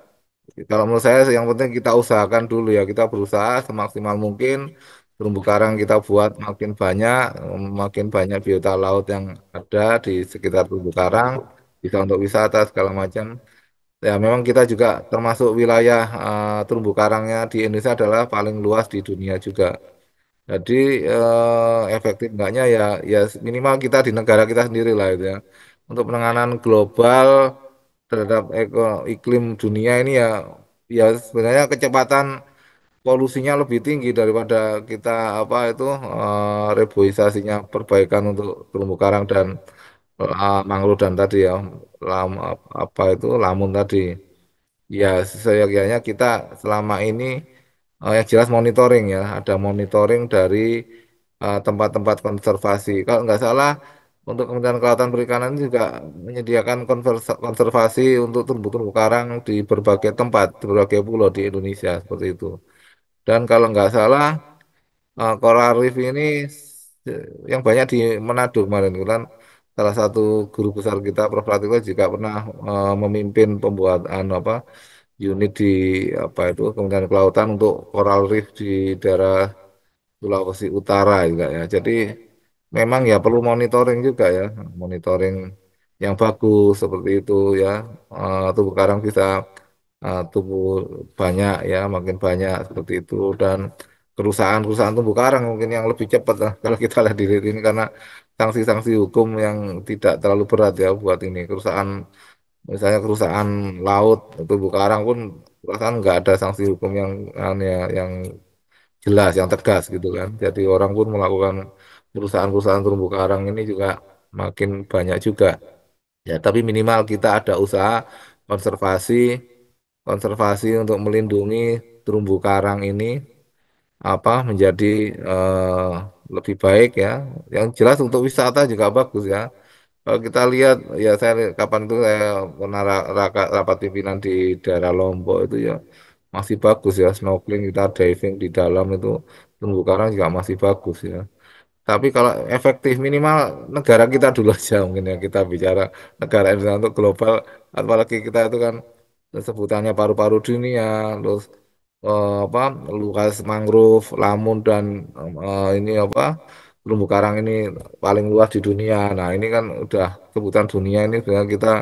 kalau menurut saya yang penting kita usahakan dulu ya, kita berusaha semaksimal mungkin terumbu karang kita buat makin banyak biota laut yang ada di sekitar terumbu karang, bisa untuk wisata segala macam. Ya, memang kita juga termasuk wilayah terumbu karangnya di Indonesia adalah paling luas di dunia juga. Jadi efektif enggaknya ya ya minimal kita di negara kita sendiri lah itu ya. Untuk penanganan global terhadap iklim dunia ini ya ya sebenarnya kecepatan polusinya lebih tinggi daripada kita apa itu reboisasinya perbaikan untuk terumbu karang dan mangrove dan tadi ya apa itu lamun tadi. Ya, seyogyanya kita selama ini yang jelas monitoring ya, ada monitoring dari tempat-tempat konservasi. Kalau nggak salah, untuk Kementerian Kelautan Perikanan juga menyediakan konservasi untuk terumbu-terumbu karang di berbagai tempat, di berbagai pulau di Indonesia seperti itu. Dan kalau nggak salah, Coral Reef ini yang banyak di Manado kemarin kan salah satu guru besar kita Prof. Latifah juga pernah memimpin pembuatan apa unit di apa itu Kementerian Kelautan untuk coral reef di daerah Sulawesi Utara juga ya. Jadi memang ya perlu monitoring juga ya, monitoring yang bagus seperti itu ya. Terumbu karang bisa tumbuh banyak ya, makin banyak seperti itu dan kerusakan-kerusakan terumbu karang mungkin yang lebih cepat lah kalau kita lihat di ini karena sanksi-sanksi hukum yang tidak terlalu berat ya buat ini kerusakan. Misalnya kerusakan laut, terumbu karang pun perasaan nggak ada sanksi hukum yang jelas, yang tegas gitu kan. Jadi orang pun melakukan perusahaan-perusahaan terumbu karang ini juga makin banyak juga. Ya, tapi minimal kita ada usaha konservasi, konservasi untuk melindungi terumbu karang ini apa menjadi eh, lebih baik ya. Yang jelas untuk wisata juga bagus ya. Kalau kita lihat, ya kapan itu saya pernah rapat pimpinan di daerah Lombok itu ya masih bagus ya snorkeling kita diving di dalam itu terumbu karang juga masih bagus ya. Tapi kalau efektif minimal negara kita dulu aja mungkin ya kita bicara negara Indonesia untuk global apalagi kita itu kan sebutannya paru-paru dunia terus apa luas mangrove, lamun dan ini apa terumbu karang ini paling luas di dunia. Nah ini kan udah sebutan dunia ini sebenarnya kita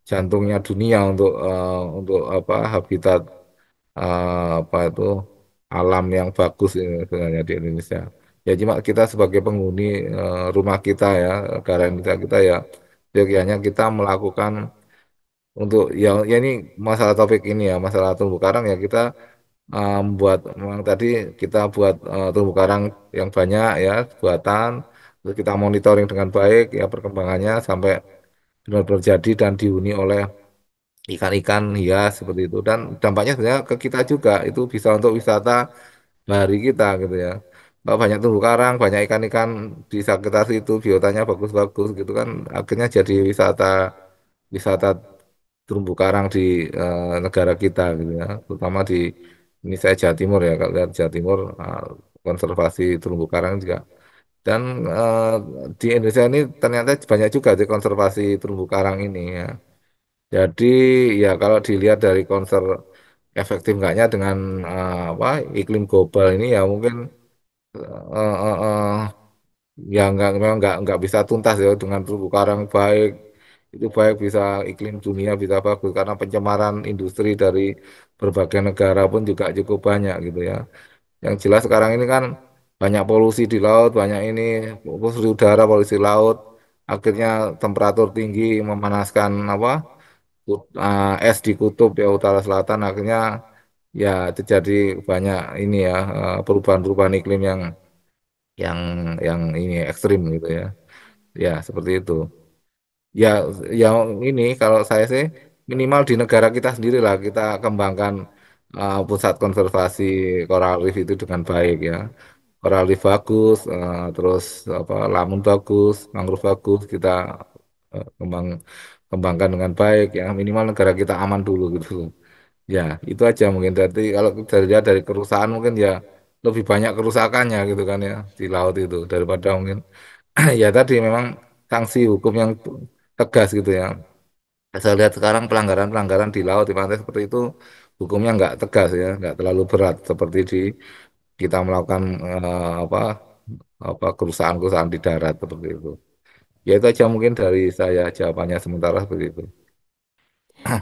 jantungnya dunia untuk apa habitat apa itu alam yang bagus ini sebenarnya di Indonesia. Ya cuma kita sebagai penghuni rumah kita ya negara Indonesia kita ya seyogyanya kita melakukan untuk ya ini masalah topik ini ya masalah terumbu karang ya kita buat memang tadi kita buat terumbu karang yang banyak ya buatan, terus kita monitoring dengan baik ya perkembangannya sampai benar-benar jadi dan dihuni oleh ikan-ikan hias seperti itu dan dampaknya sebenarnya ke kita juga itu bisa untuk wisata bahari kita gitu ya. Kalau banyak terumbu karang, banyak ikan-ikan di sekitar situ, biotanya bagus-bagus gitu kan, akhirnya jadi wisata wisata terumbu karang di negara kita gitu ya, terutama di ini saya Jawa Timur ya, kalau lihat Jawa Timur konservasi terumbu karang juga dan eh, di Indonesia ini ternyata banyak juga di konservasi terumbu karang ini ya. Jadi ya kalau dilihat dari konser efektif enggaknya dengan apa iklim global ini ya mungkin eh, eh, eh, ya enggak memang enggak bisa tuntas ya dengan terumbu karang baik itu baik bisa iklim dunia bisa bagus karena pencemaran industri dari berbagai negara pun juga cukup banyak gitu ya. Yang jelas sekarang ini kan banyak polusi di laut, banyak ini polusi udara, polusi laut, akhirnya temperatur tinggi memanaskan apa es di kutub ya utara selatan akhirnya ya terjadi banyak ini ya perubahan-perubahan iklim yang yang ini ekstrim gitu ya. Ya, seperti itu. Ya, ya ini kalau saya sih minimal di negara kita sendiri lah kita kembangkan pusat konservasi coral reef itu dengan baik ya. Coral reef bagus, terus apa lamun bagus, mangrove bagus, kita kembangkan dengan baik ya. Minimal negara kita aman dulu gitu. Ya, itu aja mungkin. Jadi kalau dari kerusakan mungkin ya lebih banyak kerusakannya gitu kan ya di laut itu daripada mungkin ya tadi memang sanksi hukum yang tegas gitu ya. Saya lihat sekarang pelanggaran-pelanggaran di laut di pantai seperti itu hukumnya nggak tegas ya, nggak terlalu berat seperti di kita melakukan apa kerusakan-kerusakan di darat seperti itu. Ya itu aja mungkin dari saya jawabannya sementara seperti itu.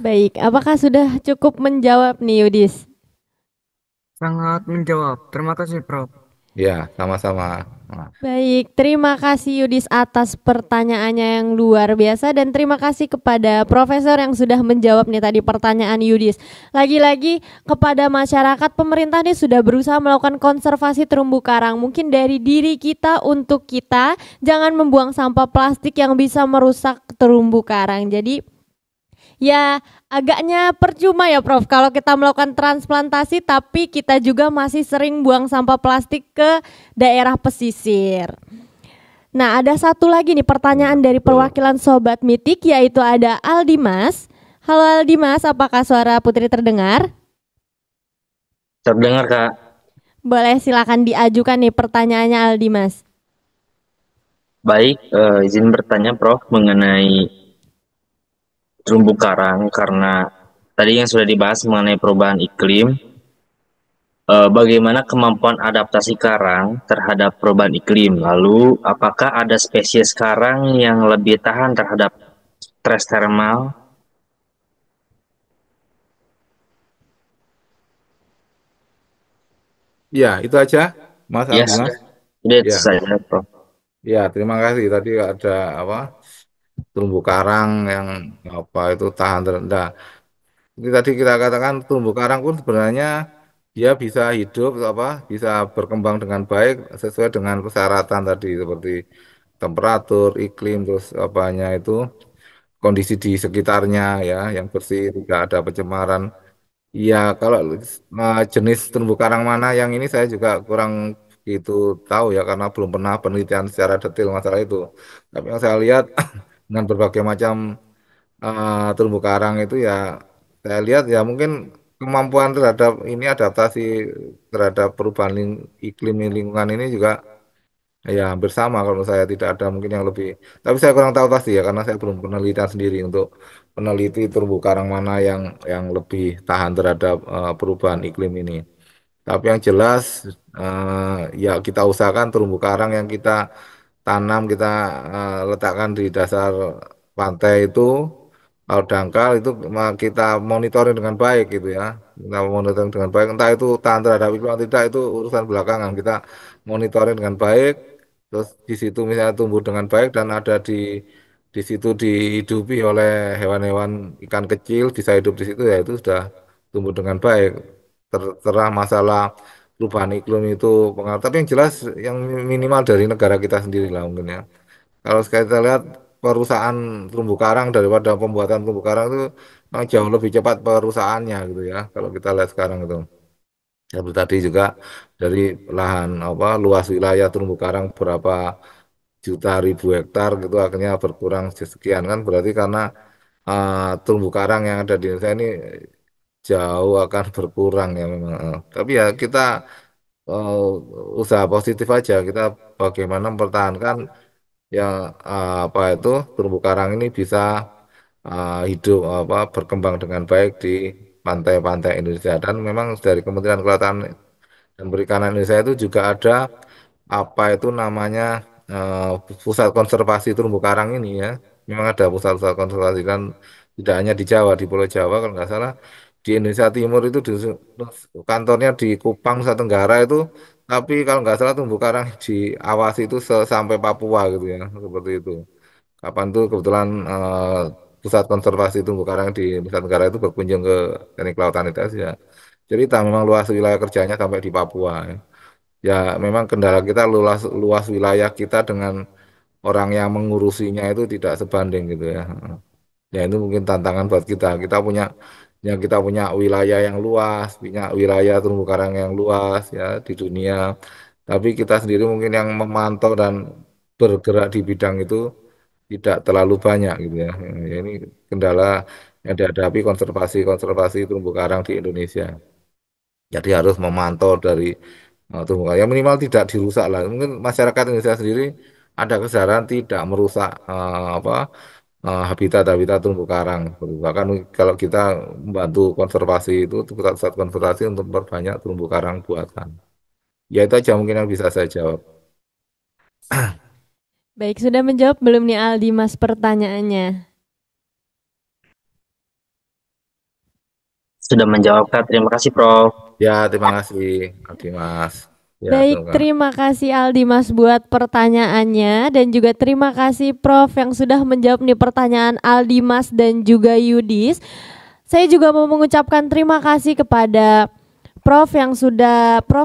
Baik, apakah sudah cukup menjawab nih Yudis? Sangat menjawab. Terima kasih, Prof. Ya, sama-sama. Nah, Baik, terima kasih Yudis atas pertanyaannya yang luar biasa dan terima kasih kepada profesor yang sudah menjawab nih tadi pertanyaan Yudis. Lagi-lagi kepada masyarakat, pemerintah nih sudah berusaha melakukan konservasi terumbu karang. Mungkin dari diri kita untuk kita, jangan membuang sampah plastik yang bisa merusak terumbu karang. Jadi ya, agaknya percuma ya Prof kalau kita melakukan transplantasi tapi kita juga masih sering buang sampah plastik ke daerah pesisir. Nah, ada satu lagi nih pertanyaan dari betul. perwakilan Sobat Mitik yaitu ada Aldimas. Halo Aldimas, apakah suara Putri terdengar? Terdengar, Kak? Boleh silakan diajukan nih pertanyaannya Aldimas. Baik, izin bertanya Prof mengenai terumbu karang karena tadi yang sudah dibahas mengenai perubahan iklim, bagaimana kemampuan adaptasi karang terhadap perubahan iklim? Lalu, apakah ada spesies karang yang lebih tahan terhadap stres termal? Ya, itu aja, Mas Ya, Aldi Mas. sudah itu Ya, saja, Prof. ya, terima kasih. Tadi ada apa terumbu karang yang apa itu tahan terendah. Ini tadi kita katakan terumbu karang pun sebenarnya dia bisa hidup apa bisa berkembang dengan baik sesuai dengan persyaratan tadi seperti temperatur, iklim terus apanya itu kondisi di sekitarnya ya yang bersih tidak ada pencemaran. Iya kalau jenis terumbu karang mana yang ini saya juga kurang itu tahu ya karena belum pernah penelitian secara detail masalah itu. Tapi yang saya lihat dengan berbagai macam terumbu karang itu ya saya lihat ya mungkin kemampuan terhadap ini adaptasi terhadap perubahan iklim lingkungan ini juga ya hampir sama kalau menurut saya tidak ada mungkin yang lebih tapi saya kurang tahu pasti ya karena saya belum penelitian sendiri untuk peneliti terumbu karang mana yang lebih tahan terhadap perubahan iklim ini. Tapi yang jelas ya kita usahakan terumbu karang yang kita tanam kita letakkan di dasar pantai itu kalau dangkal itu kita monitoring dengan baik gitu ya kita monitoring dengan baik entah itu tahan terhadap iklim atau tidak itu urusan belakangan kita monitoring dengan baik terus di situ misalnya tumbuh dengan baik dan ada di situ dihidupi oleh hewan-hewan ikan kecil bisa hidup di situ ya itu sudah tumbuh dengan baik tertera masalah perubahan iklim itu pengaruh. Tapi yang jelas yang minimal dari negara kita sendiri lah mungkin ya. Kalau kita lihat perusahaan terumbu karang daripada pembuatan terumbu karang itu memang jauh lebih cepat perusahaannya gitu ya. Kalau kita lihat sekarang itu. Seperti tadi juga dari lahan apa luas wilayah terumbu karang berapa juta ribu hektar gitu akhirnya berkurang sekian kan berarti karena terumbu karang yang ada di Indonesia ini jauh akan berkurang ya memang. Tapi ya kita eh, usaha positif aja kita bagaimana mempertahankan yang apa itu terumbu karang ini bisa hidup apa berkembang dengan baik di pantai-pantai Indonesia dan memang dari Kementerian Kelautan dan Perikanan Indonesia itu juga ada apa itu namanya eh, pusat konservasi terumbu karang ini ya. Memang ada pusat-pusat konservasi kan tidak hanya di Jawa, di Pulau Jawa kalau nggak salah di Indonesia Timur itu kantornya di Kupang Nusa Tenggara itu, tapi kalau nggak salah terumbu karang diawasi itu sampai Papua gitu ya, seperti itu. Kapan tuh kebetulan pusat konservasi terumbu karang di Nusa Tenggara itu berkunjung ke Teknik Kelautan ITS ya. Cerita memang luas wilayah kerjanya sampai di Papua. Ya. Ya, memang kendala kita luas wilayah kita dengan orang yang mengurusinya itu tidak sebanding gitu ya. Ya itu mungkin tantangan buat kita. Kita punya wilayah yang luas, punya wilayah terumbu karang yang luas ya di dunia. Tapi kita sendiri mungkin yang memantau dan bergerak di bidang itu tidak terlalu banyak gitu ya. Ya, ini kendala yang dihadapi konservasi terumbu karang di Indonesia. Jadi harus memantau dari terumbu karang. Yang minimal tidak dirusak lah. Mungkin masyarakat Indonesia sendiri ada kesadaran tidak merusak apa habitat-habitat terumbu karang. Bahkan kalau kita membantu konservasi itu pusat-pusat konservasi untuk memperbanyak terumbu karang buatan. Ya itu aja mungkin yang bisa saya jawab. Baik, sudah menjawab belum nih Aldi Mas pertanyaannya? Sudah menjawab, Kak. Terima kasih, Prof. Ya terima kasih Mas. Ya, Baik, semoga. terima kasih Aldi Mas buat pertanyaannya dan juga terima kasih Prof yang sudah menjawab nih pertanyaan Aldi Mas dan juga Yudis. Saya juga mau mengucapkan terima kasih kepada Prof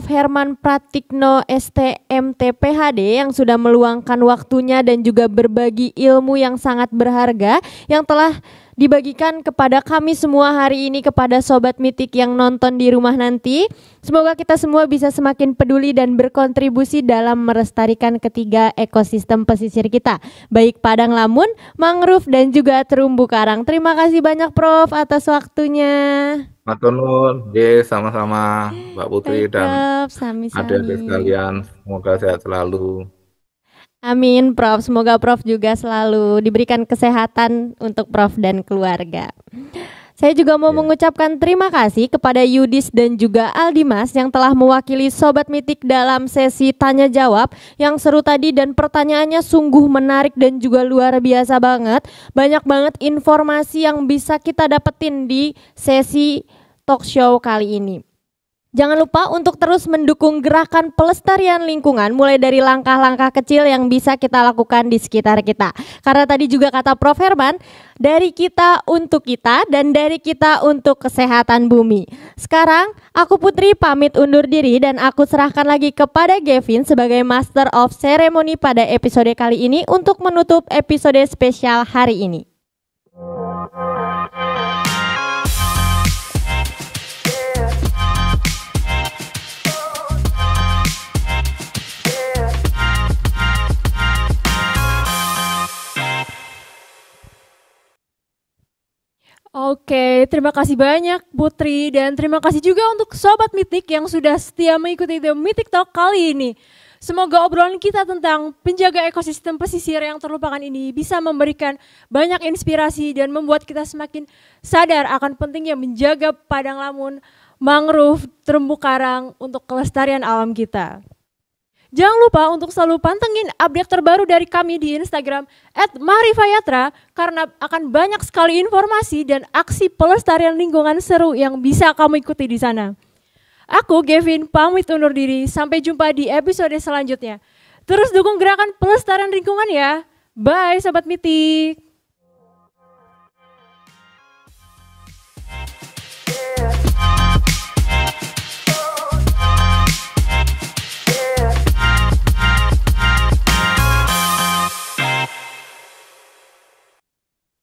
Herman Pratikno STMT PhD yang sudah meluangkan waktunya dan juga berbagi ilmu yang sangat berharga yang telah dibagikan kepada kami semua hari ini, kepada Sobat Mitik yang nonton di rumah nanti. Semoga kita semua bisa semakin peduli dan berkontribusi dalam melestarikan ketiga ekosistem pesisir kita, baik padang lamun, mangrove dan juga terumbu karang. Terima kasih banyak Prof atas waktunya. Matur nuwun, nggih sama-sama Mbak Putri Baik, dan Prof, sami-sami. adik-adik sekalian. Semoga sehat selalu. Amin Prof, semoga Prof juga selalu diberikan kesehatan untuk Prof dan keluarga. Saya juga mau mengucapkan terima kasih kepada Yudis dan juga Aldimas yang telah mewakili Sobat Mitik dalam sesi tanya jawab yang seru tadi dan pertanyaannya sungguh menarik dan juga luar biasa banget. Banyak banget informasi yang bisa kita dapetin di sesi talk show kali ini. Jangan lupa untuk terus mendukung gerakan pelestarian lingkungan mulai dari langkah-langkah kecil yang bisa kita lakukan di sekitar kita. Karena tadi juga kata Prof Herman, dari kita untuk kita dan dari kita untuk kesehatan bumi. Sekarang aku Putri pamit undur diri dan aku serahkan lagi kepada Gavin sebagai Master of Ceremony pada episode kali ini untuk menutup episode spesial hari ini. Oke, terima kasih banyak Putri dan terima kasih juga untuk Sobat Mitik yang sudah setia mengikuti The Mitik Talk kali ini. Semoga obrolan kita tentang penjaga ekosistem pesisir yang terlupakan ini bisa memberikan banyak inspirasi dan membuat kita semakin sadar akan pentingnya menjaga padang lamun, mangrove, terumbu karang untuk kelestarian alam kita. Jangan lupa untuk selalu pantengin update terbaru dari kami di Instagram @marifayatra karena akan banyak sekali informasi dan aksi pelestarian lingkungan seru yang bisa kamu ikuti di sana. Aku Gavin pamit undur diri, sampai jumpa di episode selanjutnya. Terus dukung gerakan pelestarian lingkungan ya. Bye Sobat Mitik.